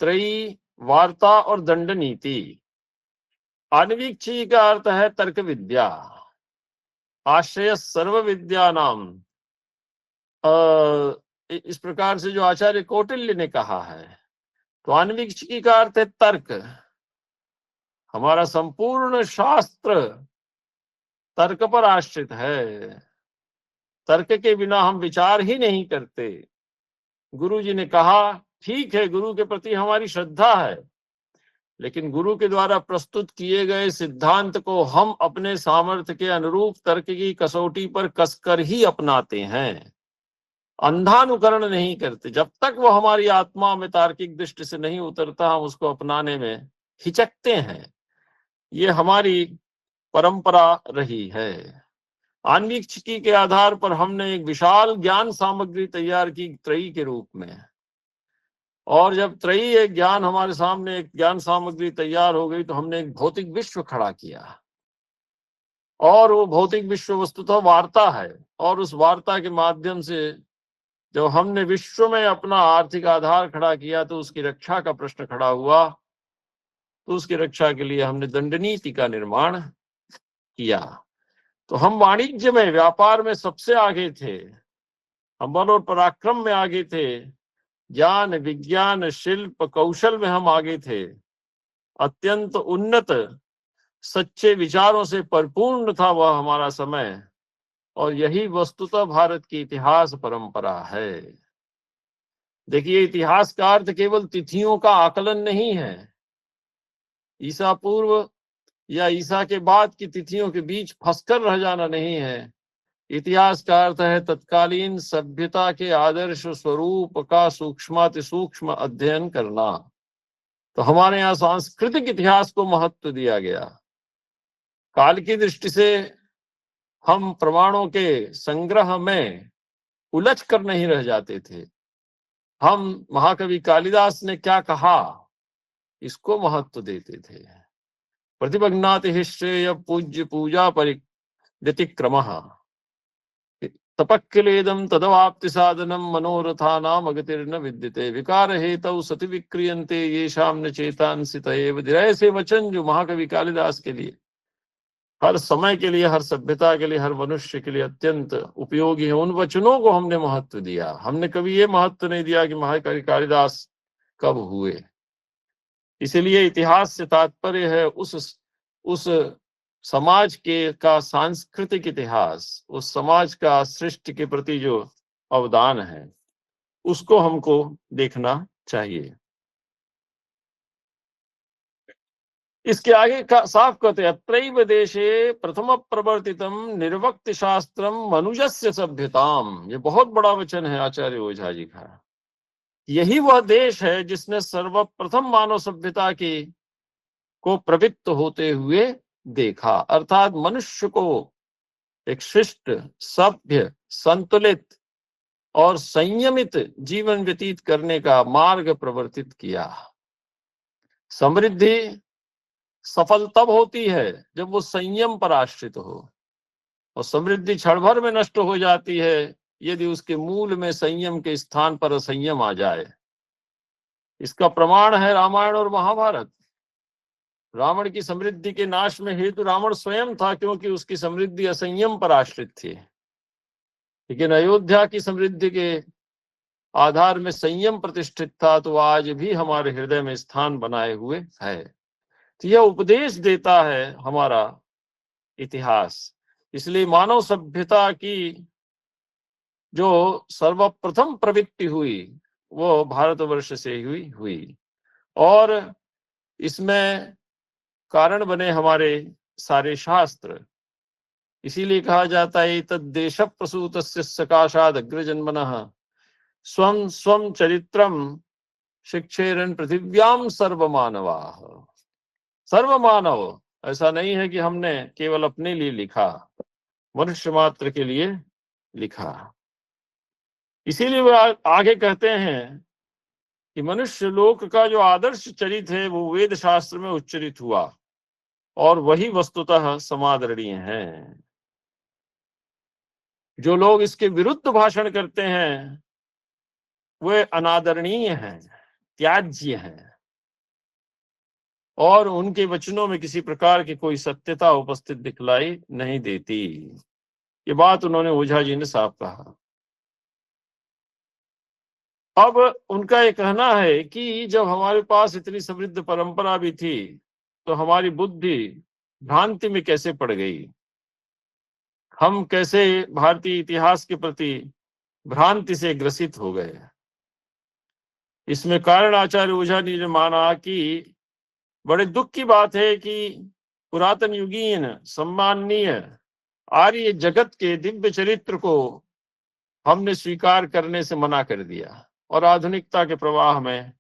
त्रयी, वार्ता और दंड नीति। आन्वीक्षिकी का अर्थ है तर्क विद्या, आश्रय सर्व विद्या नाम। इस प्रकार से जो आचार्य कौटिल्य ने कहा है, तो आन्वीक्षिकी का अर्थ है तर्क। हमारा संपूर्ण शास्त्र तर्क पर आश्रित है। तर्क के बिना हम विचार ही नहीं करते। गुरु जी ने कहा, ठीक है, गुरु के प्रति हमारी श्रद्धा है, लेकिन गुरु के द्वारा प्रस्तुत किए गए सिद्धांत को हम अपने सामर्थ्य के अनुरूप तर्क की कसौटी पर कसकर ही अपनाते हैं, अंधानुकरण नहीं करते। जब तक वो हमारी आत्मा में तार्किक दृष्टि से नहीं उतरता, हम उसको अपनाने में हिचकते हैं। ये हमारी परंपरा रही है। आन्वीक्षिकी के आधार पर हमने एक विशाल ज्ञान सामग्री तैयार की त्रयी के रूप में, और जब त्रयी एक ज्ञान हमारे सामने एक ज्ञान सामग्री तैयार हो गई, तो हमने एक भौतिक विश्व खड़ा किया, और वो भौतिक विश्व वस्तुतः वार्ता है। और उस वार्ता के माध्यम से जब हमने विश्व में अपना आर्थिक आधार खड़ा किया, तो उसकी रक्षा का प्रश्न खड़ा हुआ। तो उसकी रक्षा के लिए हमने दंड नीति का निर्माण किया। तो हम वाणिज्य में, व्यापार में सबसे आगे थे, हम बल और पराक्रम में आगे थे, ज्ञान विज्ञान शिल्प कौशल में हम आगे थे, अत्यंत उन्नत सच्चे विचारों से परिपूर्ण था वह हमारा समय। और यही वस्तुतः भारत की इतिहास परंपरा है। देखिए, इतिहास का अर्थ केवल तिथियों का आकलन नहीं है, ईसा पूर्व या ईसा के बाद की तिथियों के बीच फंसकर रह जाना नहीं है। इतिहास का अर्थ है तत्कालीन सभ्यता के आदर्श स्वरूप का सूक्ष्माति सूक्ष्म अध्ययन करना। तो हमारे यहाँ सांस्कृतिक इतिहास को महत्व दिया गया। काल की दृष्टि से हम प्रमाणों के संग्रह में उलझ कर नहीं रह जाते थे। हम महाकवि कालिदास ने क्या कहा इसको महत्व देते थे। प्रतिभग्नाति श्रेय पूज्य पूजा परिव्यतिक्रमः तपक्किलेदं तदवाप्ति साधनम मनोरथानाम अगतिर्न विद्यते विकार हेतौ सति विक्रियन्ते येषां न चेतांसि तयेव। ऐसे वचन जो महाकवि कालिदास के लिए, हर समय के लिए, हर सभ्यता के लिए, हर मनुष्य के लिए अत्यंत उपयोगी है, उन वचनों को हमने महत्व दिया। हमने कभी ये महत्व नहीं दिया कि महाकवि कालिदास कब हुए। इसलिए इतिहास से तात्पर्य है उस समाज के का सांस्कृतिक इतिहास, उस समाज का सृष्टि के प्रति जो अवदान है उसको हमको देखना चाहिए। इसके आगे का साफ कहते हैं, अत्रैव देशे प्रथम प्रवर्तितम निर्वक्ति शास्त्रम मनुजस्य सभ्यताम। ये बहुत बड़ा वचन है आचार्य ओझा जी का। यही वह देश है जिसने सर्वप्रथम मानव सभ्यता को प्रवृत्त होते हुए देखा, अर्थात मनुष्य को एक शिष्ट, सभ्य, संतुलित और संयमित जीवन व्यतीत करने का मार्ग प्रवर्तित किया। समृद्धि सफल तब होती है जब वो संयम पर आश्रित हो, और समृद्धि क्षण भर में नष्ट हो जाती है यदि उसके मूल में संयम के स्थान पर असंयम आ जाए। इसका प्रमाण है रामायण और महाभारत। रावण की समृद्धि के नाश में हेतु रावण स्वयं था, क्योंकि उसकी समृद्धि असंयम पर आश्रित थी। लेकिन अयोध्या की समृद्धि के आधार में संयम प्रतिष्ठित था, तो आज भी हमारे हृदय में स्थान बनाए हुए है। तो यह उपदेश देता है हमारा इतिहास। इसलिए मानव सभ्यता की जो सर्वप्रथम प्रवृत्ति हुई वो भारतवर्ष से हुई और इसमें कारण बने हमारे सारे शास्त्र। इसीलिए कहा जाता है तद्देश प्रसूतस्य सकाशाद अग्रजन्मनः स्वं स्वं चरित्रम शिक्षेरन पृथिव्याम सर्वमानवाः। सर्वमानव, ऐसा नहीं है कि हमने केवल अपने लिए लिखा, मनुष्य मात्र के लिए लिखा। इसीलिए वे आगे कहते हैं कि मनुष्य लोक का जो आदर्श चरित्र है वो वेद शास्त्र में उच्चरित हुआ और वही वस्तुतः समादरणीय है। जो लोग इसके विरुद्ध भाषण करते हैं वे अनादरणीय हैं, त्याज्य हैं, और उनके वचनों में किसी प्रकार की कोई सत्यता उपस्थित दिखलाई नहीं देती। ये बात उन्होंने ओझा जी ने साफ कहा। अब उनका ये कहना है कि जब हमारे पास इतनी समृद्ध परंपरा भी थी तो हमारी बुद्धि भ्रांति में कैसे पड़ गई, हम कैसे भारतीय इतिहास के प्रति भ्रांति से ग्रसित हो गए। इसमें कारण आचार्य ओझा जी ने माना कि बड़े दुख की बात है कि पुरातन युगीन सम्माननीय आर्य जगत के दिव्य चरित्र को हमने स्वीकार करने से मना कर दिया और आधुनिकता के प्रवाह में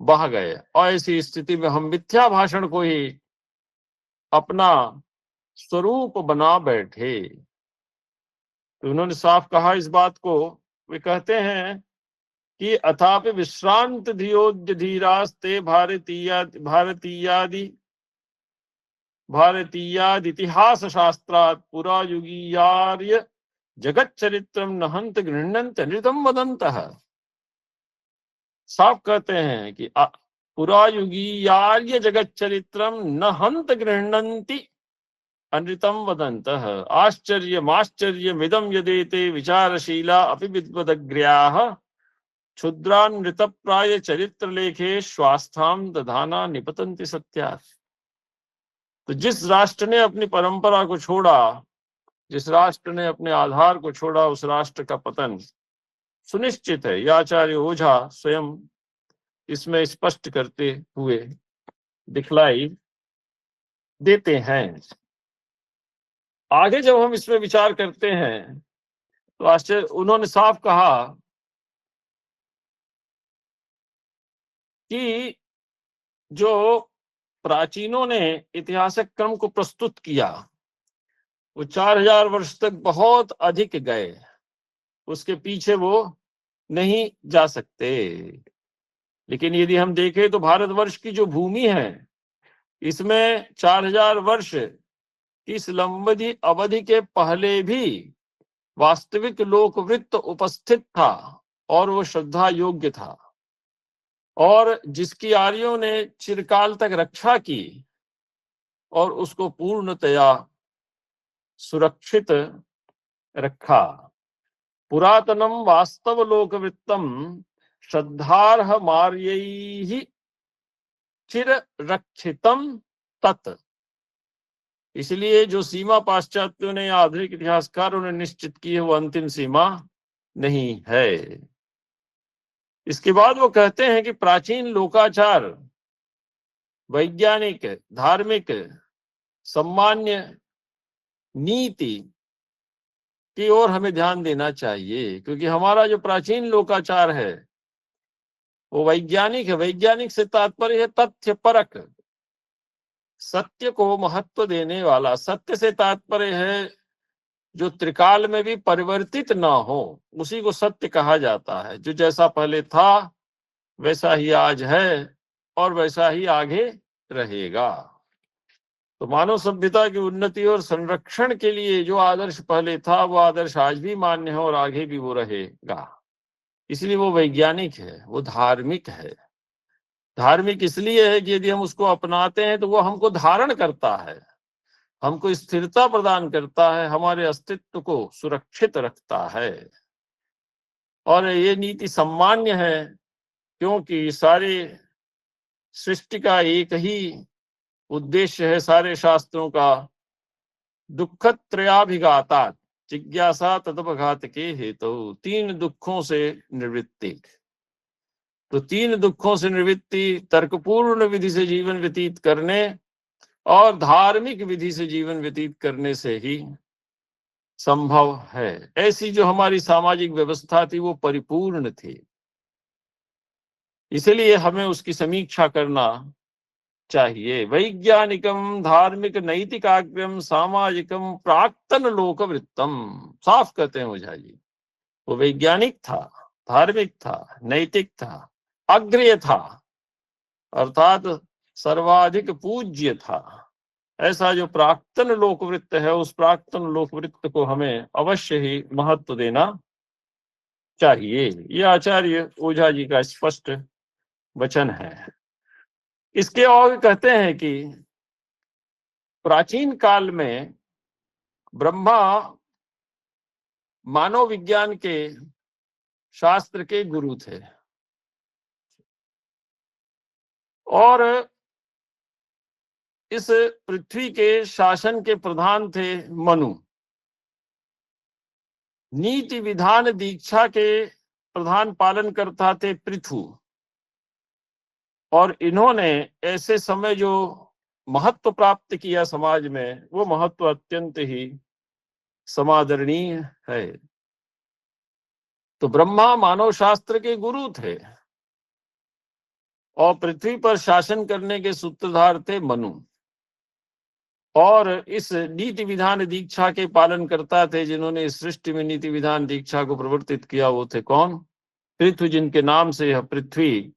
बह गए, और ऐसी स्थिति में हम मिथ्या भाषण को ही अपना स्वरूप बना बैठे। तो उन्होंने साफ कहा इस बात को। वे कहते हैं कि अथापि विश्रांत धियोद्य धीरास्ते भारतीयादि इतिहास शास्त्रात् पुरा युगीयार्य जगत चरित्रम न हंत गृह्णन्ति अनृतम वदन्तः। साफ कहते हैं कि पुरा युगीयार्य जगत चरित्रम न हंत गृह्णन्ति अनृतम वदन्तः आश्चर्यमाश्चर्यमिदं यदेते विचारशीला अपि विद्वदग्र्याः क्षुद्रानृतप्राय चरित्र लेखे स्वास्थाम दधाना निपतन्ति सत्यात्। तो जिस राष्ट्र ने अपनी परंपरा को छोड़ा, जिस राष्ट्र ने अपने आधार को छोड़ा, उस राष्ट्र का पतन सुनिश्चित है। यह आचार्य ओझा स्वयं इसमें स्पष्ट करते हुए दिखलाई देते हैं। आगे जब हम इसमें विचार करते हैं तो आश्चर्य, उन्होंने साफ कहा कि जो प्राचीनों ने ऐतिहासिक क्रम को प्रस्तुत किया वो 4000 वर्ष तक बहुत अधिक गए, उसके पीछे वो नहीं जा सकते। लेकिन यदि हम देखें तो भारतवर्ष की जो भूमि है, इसमें 4000 वर्ष इस लंबी अवधि के पहले भी वास्तविक लोकवृत्त उपस्थित था और वो श्रद्धा योग्य था, और जिसकी आर्यों ने चिरकाल तक रक्षा की और उसको पूर्णतया सुरक्षित रखा। पुरातनम वास्तव लोकवृत्तम श्रद्धार्ह मार्यैः चिर रक्षितम तत्। इसलिए जो सीमा पाश्चात्यों ने या आधुनिक इतिहासकारों ने निश्चित की है वो अंतिम सीमा नहीं है। इसके बाद वो कहते हैं कि प्राचीन लोकाचार, वैज्ञानिक, धार्मिक, सम्मान्य नीति की ओर हमें ध्यान देना चाहिए, क्योंकि हमारा जो प्राचीन लोकाचार है वो वैज्ञानिक है। वैज्ञानिक से तात्पर्य है तथ्य परक, सत्य को महत्व देने वाला। सत्य से तात्पर्य है जो त्रिकाल में भी परिवर्तित ना हो, उसी को सत्य कहा जाता है। जो जैसा पहले था वैसा ही आज है और वैसा ही आगे रहेगा। तो मानव सभ्यता की उन्नति और संरक्षण के लिए जो आदर्श पहले था वो आदर्श आज भी मान्य है और आगे भी वो रहेगा। इसलिए वो वैज्ञानिक है, वो धार्मिक है। धार्मिक इसलिए है कि यदि हम उसको अपनाते हैं तो वो हमको धारण करता है, हमको स्थिरता प्रदान करता है, हमारे अस्तित्व को सुरक्षित रखता है। और ये नीति सम्मान्य है क्योंकि सारे सृष्टि का एक ही उद्देश्य है, सारे शास्त्रों का, दुःखत्रयाभिघाता जिज्ञासा तदपघात के हेतु, 3 दुखों से निवृत्ति। तो 3 दुखों से निवृत्ति तर्कपूर्ण विधि से जीवन व्यतीत करने और धार्मिक विधि से जीवन व्यतीत करने से ही संभव है। ऐसी जो हमारी सामाजिक व्यवस्था थी वो परिपूर्ण थी, इसलिए हमें उसकी समीक्षा करना चाहिए। वैज्ञानिकम धार्मिक नैतिकाग्रम सामाजिकम प्राक्तन लोकवृत्तम, साफ कहते हैं ओझा जी। वो वैज्ञानिक था, धार्मिक था, नैतिक था, अग्रेय था, अर्थात सर्वाधिक पूज्य था। ऐसा जो प्राक्तन लोकवृत्त है, उस प्राक्तन लोकवृत्त को हमें अवश्य ही महत्व देना चाहिए। ये आचार्य ओझा जी का स्पष्ट वचन है। इसके और कहते हैं कि प्राचीन काल में ब्रह्मा मानव विज्ञान के शास्त्र के गुरु थे और इस पृथ्वी के शासन के प्रधान थे मनु। नीति विधान दीक्षा के प्रधान पालनकर्ता थे पृथु। और इन्होंने ऐसे समय जो महत्व प्राप्त किया समाज में, वो महत्व अत्यंत ही समादरणीय है। तो ब्रह्मा मानव शास्त्र के गुरु थे और पृथ्वी पर शासन करने के सूत्रधार थे मनु। और इस नीति विधान दीक्षा के पालन करता थे, जिन्होंने इस सृष्टि में नीति विधान दीक्षा को प्रवर्तित किया, वो थे कौन? पृथु, जिनके नाम से यह पृथ्वी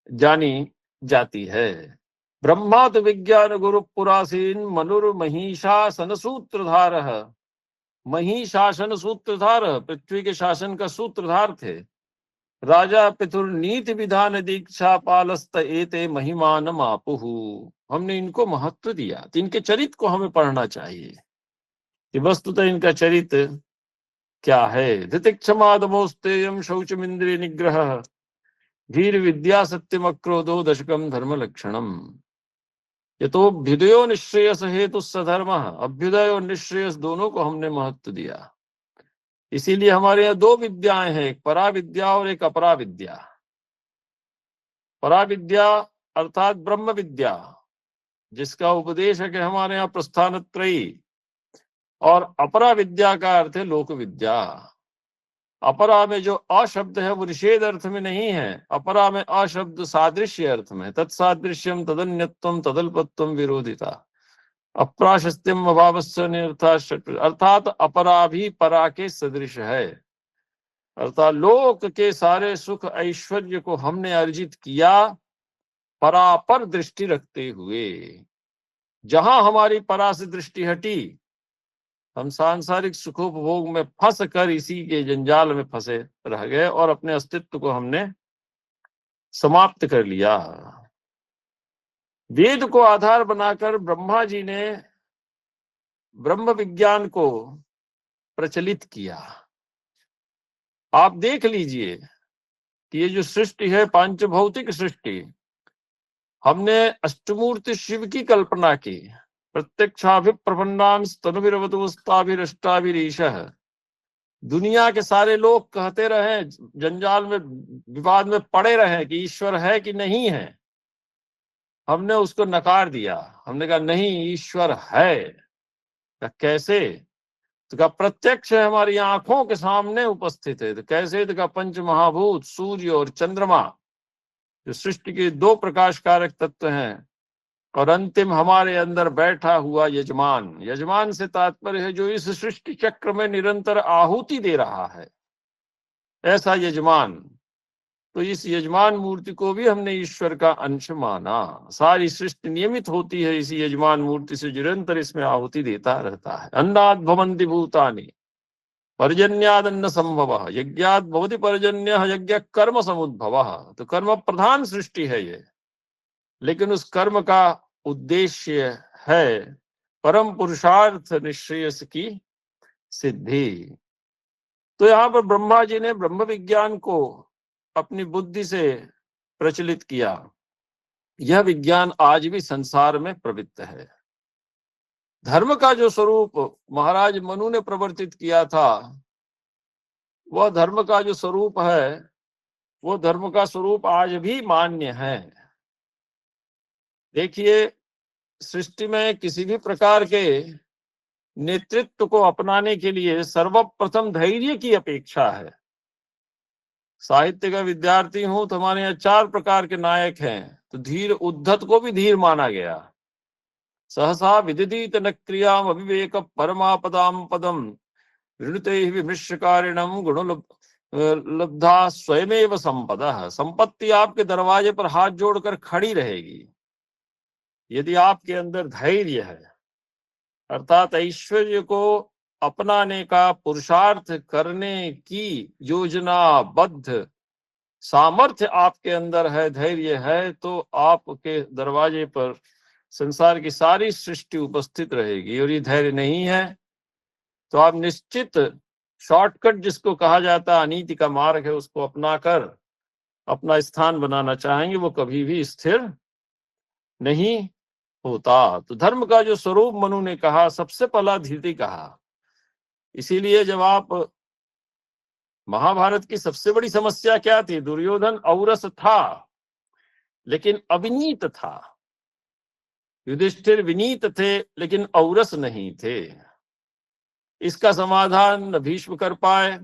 जानी जाती है। ब्रह्मा तो विज्ञान गुरु पुरासीन मनुर महिषासन सूत्रधार। महिषासन सूत्रधार, पृथ्वी के शासन का सूत्रधार थे। राजा पितुर नीति विधान दीक्षा पालस्त एते महिमान मापुहु। हमने इनको महत्व दिया, तो इनके चरित्र को हमें पढ़ना चाहिए कि वस्तुतः इनका चरित्र क्या है। धृतिक्षमादमोस्तेयम शौचमिंद्रिय निग्रह धीर विद्या सत्यम अक्रोधो दशकम धर्म लक्षणम। ये तो अभ्युदयो निश्रेयस हेतु सधर्म, अभ्युदय और निश्रेयस दोनों को हमने महत्व दिया। इसीलिए हमारे यहाँ 2 विद्याएं हैं, एक पराविद्या और एक अपरा विद्या। पराविद्या अर्थात ब्रह्म विद्या, जिसका उपदेश है कि हमारे यहाँ प्रस्थानत्रयी, और अपरा विद्या का अर्थ है लोक विद्या। अपरा में जो अशब्द है वो निषेध अर्थ में नहीं है, अपरा में अशब्द सादृश्य अर्थ में। तत्सादृश्यम तदन्यत्वम तदल्पत्वम विरोधिता अप्राशस्त्यम अभावस्य निरर्थात्, अर्थात अपरा भी परा के सदृश है। अर्थात लोक के सारे सुख ऐश्वर्य को हमने अर्जित किया परापर दृष्टि रखते हुए। जहां हमारी परा से दृष्टि हटी, हम सांसारिक सुखोपभोग में फंस कर इसी के जंजाल में फंसे रह गए और अपने अस्तित्व को हमने समाप्त कर लिया। वेद को आधार बनाकर ब्रह्मा जी ने ब्रह्म विज्ञान को प्रचलित किया। आप देख लीजिए कि ये जो सृष्टि है, पांचभौतिक सृष्टि, हमने अष्टमूर्ति शिव की कल्पना की। प्रत्यक्षाभिप्रपन्नां स्तनुभिरवतुस्ताभिरष्टाभिरीशः। दुनिया के सारे लोग कहते रहे, जंजाल में विवाद में पड़े रहे कि ईश्वर है कि नहीं है। हमने उसको नकार दिया। हमने कहा नहीं, ईश्वर है। तो कैसे? तो कहा प्रत्यक्ष है, हमारी आंखों के सामने उपस्थित है। तो कैसे? तो कहा पंच महाभूत, सूर्य और चंद्रमा, जो सृष्टि के दो प्रकाश कारक तत्व हैं, और अंतिम हमारे अंदर बैठा हुआ यजमान। यजमान से तात्पर्य है जो इस सृष्टि चक्र में निरंतर आहुति दे रहा है, ऐसा यजमान। तो इस यजमान मूर्ति को भी हमने ईश्वर का अंश माना। सारी सृष्टि नियमित होती है इसी यजमान मूर्ति से, निरंतर इसमें आहुति देता रहता है। अन्नाद भवन्ति भूतानि पर्जन्यादन्न संभव यज्ञात भवति पर्जन्य यज्ञ कर्म समुद्भव। तो कर्म प्रधान सृष्टि है ये, लेकिन उस कर्म का उद्देश्य है परम पुरुषार्थ निश्रेयस की सिद्धि। तो यहाँ पर ब्रह्मा जी ने ब्रह्म विज्ञान को अपनी बुद्धि से प्रचलित किया। यह विज्ञान आज भी संसार में प्रवृत्त है। धर्म का जो स्वरूप महाराज मनु ने प्रवर्तित किया था, वह धर्म का जो स्वरूप है, वो धर्म का स्वरूप आज भी मान्य है। देखिए, सृष्टि में किसी भी प्रकार के नेतृत्व को अपनाने के लिए सर्वप्रथम धैर्य की अपेक्षा है। साहित्य का विद्यार्थी हूं तो हमारे यहाँ 4 प्रकार के नायक हैं। तो धीर, उद्धत को भी धीर माना गया। सहसा विदित न क्रियाम अविवेक परमापदाम पदम ऋणते विमृश्यकारिणम गुण लब्धा स्वयमेव संपदा। संपत्ति आपके दरवाजे पर हाथ जोड़कर खड़ी रहेगी यदि आपके अंदर धैर्य है, अर्थात ऐश्वर्य को अपनाने का पुरुषार्थ करने की योजनाबद्ध सामर्थ्य आपके अंदर है, धैर्य है, तो आपके दरवाजे पर संसार की सारी सृष्टि उपस्थित रहेगी। और ये धैर्य नहीं है तो आप निश्चित शॉर्टकट, जिसको कहा जाता है अनीति का मार्ग है, उसको अपनाकर अपना स्थान बनाना चाहेंगे, वो कभी भी स्थिर नहीं होता। तो धर्म का जो स्वरूप मनु ने कहा, सबसे पहला धीरति कहा। इसीलिए जब आप महाभारत की सबसे बड़ी समस्या क्या थी? दुर्योधन औरस था लेकिन अविनीत था, युधिष्ठिर विनीत थे लेकिन औरस नहीं थे। इसका समाधान न भीष्म कर पाए,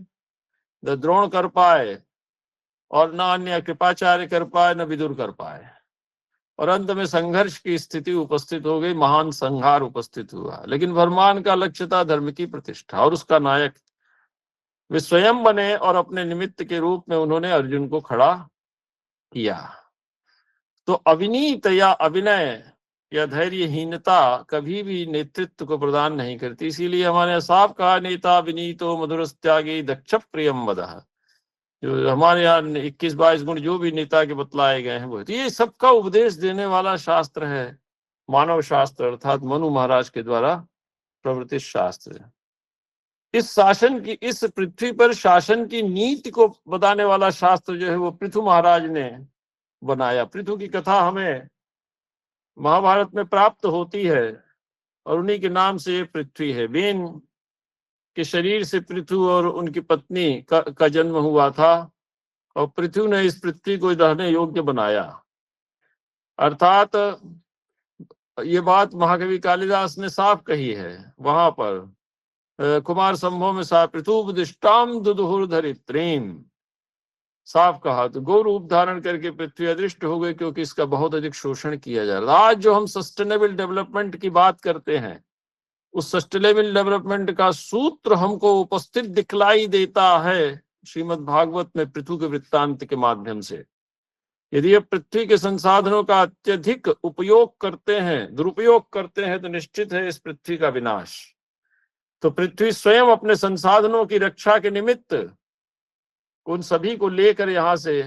न द्रोण कर पाए, और न अन्य कृपाचार्य कर पाए, न विदुर कर पाए, और अंत में संघर्ष की स्थिति उपस्थित हो गई, महान संहार उपस्थित हुआ। लेकिन भगवान का लक्ष्य था धर्म की प्रतिष्ठा, और उसका नायक वे स्वयं बने, और अपने निमित्त के रूप में उन्होंने अर्जुन को खड़ा किया। तो अविनीत या अभिनय या धैर्यहीनता कभी भी नेतृत्व को प्रदान नहीं करती। इसीलिए हमारे साफ कहा, नेता विनीतो मधुरस्त्यागी दक्ष प्रियम वदः। जो हमारे यहाँ 21-22 गुण जो भी नेता के बतलाए गए हैं, वो तो ये सबका उपदेश देने वाला शास्त्र है, मानव शास्त्र, अर्थात मनु महाराज के द्वारा प्रवर्तित शास्त्र। इस शासन की, इस पृथ्वी पर शासन की नीति को बताने वाला शास्त्र जो है वो पृथु महाराज ने बनाया। पृथु की कथा हमें महाभारत में प्राप्त होती है, और उन्हीं के नाम से पृथ्वी है। वेन के शरीर से पृथु और उनकी पत्नी का जन्म हुआ था, और पृथु ने इस पृथ्वी को रहने योग्य बनाया। अर्थात ये बात महाकवि कालिदास ने साफ कही है वहां पर, कुमार संभव में सा पृथुपदिष्टाम दुदुहुर्धरित्रीम, साफ कहा। तो गौ रूप धारण करके पृथ्वी अदृष्ट हो गई, क्योंकि इसका बहुत अधिक शोषण किया जा रहा है। आज जो हम सस्टेनेबल डेवलपमेंट की बात करते हैं, उस सस्टेनेबल डेवलपमेंट का सूत्र हमको उपस्थित दिखलाई देता है श्रीमद् भागवत में पृथु के वृत्तांत के माध्यम से। यदि ये पृथ्वी के संसाधनों का अत्यधिक उपयोग करते हैं, दुरुपयोग करते हैं, तो निश्चित है इस पृथ्वी का विनाश। तो पृथ्वी स्वयं अपने संसाधनों की रक्षा के निमित्त उन सभी को लेकर यहां से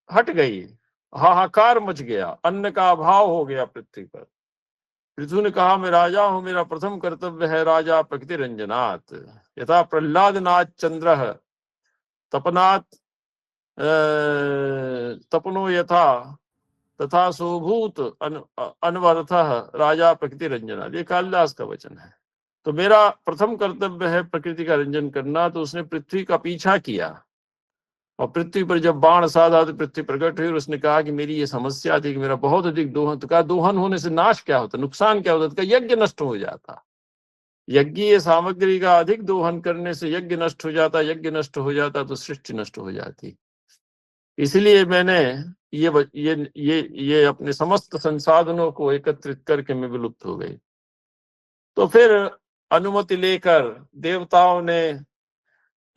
हट गई। हाहाकार मच गया, अन्न का अभाव हो गया पृथ्वी पर। पृथु ने कहा, मैं राजा हूं, मेरा प्रथम कर्तव्य है राजा प्रकृति रंजनात्। यथा प्रहलादनाथ चंद्र तपनात् तपनो यथा तथा सोभूत अनवरतः राजा प्रकृति रंजना। ये कालिदास का वचन है। तो मेरा प्रथम कर्तव्य है प्रकृति का रंजन करना। तो उसने पृथ्वी का पीछा किया और पृथ्वी पर जब बाण साधा तो पृथ्वी प्रकट हुई और उसने कहा कि मेरी ये समस्या थी कि मेरा बहुत अधिक दोहन। तो कहा, दोहन होने से नाश क्या होता, नुकसान क्या होता? तो कहा, यज्ञ नष्ट हो जाता। यज्ञीय सामग्री का अधिक दोहन करने से यज्ञ नष्ट हो जाता, यज्ञ नष्ट हो जाता तो सृष्टि नष्ट हो जाती। इसलिए मैंने ये अपने समस्त संसाधनों को एकत्रित करके मैं विलुप्त हो गई। तो फिर अनुमति लेकर देवताओं ने,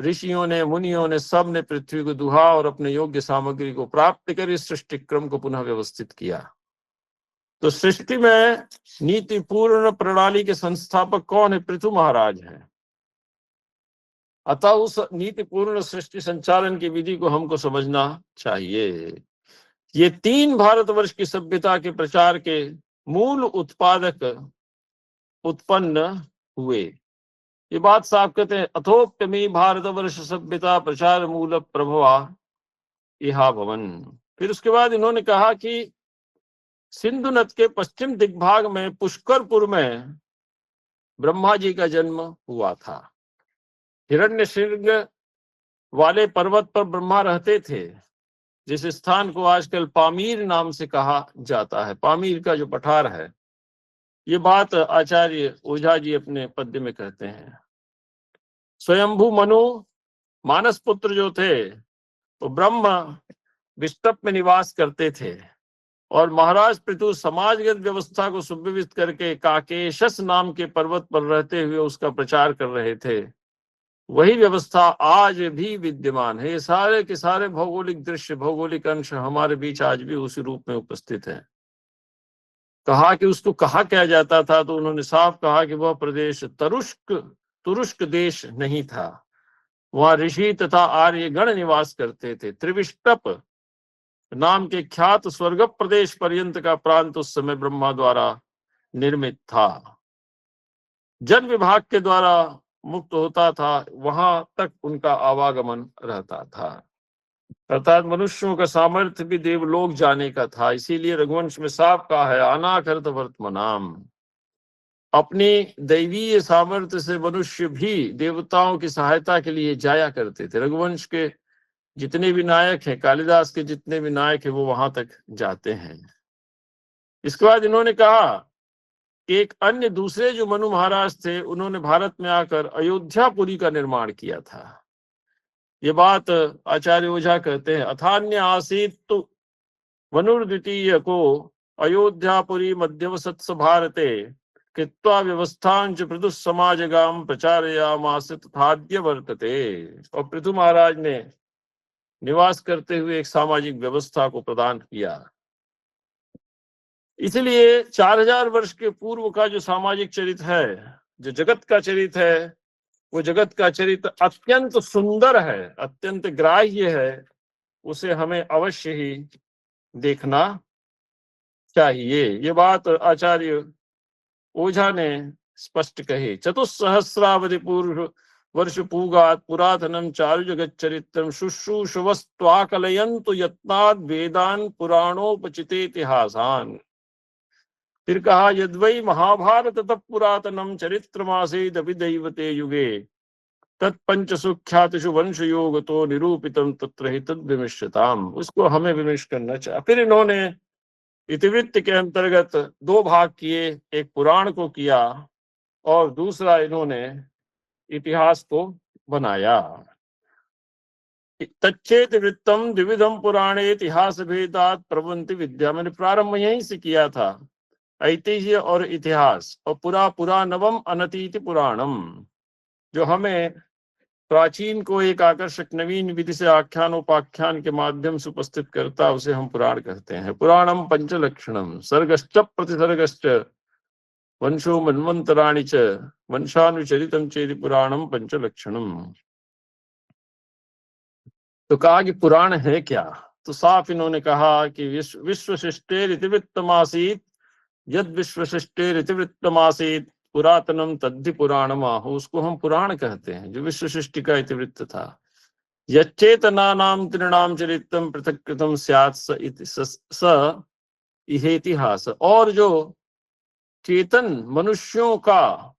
ऋषियों ने, मुनियों ने, सब ने पृथ्वी को दुहा और अपने योग्य सामग्री को प्राप्त कर इस सृष्टि क्रम को पुनः व्यवस्थित किया। तो सृष्टि में नीतिपूर्ण प्रणाली के संस्थापक कौन है? पृथु महाराज हैं। अतः उस नीतिपूर्ण सृष्टि संचालन की विधि को हमको समझना चाहिए। ये 3 भारतवर्ष की सभ्यता के प्रचार के मूल उत्पादक उत्पन्न हुए। ये बात साफ कहते हैं, अथोप्यमी भारतवर्ष सभ्यता प्रचार मूल प्रभवा इहा भवन। फिर उसके बाद इन्होंने कहा कि सिंधु नद के पश्चिम दिग्भाग में पुष्करपुर में ब्रह्मा जी का जन्म हुआ था। हिरण्यशृंग वाले पर्वत पर ब्रह्मा रहते थे, जिस स्थान को आजकल पामीर नाम से कहा जाता है। पामीर का जो पठार है, ये बात आचार्य ओझा जी अपने पद्य में कहते हैं। स्वयंभू मनु मानस पुत्र जो थे वो ब्रह्म विष्टप में निवास करते थे और महाराज पृथु समाजगत व्यवस्था को सुव्यवस्थित करके काकेशस नाम के पर्वत पर रहते हुए उसका प्रचार कर रहे थे। वही व्यवस्था आज भी विद्यमान है। ये सारे के सारे भौगोलिक दृश्य, भौगोलिक अंश हमारे बीच आज भी उसी रूप में उपस्थित है। कहा कि उसको कहा क्या जाता था, तो उन्होंने साफ कहा कि वह प्रदेश तुरुष्क देश नहीं था। वहां ऋषि तथा आर्य गण निवास करते थे। त्रिविष्टप नाम के ख्यात स्वर्ग प्रदेश पर्यंत का प्रांत उस समय ब्रह्मा द्वारा निर्मित था। जन विभाग के द्वारा मुक्त होता था, वहां तक उनका आवागमन रहता था। अर्थात मनुष्यों का सामर्थ्य भी देवलोक जाने का था। इसीलिए रघुवंश में साफ कहा है, अनाकर्त वर्तमानम। अपनी दैवीय सामर्थ्य से मनुष्य भी देवताओं की सहायता के लिए जाया करते थे। रघुवंश के जितने भी नायक हैं, कालिदास के जितने भी नायक हैं, वो वहां तक जाते हैं। इसके बाद इन्होंने कहा कि एक अन्य दूसरे जो मनु महाराज थे, उन्होंने भारत में आकर अयोध्यापुरी का निर्माण किया था। ये बात आचार्य ओझा कहते हैं, अथान्य आसीत तो वनुर्द्वितीय को अयोध्यापुरी मध्यवसत्स भारते कृत्वा व्यवस्थांच पृथु समाजगाम प्रचारयामास तथाद्य वर्तते। और पृथु महाराज ने निवास करते हुए एक सामाजिक व्यवस्था को प्रदान किया। इसलिए 4000 वर्ष के पूर्व का जो सामाजिक चरित्र है, जो जगत का चरित्र है, वो जगत का चरित्र अत्यंत सुंदर है, अत्यंत ग्राह्य है। उसे हमें अवश्य ही देखना चाहिए। ये बात आचार्य ओझा ने स्पष्ट कही। चतुस्सहस्रावधि पूर्व वर्ष पूगात पुरातनम चारु जगत चरित्रम शुश्रूषवस्त्वाकलयन्तु यत्नाद वेदान पुराणोपचिते इतिहासान। फिर कहा, यद्वै महाभारत तत् पुरातनम चरित्रमासीदपि दैवते युगे तत्पंचसुख्यातिषु वंश योग तो निरूपितम तत्र हि तद्विमिश्रताम। उसको हमें विमिश करना चाहिए। फिर इन्होंने इतिवृत्त के अंतर्गत 2 भाग किए, एक पुराण को किया और दूसरा इन्होंने इतिहास को बनाया। तच्चेत वृत्तम द्विविधम पुराणे इतिहास भेदात प्रवंति विद्या। मैंने प्रारंभ यहीं से किया था, ऐतिह्य और इतिहास। और पुरा नवम अनतीति पुराणम, जो हमें प्राचीन को एक आकर्षक नवीन विधि से आख्यान उपाख्यान के माध्यम से उपस्थित करता, उसे हम पुराण कहते हैं। पुराणम पंचलक्षणम सर्गश्च प्रतिसर्गश्च वंशो मन्वंतराणि च वंशानुचरितम चेति पुराणम पंचलक्षणम। तो कहा कि पुराण है क्या, तो साफ इन्होंने कहा कि विश्व सृष्टेर इतिवृत्तमासीत् यद विश्व सृष्टेर इतिवृत्तमासीत् पुरातनम तद्धि पुराणम आहु, उसको हम पुराण कहते हैं जो विश्व सृष्टि का इतिवृत्त था। यच्चेतनानां तृणाम चरित्रम पृथक्कृतम स्यात् स इहेतिहास, और जो चेतन मनुष्यों का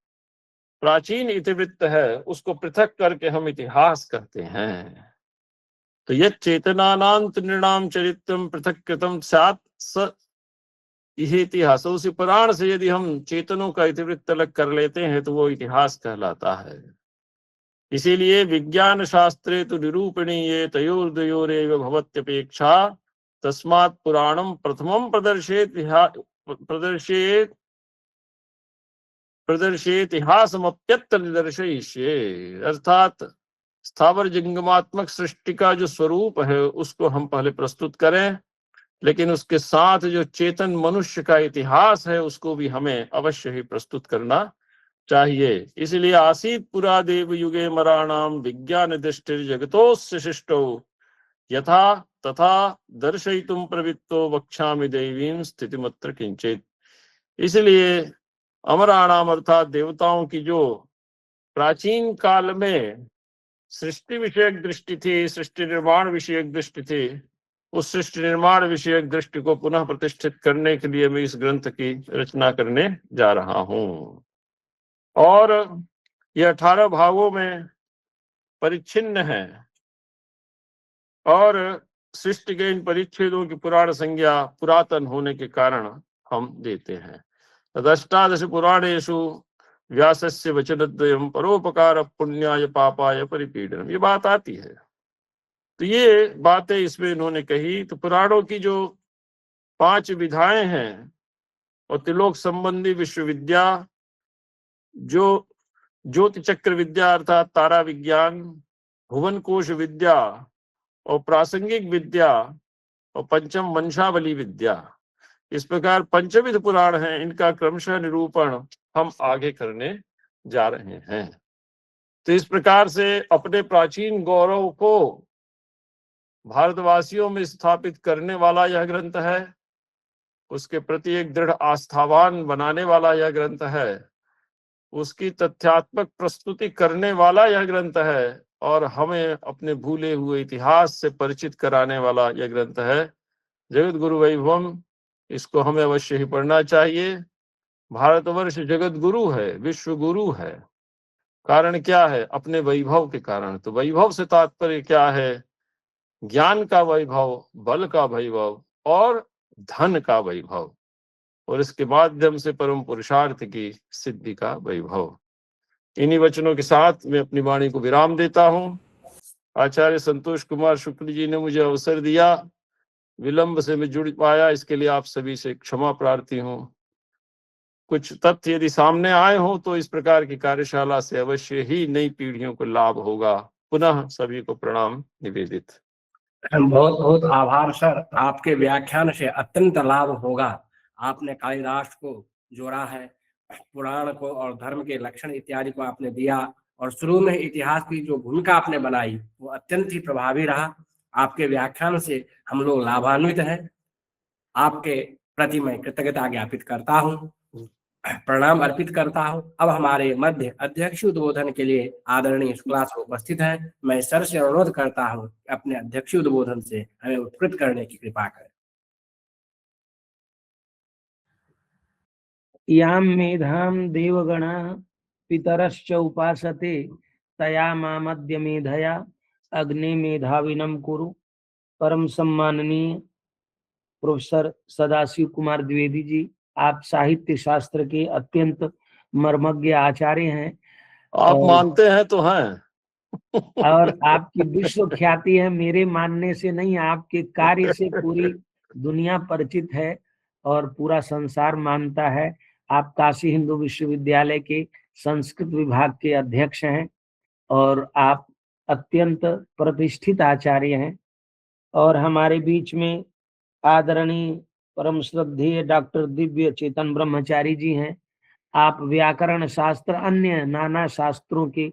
प्राचीन इतिवृत्त है उसको पृथक करके हम इतिहास कहते हैं। तो यच्चेतनानां तृणाम चरित्रम पृथक्कृतम स्यात् स इतिहास, उसी पुराण से यदि हम चेतनों का इतिवृत्त अलग कर लेते हैं तो वो इतिहास कहलाता है। इसीलिए विज्ञान शास्त्रे तो निरूपणीये तयोर्द्वयोरेव भवत्यपेक्षा तस्मात् पुराणम प्रथमम प्रदर्शेत इतिहासमप्यत्र निदर्शयिष्ये। अर्थात स्थावर जंगमात्मक सृष्टि का जो स्वरूप है उसको हम पहले प्रस्तुत करें, लेकिन उसके साथ जो चेतन मनुष्य का इतिहास है उसको भी हमें अवश्य ही प्रस्तुत करना चाहिए। इसलिए आसीत पुरा देव युगे मराणाम विज्ञान दृष्टि जगतोस्य शिष्टो यथा तथा दर्शयितुम प्रवृत्तो वक्ष्यामि दैवीं स्थितिमत्र किंचित। इसलिए अमराणाम अर्थात देवताओं की जो प्राचीन काल में सृष्टि विषयक दृष्टि थी, सृष्टि निर्माण विषयक दृष्टि थी, उस सृष्टि निर्माण विषयक दृष्टि को पुनः प्रतिष्ठित करने के लिए मैं इस ग्रंथ की रचना करने जा रहा हूं। और ये 18 भागों में परिच्छिन्न है और सृष्टि के इन परिच्छेदों की पुराण संज्ञा पुरातन होने के कारण हम देते हैं। तदष्टादश पुराणेषु व्यासस्य वचनद्वयम् परोपकार पुण्याय पापाय परिपीडनम्, ये बात आती है। तो ये बातें इसमें इन्होंने कही। तो पुराणों की जो 5 विधाएं हैं और त्रिलोक संबंधी विश्वविद्या, जो ज्योति चक्र विद्या अर्थात तारा विज्ञान, भुवन कोश विद्या और प्रासंगिक विद्या और पंचम वंशावली विद्या, इस प्रकार पंचविध पुराण हैं। इनका क्रमशः निरूपण हम आगे करने जा रहे हैं। तो इस प्रकार से अपने प्राचीन गौरव को भारतवासियों में स्थापित करने वाला यह ग्रंथ है, उसके प्रति एक दृढ़ आस्थावान बनाने वाला यह ग्रंथ है, उसकी तथ्यात्मक प्रस्तुति करने वाला यह ग्रंथ है और हमें अपने भूले हुए इतिहास से परिचित कराने वाला यह ग्रंथ है। जगत गुरु वैभवम, इसको हमें अवश्य ही पढ़ना चाहिए। भारतवर्ष जगत गुरु है, विश्व गुरु है। कारण क्या है? अपने वैभव के कारण। तो वैभव से तात्पर्य क्या है? ज्ञान का वैभव, बल का वैभव और धन का वैभव, और इसके माध्यम से परम पुरुषार्थ की सिद्धि का वैभव। इन्हीं वचनों के साथ मैं अपनी वाणी को विराम देता हूं। आचार्य संतोष कुमार शुक्ल जी ने मुझे अवसर दिया, विलंब से मैं जुड़ पाया, इसके लिए आप सभी से क्षमा प्रार्थी हूं। कुछ तथ्य यदि सामने आए हों तो इस प्रकार की कार्यशाला से अवश्य ही नई पीढ़ियों को लाभ होगा। पुनः सभी को प्रणाम निवेदित। बहुत बहुत आभार सर, आपके व्याख्यान से अत्यंत लाभ होगा। आपने कालिदास को जोड़ा है, पुराण को और धर्म के लक्षण इत्यादि को आपने दिया, और शुरू में इतिहास की जो भूमिका आपने बनाई वो अत्यंत ही प्रभावी रहा। आपके व्याख्यान से हम लोग लाभान्वित हैं। आपके प्रति मैं कृतज्ञता ज्ञापित करता हूँ, प्रणाम अर्पित करता हूं। अब हमारे मध्य अध्यक्ष उद्बोधन के लिए आदरणीय शुक्ला सर उपस्थित हैं। मैं सर से अनुरोध करता हूं अपने अध्यक्ष उद्बोधन से हमें उत्कृत करने की कृपा करें। याम मेधाम देवगणा पितरश्च उपासते तया मामद्य मेधया अग्नि मेधाविनम कुरु। परम सम्माननीय प्रोफेसर सदाशिव कुमार द्विवेदी जी, आप साहित्य शास्त्र के अत्यंत मर्मज्ञ आचार्य हैं। आप मानते हैं तो हैं। और आपकी विश्व ख्याति है, मेरे मानने से नहीं, आपके कार्य से पूरी दुनिया परिचित है और पूरा संसार मानता है। आप काशी हिंदू विश्वविद्यालय के संस्कृत विभाग के अध्यक्ष हैं और आप अत्यंत प्रतिष्ठित आचार्य हैं और हमारे बीच में आदरणीय परम श्रद्धेय डॉक्टर दिव्य चेतन ब्रह्मचारी जी हैं। आप व्याकरण शास्त्र अन्य नाना शास्त्रों के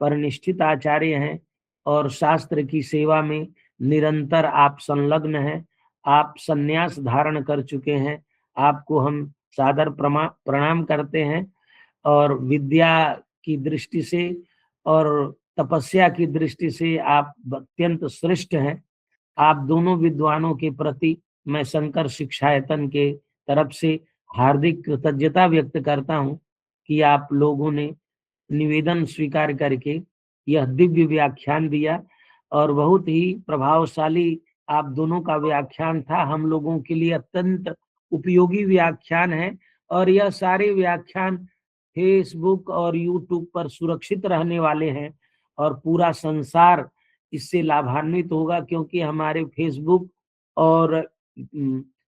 परिनिष्ठित आचार्य हैं और शास्त्र की सेवा में निरंतर आप संलग्न हैं। आप संन्यास धारण कर चुके हैं। आपको हम सादर प्रणाम करते हैं और विद्या की दृष्टि से और तपस्या की दृष्टि से आप अत्यंत श्रेष्ठ हैं। आप दोनों विद्वानों के प्रति मैं शंकर शिक्षायतन के तरफ से हार्दिक कृतज्ञता व्यक्त करता हूं कि आप लोगों ने निवेदन स्वीकार करके यह दिव्य व्याख्यान दिया और बहुत ही प्रभावशाली आप दोनों का व्याख्यान था। हम लोगों के लिए अत्यंत उपयोगी व्याख्यान है और यह सारे व्याख्यान फेसबुक और यूट्यूब पर सुरक्षित रहने वाले हैं और पूरा संसार इससे लाभान्वित होगा, क्योंकि हमारे फेसबुक और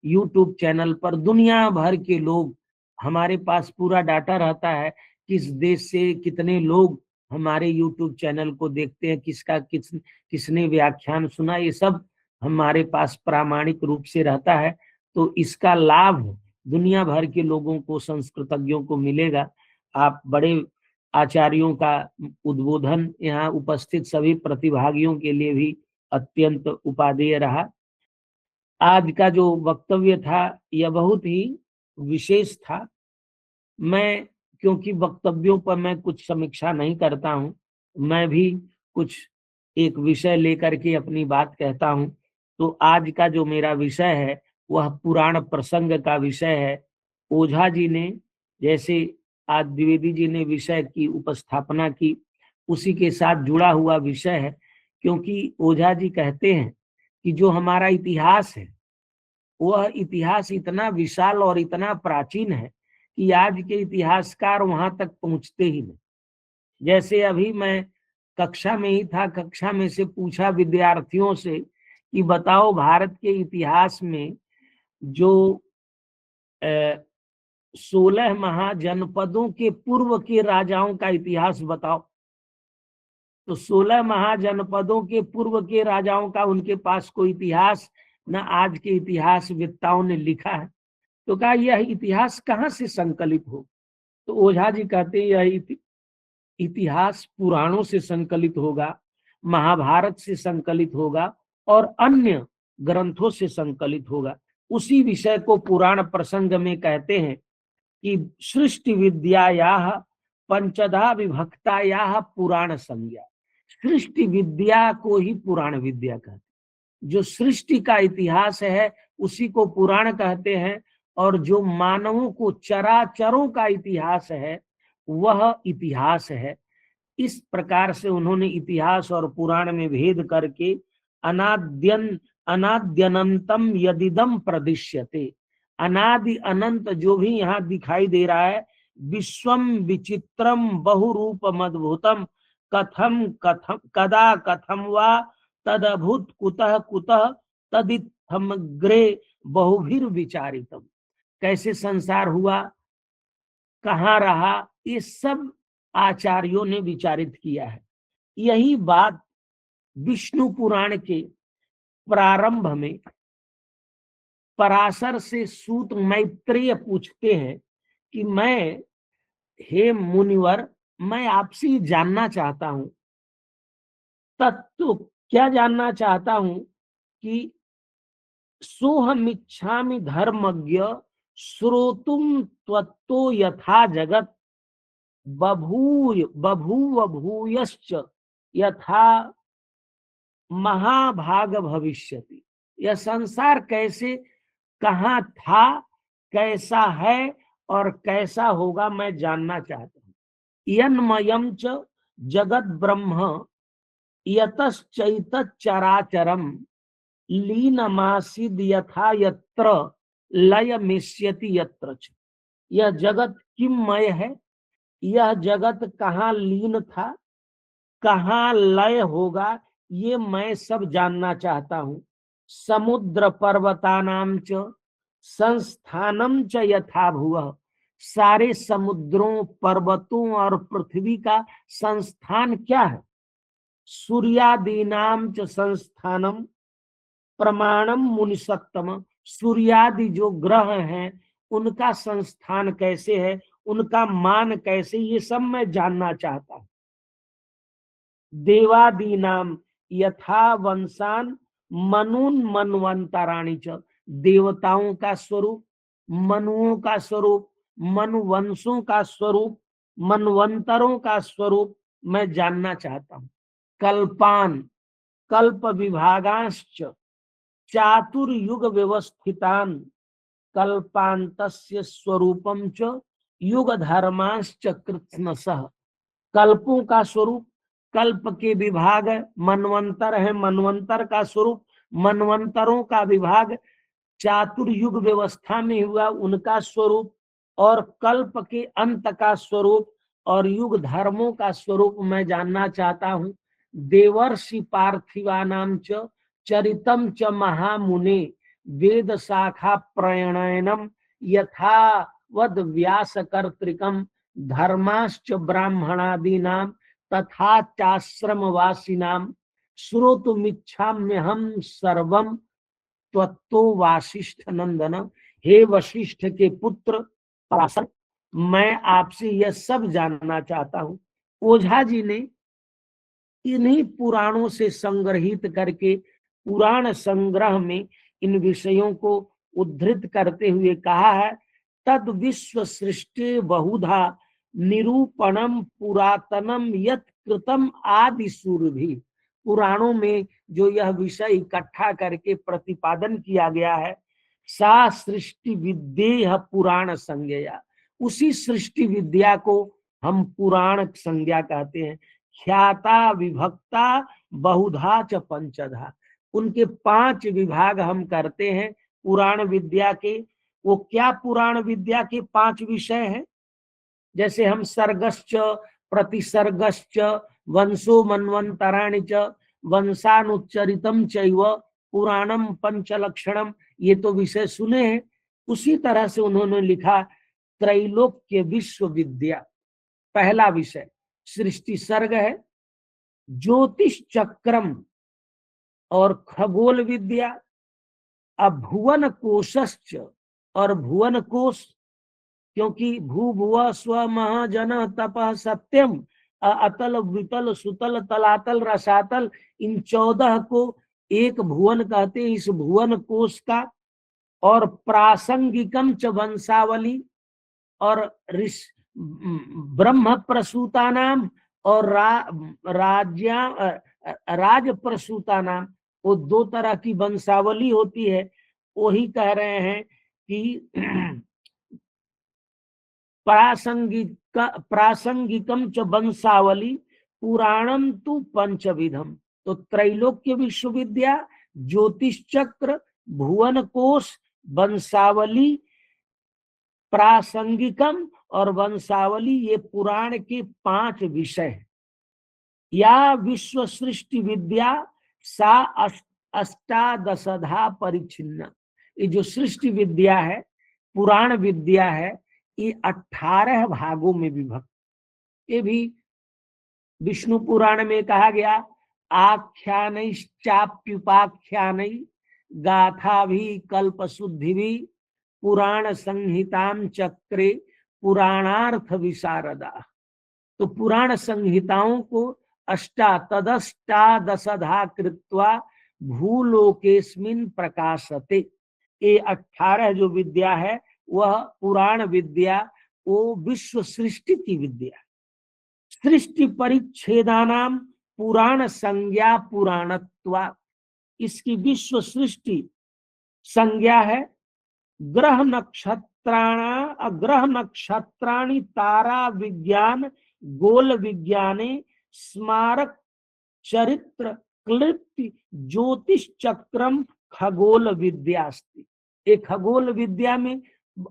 यूट्यूब चैनल पर दुनिया भर के लोग, हमारे पास पूरा डाटा रहता है किस देश से कितने लोग हमारे यूट्यूब चैनल को देखते हैं, किसने व्याख्यान सुना, ये सब हमारे पास प्रामाणिक रूप से रहता है। तो इसका लाभ दुनिया भर के लोगों को, संस्कृतज्ञों को मिलेगा। आप बड़े आचार्यों का उद्बोधन यहाँ उपस्थित सभी प्रतिभागियों के लिए भी अत्यंत उपादेय रहा। आज का जो वक्तव्य था यह बहुत ही विशेष था। मैं क्योंकि वक्तव्यों पर मैं कुछ समीक्षा नहीं करता हूं, मैं भी कुछ एक विषय लेकर के अपनी बात कहता हूं। तो आज का जो मेरा विषय है वह पुराण प्रसंग का विषय है। ओझा जी ने जैसे आज द्विवेदी जी ने विषय की उपस्थापना की, उसी के साथ जुड़ा हुआ विषय है, क्योंकि ओझा जी कहते हैं कि जो हमारा इतिहास है वह इतिहास इतना विशाल और इतना प्राचीन है कि आज के इतिहासकार वहां तक पहुंचते ही नहीं। जैसे अभी मैं कक्षा में ही था, कक्षा में से पूछा विद्यार्थियों से कि बताओ भारत के इतिहास में जो 16 महाजनपदों के पूर्व के राजाओं का इतिहास बताओ। तो 16 महाजनपदों के पूर्व के राजाओं का उनके पास कोई इतिहास न आज के इतिहासवेत्ताओं ने लिखा है। तो कहा यह इतिहास कहाँ से संकलित हो? तो ओझा जी कहते हैं यह इतिहास पुराणों से संकलित होगा, महाभारत से संकलित होगा और अन्य ग्रंथों से संकलित होगा। उसी विषय को पुराण प्रसंग में कहते हैं कि सृष्टि विद्यायाः पंचधा विभक्तायाः पुराण संज्ञा। सृष्टि विद्या को ही पुराण विद्या कहते हैं। जो सृष्टि का इतिहास है उसी को पुराण कहते हैं और जो मानवों को चराचरों का इतिहास है वह इतिहास है। इस प्रकार से उन्होंने इतिहास और पुराण में भेद करके अनाद्यनंतम यदिदम प्रदिश्यते, अनादि अनंत जो भी यहाँ दिखाई दे रहा है, विश्वम विचित्रम बहुरूप मद्भुतम कथम कथम कदा कथम वा तदभूत कुतः कुतः तदित्थमग्रे बहुभिर विचारितम। कैसे संसार हुआ, कहाँ रहा, ये सब आचार्यों ने विचारित किया है। यही बात विष्णु पुराण के प्रारंभ में पराशर से सूत मैत्रेय पूछते हैं कि मैं, हे मुनिवर, मैं आपसे जानना चाहता हूं, तत्व क्या जानना चाहता हूं कि सोहमिच्छामि धर्मज्ञ श्रोतुम त्वत्तो यथा जगत बभूव भूयश्च यथा महाभाग भविष्यति। यह संसार कैसे, कहाँ था, कैसा है और कैसा होगा, मैं जानना चाहता हूँ। यन्मयं च जगत ब्रह्म यतश्चैतत् चराचरम लीनमासीद यथा यत्र लयमिष्यति यत्र च। यह जगत किमय है, यह जगत कहाँ लीन था, कहाँ लय होगा, ये मैं सब जानना चाहता हूँ। समुद्र पर्वतानां च संस्थानम च यथा भुवः। सारे समुद्रों, पर्वतों और पृथ्वी का संस्थान क्या है, सूर्यादीनाम च संस्थानम प्रमाणम मुनिसत्तम। सूर्यादि जो ग्रह हैं उनका संस्थान कैसे है, उनका मान कैसे, ये सब मैं जानना चाहता हूं। देवादीनाम यथा वंशान मनुन मनवंतराणी च। देवताओं का स्वरूप, मनुओं का स्वरूप, मनुवंशों का स्वरूप, मनवंतरों का स्वरूप मैं जानना चाहता हूं। कल्पान कल्प विभागांश्च चातुर्युग व्यवस्थितान कल्पांतस्य स्वरूपम च युग धर्मांश्च कृत्स्नसः। कल्पों का स्वरूप, कल्प के विभाग मनवंतर है, मनवंतर का स्वरूप, मनवंतरों का विभाग चातुर्युग व्यवस्था में हुआ उनका स्वरूप, और कल्प के अंत का स्वरूप और युग धर्मों का स्वरूप मैं जानना चाहता हूं। देवर्षि पार्थिवानाम च चरितम च महामुने वेद शाखा प्रयणनम यथा वद व्यास कर्तृकम धर्माश्च ब्राह्मणादीनाम तथा चाश्रमवासिनाम श्रोतुमिच्छाम्यहं सर्वम त्वत्तो वासिष्ठ नंदन। हे वशिष्ठ के पुत्र पराशर, मैं आपसे यह सब जानना चाहता हूं। ओझा जी ने इन्हीं पुराणों से संग्रहित करके पुराण संग्रह में इन विषयों को उद्धृत करते हुए कहा है, तद विश्व सृष्टि बहुधा निरूपणम पुरातनम यत् कृतम आदि सूरभि। पुराणों में जो यह विषय इकट्ठा करके प्रतिपादन किया गया है, सा सृष्टि विद्या पुराण संज्ञा, उसी सृष्टि विद्या को हम पुराण संज्ञा कहते हैं। ख्याता विभक्ता बहुधा च पंचधा, उनके 5 विभाग हम करते हैं पुराण विद्या के। वो क्या पुराण विद्या के 5 विषय हैं? जैसे हम सर्गश्च प्रतिसर्गश्च वंशो मन्वंतराणि च वंशानुच्चरितम चैव पुराणम पंचलक्षणम, ये तो विषय सुने हैं। उसी तरह से उन्होंने लिखा त्रैलोक्य विश्व विद्या, पहला विषय सृष्टि सर्ग है, ज्योतिष चक्रम और खगोल विद्या, अभुवन कोशश्च और भुवन कोश, क्योंकि भू भुव स्व महाजन तपः सत्यम अतल वितल सुतल तलातल रसातल, इन 14 को एक भुवन कहते हैं, इस भुवन कोश का। और प्रासंगिकम च वंशावली और ब्रह्म प्रसूता नाम और राज प्रसूता नाम, वो 2 तरह की वंशावली होती है। वही कह रहे हैं कि प्रासंगिकम च वंशावली पुराणम तु पंचविधम। तो त्रैलोक्य विश्वविद्या, ज्योतिष चक्र, भुवन कोश, वंशावली, प्रासंगिकम और वंशावली, ये पुराण के 5 विषय हैं। या विश्व सृष्टि विद्या सा अष्टादशधा परिच्छिन्न, ये जो सृष्टि विद्या है, पुराण विद्या है, ये 18 भागों में विभक्त। ये भी विष्णु पुराण में कहा गया, आख्यानैश्चाप्युपाख्यानै गाथा भी कल्प शुद्धि भी पुराण संहिताम चक्रे पुराणार्थ विशारदा। तो पुराण संहिताओं को तदष्टादशधा कृत्वा भूलोकेस्मिन् प्रकाशते। ये 18 जो विद्या है वह पुराण विद्या, वो विश्व सृष्टि की विद्या। सृष्टि परिच्छेदानाम पुराण संज्ञा पुराणत्वा, इसकी विश्व सृष्टि संज्ञा है। ग्रह नक्षत्राणि तारा विज्ञान गोल विज्ञाने स्मारक चरित्र क्लिप्ति ज्योतिष चक्रम खगोल विद्यास्ति। एक खगोल विद्या में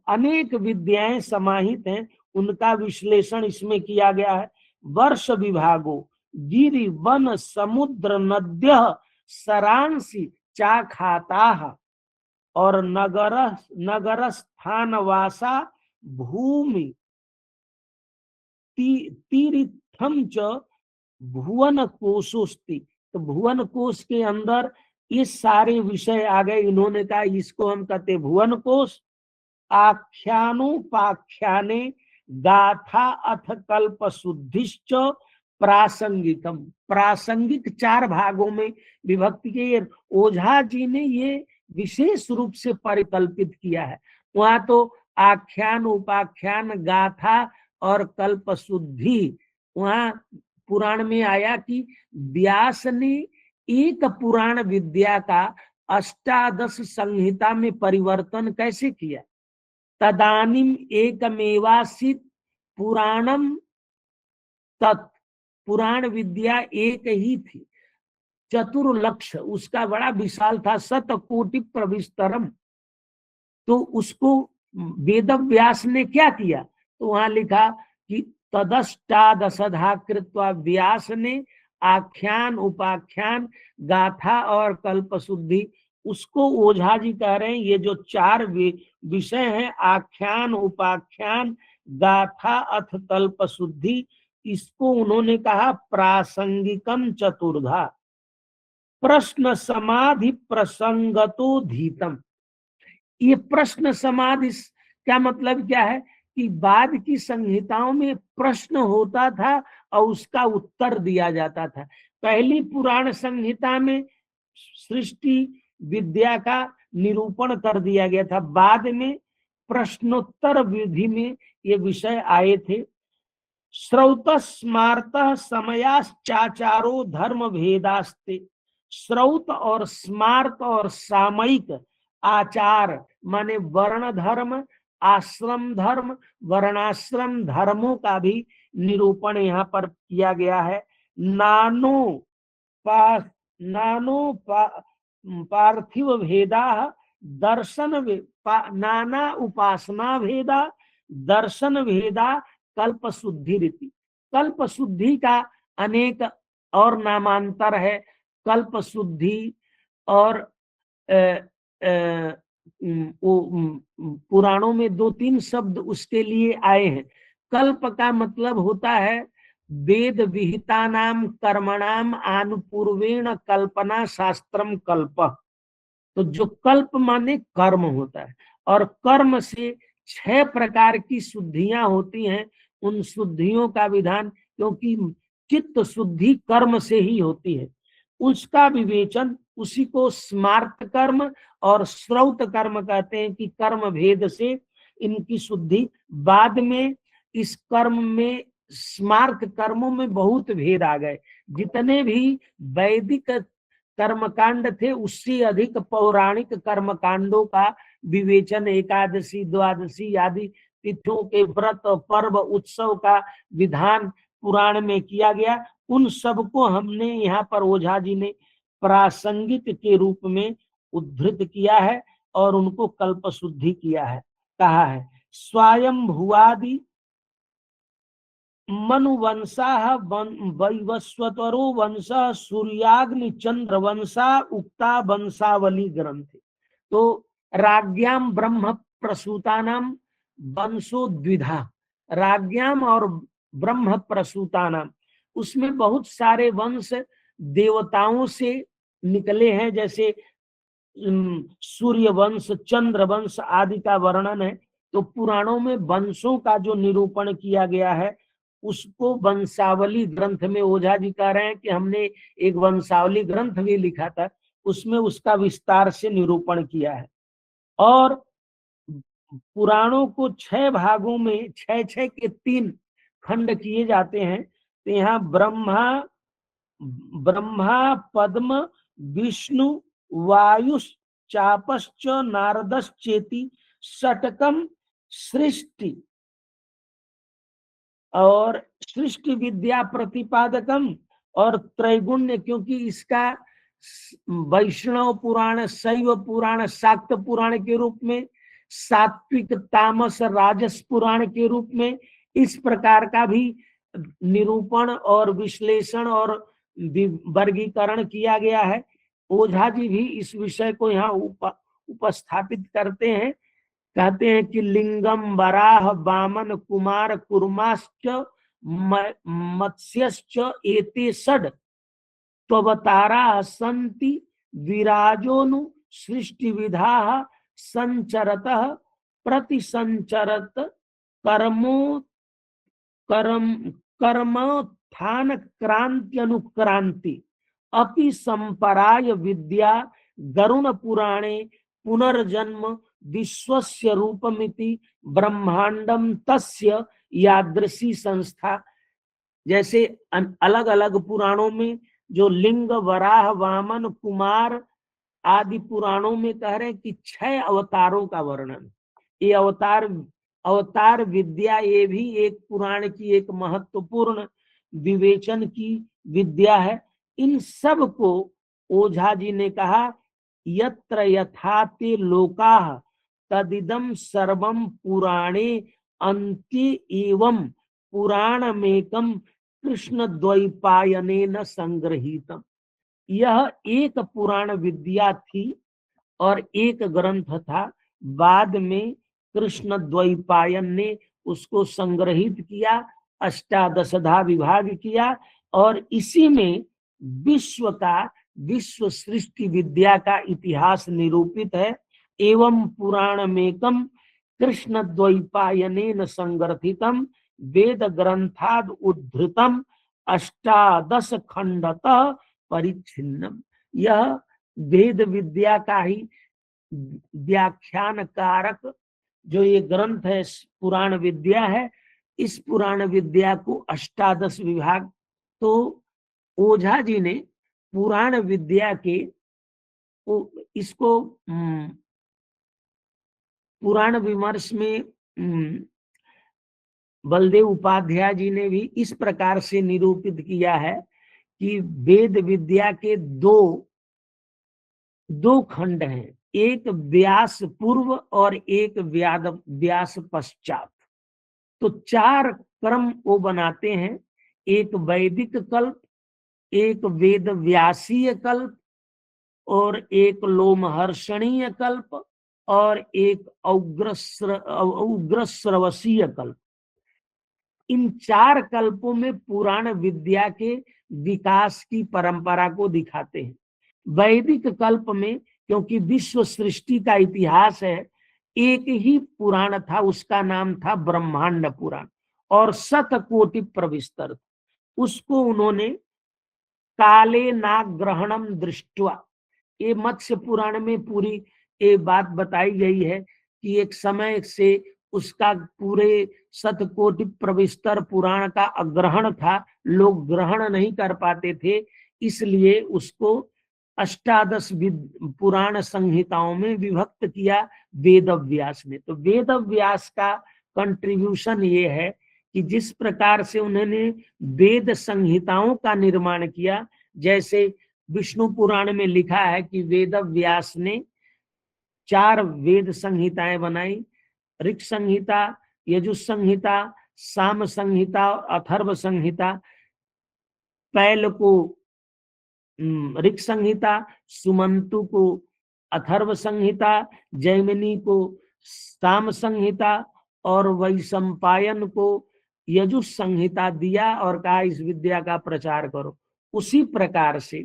अनेक विद्याएं समाहित हैं, उनका विश्लेषण इसमें किया गया है। वर्ष विभागो गिरि वन समुद्र नद्य सरांसी चाखाता और नगर स्थान वासा भूमि तीर्थम च भुवन कोशोस्ति, तो भुवन कोश के अंदर ये सारे विषय आ गए। इन्होंने कहा इसको हम कहते भुवन कोश। आख्यानोपाख्याने गाथा अथ कल्प शुद्धिश्च प्रासंगिकम, प्रासंगिक 4 भागों में विभक्ति के ओझा जी ने ये विशेष रूप से परिकल्पित किया है। वहां तो आख्यान उपाख्यान गाथा और कल्प शुद्धि, वहां पुराण में आया कि व्यास ने एक पुराण विद्या का अष्टादश संहिता में परिवर्तन कैसे किया। तदानीम एकमेवासित पुराणम तत्, पुराण विद्या एक ही थी, चतुर्लक्ष उसका बड़ा विशाल था, शतकोटि प्रविस्तरम। तो उसको वेद व्यास ने क्या किया, तो वहां लिखा कि तदष्टादशधा कृत्वा, व्यास ने आख्यान उपाख्यान गाथा और कल्प शुद्धि, उसको ओझा जी कह रहे हैं ये जो 4 विषय हैं, आख्यान उपाख्यान गाथा अथ कल्प शुद्धि, इसको उन्होंने कहा प्रासंगिकम चतुर्धा प्रश्न समाधि प्रसंगतो धीतम। ये प्रश्न समाधि क्या मतलब क्या है कि बाद की संहिताओं में प्रश्न होता था और उसका उत्तर दिया जाता था। पहली पुराण संहिता में सृष्टि विद्या का निरूपण कर दिया गया था, बाद में प्रश्नोत्तर विधि में ये विषय आए थे। श्रौत स्मार्त समयाश्चाचारो धर्म भेदास्ते, श्रौत और स्मार्त और सामयिक आचार माने वर्ण धर्म, आश्रम धर्म, वर्णाश्रम धर्मों का भी निरूपण यहाँ पर किया गया है। नानो पार्थिव भेदा दर्शन नाना उपासना भेदा दर्शन भेदा कल्प शुद्धि रीति। कल्प शुद्धि का अनेक और नामांतर है। कल्प शुद्धि और पुराणों में 2-3 शब्द उसके लिए आए हैं। कल्प का मतलब होता है वेद विहिता नाम कर्मणाम आनुपूर्वेण कल्पना शास्त्रम कल्प। तो जो कल्प माने कर्म होता है, और कर्म से 6 प्रकार की शुद्धियां होती हैं। उन शुद्धियों का विधान, क्योंकि चित्त शुद्धि कर्म से ही होती है, उसका विवेचन, उसी को स्मार्त कर्म और श्रौत कर्म कहते हैं कि कर्म भेद से इनकी शुद्धि। बाद में इस कर्म में स्मार्त कर्मों में बहुत भेद आ गए। जितने भी वैदिक कर्मकांड थे उससे अधिक पौराणिक कर्मकांडों का विवेचन, एकादशी द्वादशी आदि तिथियों के व्रत पर्व उत्सव का विधान पुराण में किया गया। उन सब को हमने यहाँ पर ओझा जी ने प्रासंगिक के रूप में उद्धृत किया है और उनको कल्प शुद्धि किया है, कहा है। स्वयं भुआदि मनुवंशा वैवस्वतरो वंश सूर्याग्नि चंद्र वंशा उक्ता वंशावली ग्रंथ। तो राज्ञाम ब्रह्म प्रसूतानाम वंशो द्विधा, राज्ञाम और ब्रह्म प्रसूतानाम, उसमें बहुत सारे वंश देवताओं से निकले हैं, जैसे सूर्य वंश, चंद्र वंश आदि का वर्णन है। तो पुराणों में वंशों का जो निरूपण किया गया है उसको वंशावली ग्रंथ में ओझा जी कह रहे हैं कि हमने एक वंशावली ग्रंथ भी लिखा था, उसमें उसका विस्तार से निरूपण किया है। और पुराणों को 6 भागों में 6 के 3 खंड किए जाते हैं। तो यहाँ ब्रह्मा पद्म विष्णु वायुस चापश्च नारदश्चेति षटकम सृष्टि और सृष्टि विद्या प्रतिपादकम और त्रैगुण्य, क्योंकि इसका वैष्णव पुराण, शैव पुराण, शाक्त पुराण के रूप में, सात्विक तामस राजस पुराण के रूप में इस प्रकार का भी निरूपण और विश्लेषण और वर्गीकरण किया गया है। ओझा जी भी इस विषय को यहाँ उपस्थापित करते हैं। कहते हैं कि लिंगम वराह वामन कुमार कुर्माश्च मत्स्यश्च एते षड त्ववतारा सन्ति विराजोनु सृष्टि विधा संचरतः प्रतिसंचरत कर्मो कर्म कर्मोत्थान क्रांति अनुक्रांति अपि संपराय विद्या गरुण पुराणे पुनर्जन्म विश्वस्य रूपमिति ब्रह्मांडम तस्य यादृशी संस्था। जैसे अलग अलग पुराणों में जो लिंग वराह वामन कुमार आदि पुराणों में कह रहे हैं कि 6 अवतारों का वर्णन, ये अवतार विद्या ये भी एक पुराण की एक महत्वपूर्ण विवेचन की विद्या है। इन सब को ओझा जी ने कहा यत्र यथाते लोकाः तदिदं सर्वं पुराणे अन्ते एवं पुराणमेकं कृष्ण द्वैपायनेन संग्रहीतम। यह एक पुराण विद्या थी और एक ग्रंथ था, बाद में कृष्ण द्वैपायन ने उसको संग्रहित किया, अष्टादशधा विभाग किया और इसी में विश्व सृष्टि विद्या का इतिहास निरूपित है। एवं पुराणमेकम कृष्ण द्वैपायनेन संग्रथितम वेद ग्रंथाद उद्धृतम अष्टादश खंडतः परिच्छिन्नम। यह वेद विद्या का ही व्याख्यान कारक जो ये ग्रंथ है पुराण विद्या है। इस पुराण विद्या को अष्टादश विभाग, तो ओझा जी ने पुराण विद्या के इसको पुराण विमर्श में बलदेव उपाध्याय जी ने भी इस प्रकार से निरूपित किया है कि वेद विद्या के दो खंड हैं, एक व्यास पूर्व और एक व्यास पश्चात। तो 4 क्रम वो बनाते हैं, एक वैदिक कल्प, एक वेद व्यासीय कल्प और एक लोमहर्षणीय कल्प और एक औग्रश्रवसीय कल्प। इन 4 कल्पों में पुराण विद्या के विकास की परंपरा को दिखाते हैं। वैदिक कल्प में क्योंकि विश्व सृष्टि का इतिहास है, एक ही पुराण था, उसका नाम था ब्रह्मांड पुराण और 100 कोटि प्रविस्तर। उसको उन्होंने काले नाग्रहणम दृष्ट्वा, ये मत्स्य पुराण में पूरी ये बात बताई गई है कि एक समय से उसका पूरे 100 कोटि प्रविस्तर पुराण का अग्रहण था, लोग ग्रहण नहीं कर पाते थे, इसलिए उसको अष्टादश पुराण संहिताओं में विभक्त किया वेद व्यास ने। तो वेद व्यास का कंट्रीब्यूशन ये है कि जिस प्रकार से उन्होंने वेद संहिताओं का निर्माण किया, जैसे विष्णु पुराण में लिखा है कि वेद व्यास ने 4 वेद संहिताएं बनाई, ऋक् संहिता, यजुः संहिता, साम संहिता और अथर्व संहिता। पैल को ऋक् संहिता, सुमंतु को अथर्व संहिता, जैमिनी को साम संहिता और वैशंपायन को यजुः संहिता दिया और कहा इस विद्या का प्रचार करो। उसी प्रकार से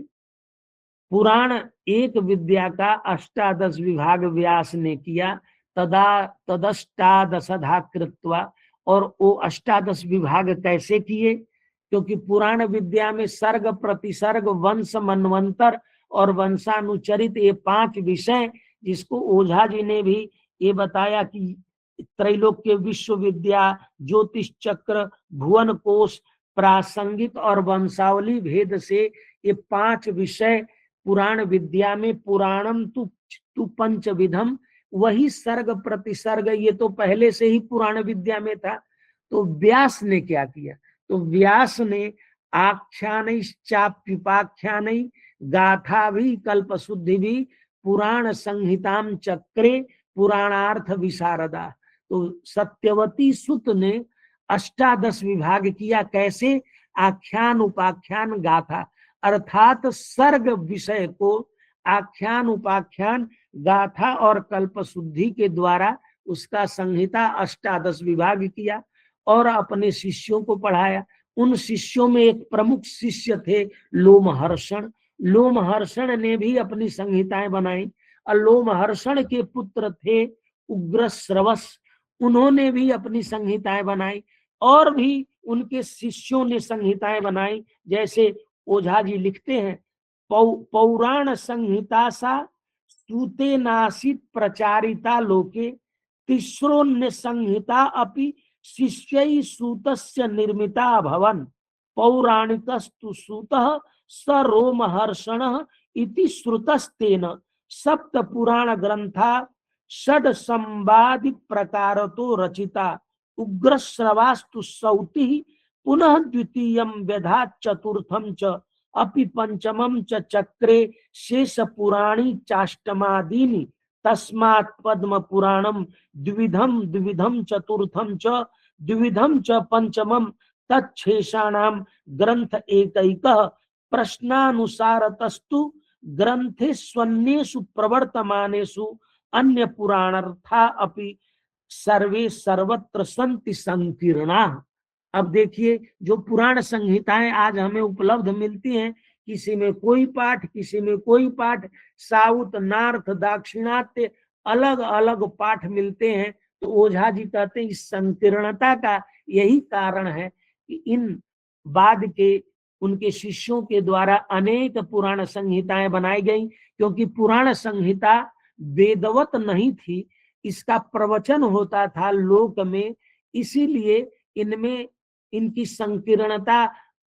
पुराण एक विद्या का अष्टादश विभाग व्यास ने किया, तदष्टादशधा कृत्वा। और वो अष्टादश विभाग कैसे किए? क्योंकि पुराण विद्या में सर्ग प्रतिसर्ग वंश मनवंतर और वंशानुचरित ये 5 विषय, जिसको ओझा जी ने भी ये बताया कि त्रैलोक्य विश्व विद्या, ज्योतिष चक्र, भुवन कोश, प्रासंगिक और वंशावली भेद से ये 5 विषय पुराण विद्या में। पुराणम तु पंचविधम, वही सर्ग प्रतिसर्ग ये तो पहले से ही पुराण विद्या में था। तो व्यास ने क्या किया? तो व्यास ने आख्यानैश्चाप्युपाख्यानै गाथा भी कल्प शुद्धि भी पुराण संहिताम चक्रे पुराणार्थ विशारदा। तो सत्यवती सुत ने अष्टादश विभाग किया। कैसे? आख्यान उपाख्यान गाथा, अर्थात सर्ग विषय को आख्यान उपाख्यान गाथा और कल्प शुद्धि के द्वारा उसका संहिता अष्टादश विभाग किया। और अपने शिष्यों को पढ़ाया। उन शिष्यों में एक प्रमुख शिष्य थे लोमहर्षण। लोमहर्षण ने भी अपनी संहिताएं बनाई। और लोमहर्षण के पुत्र थे उग्रश्रवस, उन्होंने भी अपनी संहिताएं बनाई। और भी उनके शिष्यों ने संहिताएं बनाई। जैसे ओझा जी लिखते हैं, पौराण संहिता सा सूते नासित प्रचारिता लोके तिस्रोन्य संहिता अपि शिष्यै सूतस्य निर्मिता भवन पौराणिकस्तु सूतः स रोमहर्षणः इति श्रुतस्तेन सप्त पुराण ग्रंथा षड संवादि प्रकारतो रचिता उग्रश्रवास्तु सौति पुनः द्वितीयं व्यधात् चतुर्थं च अपि पंचमं च चक्रे शेष पुराणी चाष्टमादीनि तस्मात् पद्म पुराणम द्विविधम द्विविधम चतुर्थम च द्विविधम च पंचमम तच्छेषाणाम ग्रंथ एकैकः प्रश्नानुसारतस्तु ग्रंथेष्वन्येषु प्रवर्तमानेषु अन्य पुराणार्था अपि सर्वे सर्वत्र सन्ति संकीर्णा। अब देखिए, जो पुराण संहिताएं आज हमें उपलब्ध मिलती हैं, किसी में कोई पाठ, किसी में कोई पाठ, साउथ नॉर्थ दाक्षिणात्य अलग अलग पाठ मिलते हैं। तो ओझा जी कहते हैं इस संकीर्णता का यही कारण है कि इन बाद के उनके शिष्यों के द्वारा अनेक पुराण संहिताएं बनाई गई। क्योंकि पुराण संहिता वेदवत नहीं थी, इसका प्रवचन होता था लोक में, इसीलिए इनमें इनकी संकीर्णता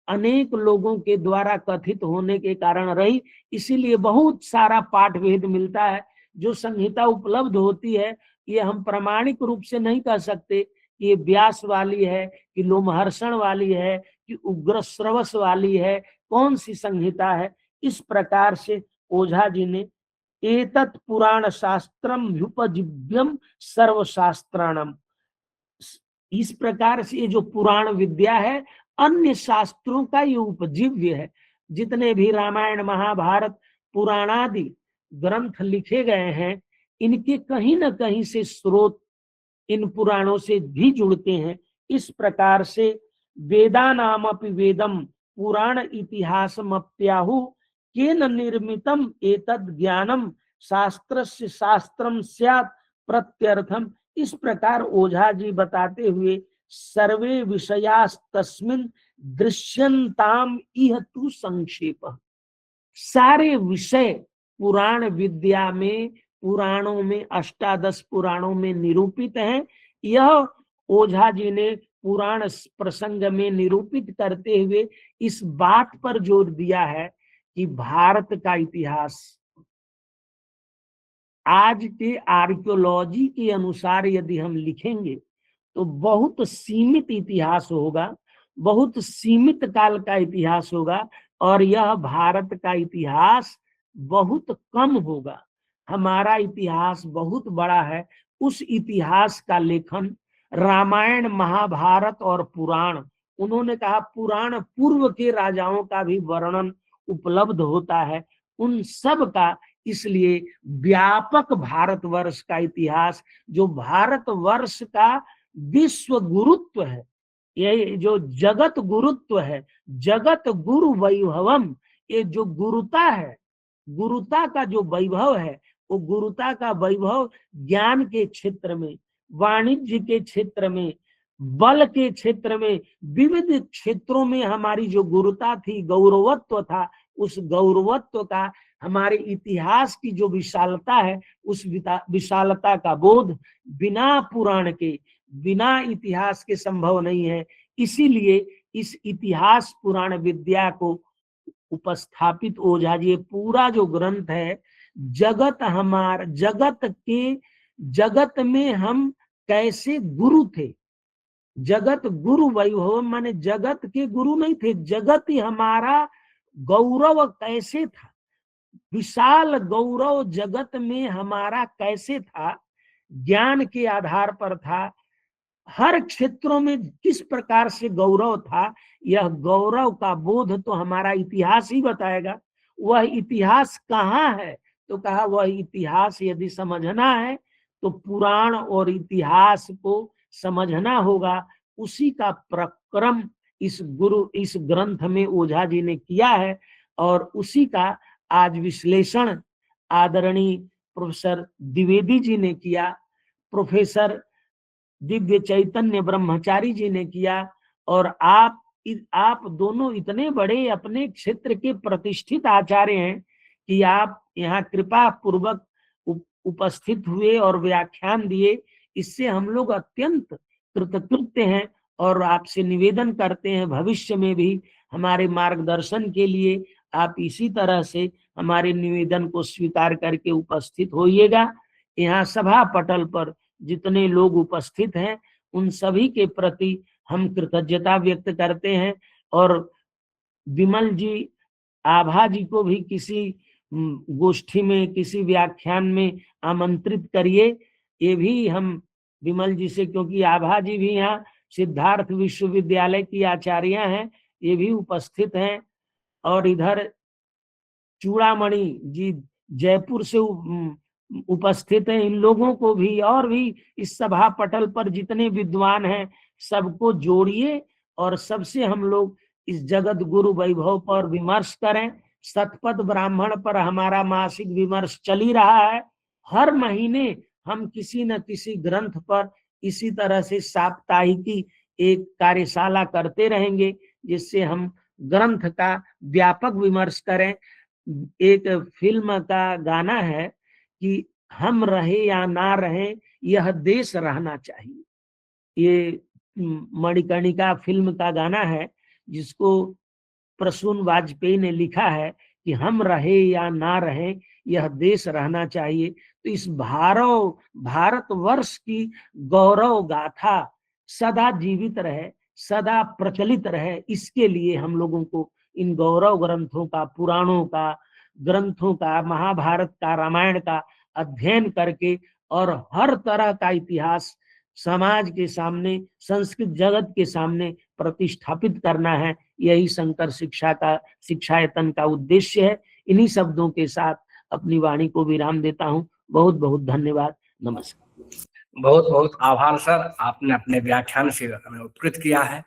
अनेक लोगों के द्वारा कथित होने के कारण रही। इसीलिए बहुत सारा पाठ भेद मिलता है। जो संहिता उपलब्ध होती है, ये हम प्रामाणिक रूप से नहीं कह सकते कि ये व्यास वाली है, कि लोमहर्षण वाली है, कि उग्रश्रवस वाली है, कौन सी संहिता है। इस प्रकार से ओझा जी ने एतत् पुराण शास्त्रम व्युपजीव्यम सर्वशास्त्राणम, इस प्रकार से ये जो पुराण विद्या है अन्य शास्त्रों का ये उपजीव्य है। जितने भी रामायण महाभारत पुराणादि ग्रंथ लिखे गए हैं, इनके कहीं न कहीं से स्रोत इन पुराणों से भी जुड़ते हैं। इस प्रकार से वेदानामपि वेदम पुराण इतिहासमप्याहु केन निर्मितम एतद् ज्ञानम शास्त्रस्य शास्त्रम स्यात् प्रत्यर्थम। इस प्रकार ओझा जी बताते हुए सर्वे विषयास्तस्मिन् दृश्यन्ताम इह तु संक्षेप, सारे विषय पुराण विद्या में, पुराणों में, अष्टादश पुराणों में निरूपित हैं। यह ओझा जी ने पुराण प्रसंग में निरूपित करते हुए इस बात पर जोर दिया है कि भारत का इतिहास आज के आर्कियोलॉजी के अनुसार यदि हम लिखेंगे तो बहुत सीमित इतिहास होगा, बहुत सीमित काल का इतिहास होगा, और यह भारत का इतिहास बहुत कम होगा। हमारा इतिहास बहुत बड़ा है। उस इतिहास का लेखन रामायण महाभारत और पुराण, उन्होंने कहा पुराण पूर्व के राजाओं का भी वर्णन उपलब्ध होता है, उन सब का। इसलिए व्यापक भारतवर्ष का इतिहास, जो भारतवर्ष का विश्व गुरुत्व है, ये जो जगत गुरुत्व है, जगत गुरु वैभवम, ये जो गुरुता है, गुरुता का जो वैभव है, वो गुरुता का वैभव ज्ञान के क्षेत्र में, वाणिज्य के क्षेत्र में, बल के क्षेत्र में, विविध क्षेत्रों में हमारी जो गुरुता थी, गौरवत्व था, उस गौरवत्व का, हमारे इतिहास की जो विशालता है, उस विशालता का बोध बिना पुराण के, बिना इतिहास के संभव नहीं है। इसीलिए इस इतिहास पुराण विद्या को उपस्थापित ओझा जी, पूरा जो ग्रंथ है, जगत हमार, जगत में हम कैसे गुरु थे, जगत गुरु वैभव, माने जगत के गुरु नहीं थे, जगत ही हमारा गौरव कैसे था, विशाल गौरव जगत में हमारा कैसे था, ज्ञान के आधार पर था, हर क्षेत्रों में किस प्रकार से गौरव था, यह गौरव का बोध तो हमारा इतिहास ही बताएगा। वह इतिहास कहाँ है, तो कहा वह इतिहास यदि समझना है तो पुराण और इतिहास को समझना होगा। उसी का प्रक्रम इस ग्रंथ में ओझा जी ने किया है और उसी का आज विश्लेषण आदरणीय प्रोफेसर द्विवेदी जी ने किया, प्रोफेसर दिव्य चैतन्य ब्रह्मचारी जी ने किया और आप दोनों इतने बड़े अपने क्षेत्र के प्रतिष्ठित आचार्य हैं कि आप यहाँ कृपा पूर्वक उपस्थित हुए और व्याख्यान दिए। इससे हम लोग अत्यंत कृतकृत्य हैं और आपसे निवेदन करते हैं भविष्य में भी हमारे मार्गदर्शन के लिए आप इसी तरह से हमारे निवेदन को स्वीकार करके उपस्थित होइएगा। यहाँ सभा पटल पर जितने लोग उपस्थित हैं उन सभी के प्रति हम कृतज्ञता व्यक्त करते हैं और विमल जी, आभा जी को भी किसी गोष्ठी में, किसी व्याख्यान में आमंत्रित करिए। ये भी हम विमल जी से, क्योंकि आभा जी भी यहाँ सिद्धार्थ विश्वविद्यालय की आचार्य हैं, ये भी उपस्थित हैं। और इधर चूड़ामणि जी जयपुर से उपस्थित हैं। इन लोगों को भी और भी इस सभा पटल पर जितने विद्वान हैं सबको जोड़िए और सबसे हम लोग इस जगत गुरु वैभव पर विमर्श करें। शतपथ ब्राह्मण पर हमारा मासिक विमर्श चल ही रहा है। हर महीने हम किसी न किसी ग्रंथ पर इसी तरह से साप्ताहिकी एक कार्यशाला करते रहेंगे जिससे हम ग्रंथ का व्यापक विमर्श करें। एक फिल्म का गाना है कि हम रहे या ना रहे यह देश रहना चाहिए। ये मणिकर्णिका फिल्म का गाना है जिसको प्रसून वाजपेयी ने लिखा है कि हम रहे या ना रहे यह देश रहना चाहिए। तो इस भारतवर्ष की गौरव गाथा सदा जीवित रहे, सदा प्रचलित रहे, इसके लिए हम लोगों को इन गौरव ग्रंथों का, पुराणों का, ग्रंथों का, महाभारत का, रामायण का अध्ययन करके और हर तरह का इतिहास समाज के सामने, संस्कृत जगत के सामने प्रतिष्ठापित करना है। यही शंकर शिक्षायतन का उद्देश्य है। इन्हीं शब्दों के साथ अपनी वाणी को विराम देता हूँ। बहुत बहुत धन्यवाद। नमस्कार। बहुत बहुत आभार सर, आपने अपने व्याख्यान से हमें उपकृत किया है।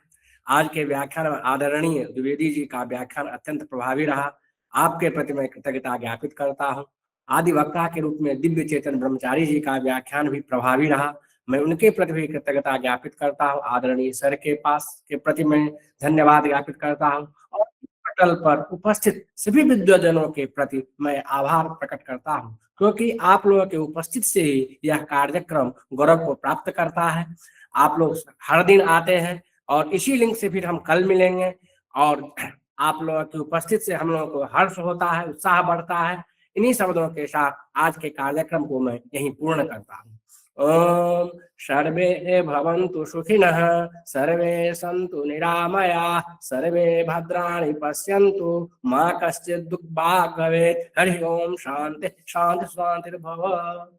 आज के व्याख्यान में आदरणीय द्विवेदी जी का व्याख्यान अत्यंत प्रभावी रहा। आपके प्रति मैं कृतज्ञता ज्ञापित करता हूँ। आदि वक्ता के रूप में दिव्य चेतन ब्रह्मचारी जी का व्याख्यान भी प्रभावी रहा। मैं उनके प्रति भी कृतज्ञता ज्ञापित करता हूँ। आदरणीय सर के प्रति मैं धन्यवाद ज्ञापित करता हूँ और पटल पर उपस्थित सभी विद्वजनों के प्रति मैं आभार प्रकट करता हूँ, क्योंकि आप लोगों के उपस्थित से ही यह कार्यक्रम गौरव को प्राप्त करता है। आप लोग हर दिन आते हैं और इसी लिंक से फिर हम कल मिलेंगे और आप लोगों की उपस्थित से हम लोगों को हर्ष होता है, उत्साह बढ़ता है। इन्हीं शब्दों के साथ आज के कार्यक्रम को मैं यहीं पूर्ण करता हूँ। ओम सर्वे भवन्तु सुखिनः, सर्वे सन्तु निरामयाः, सर्वे भद्राणि पश्यन्तु, मा कश्चित् दुःखभाग् भवेत्। हरि ओम शांति शांति शांतिर्भव।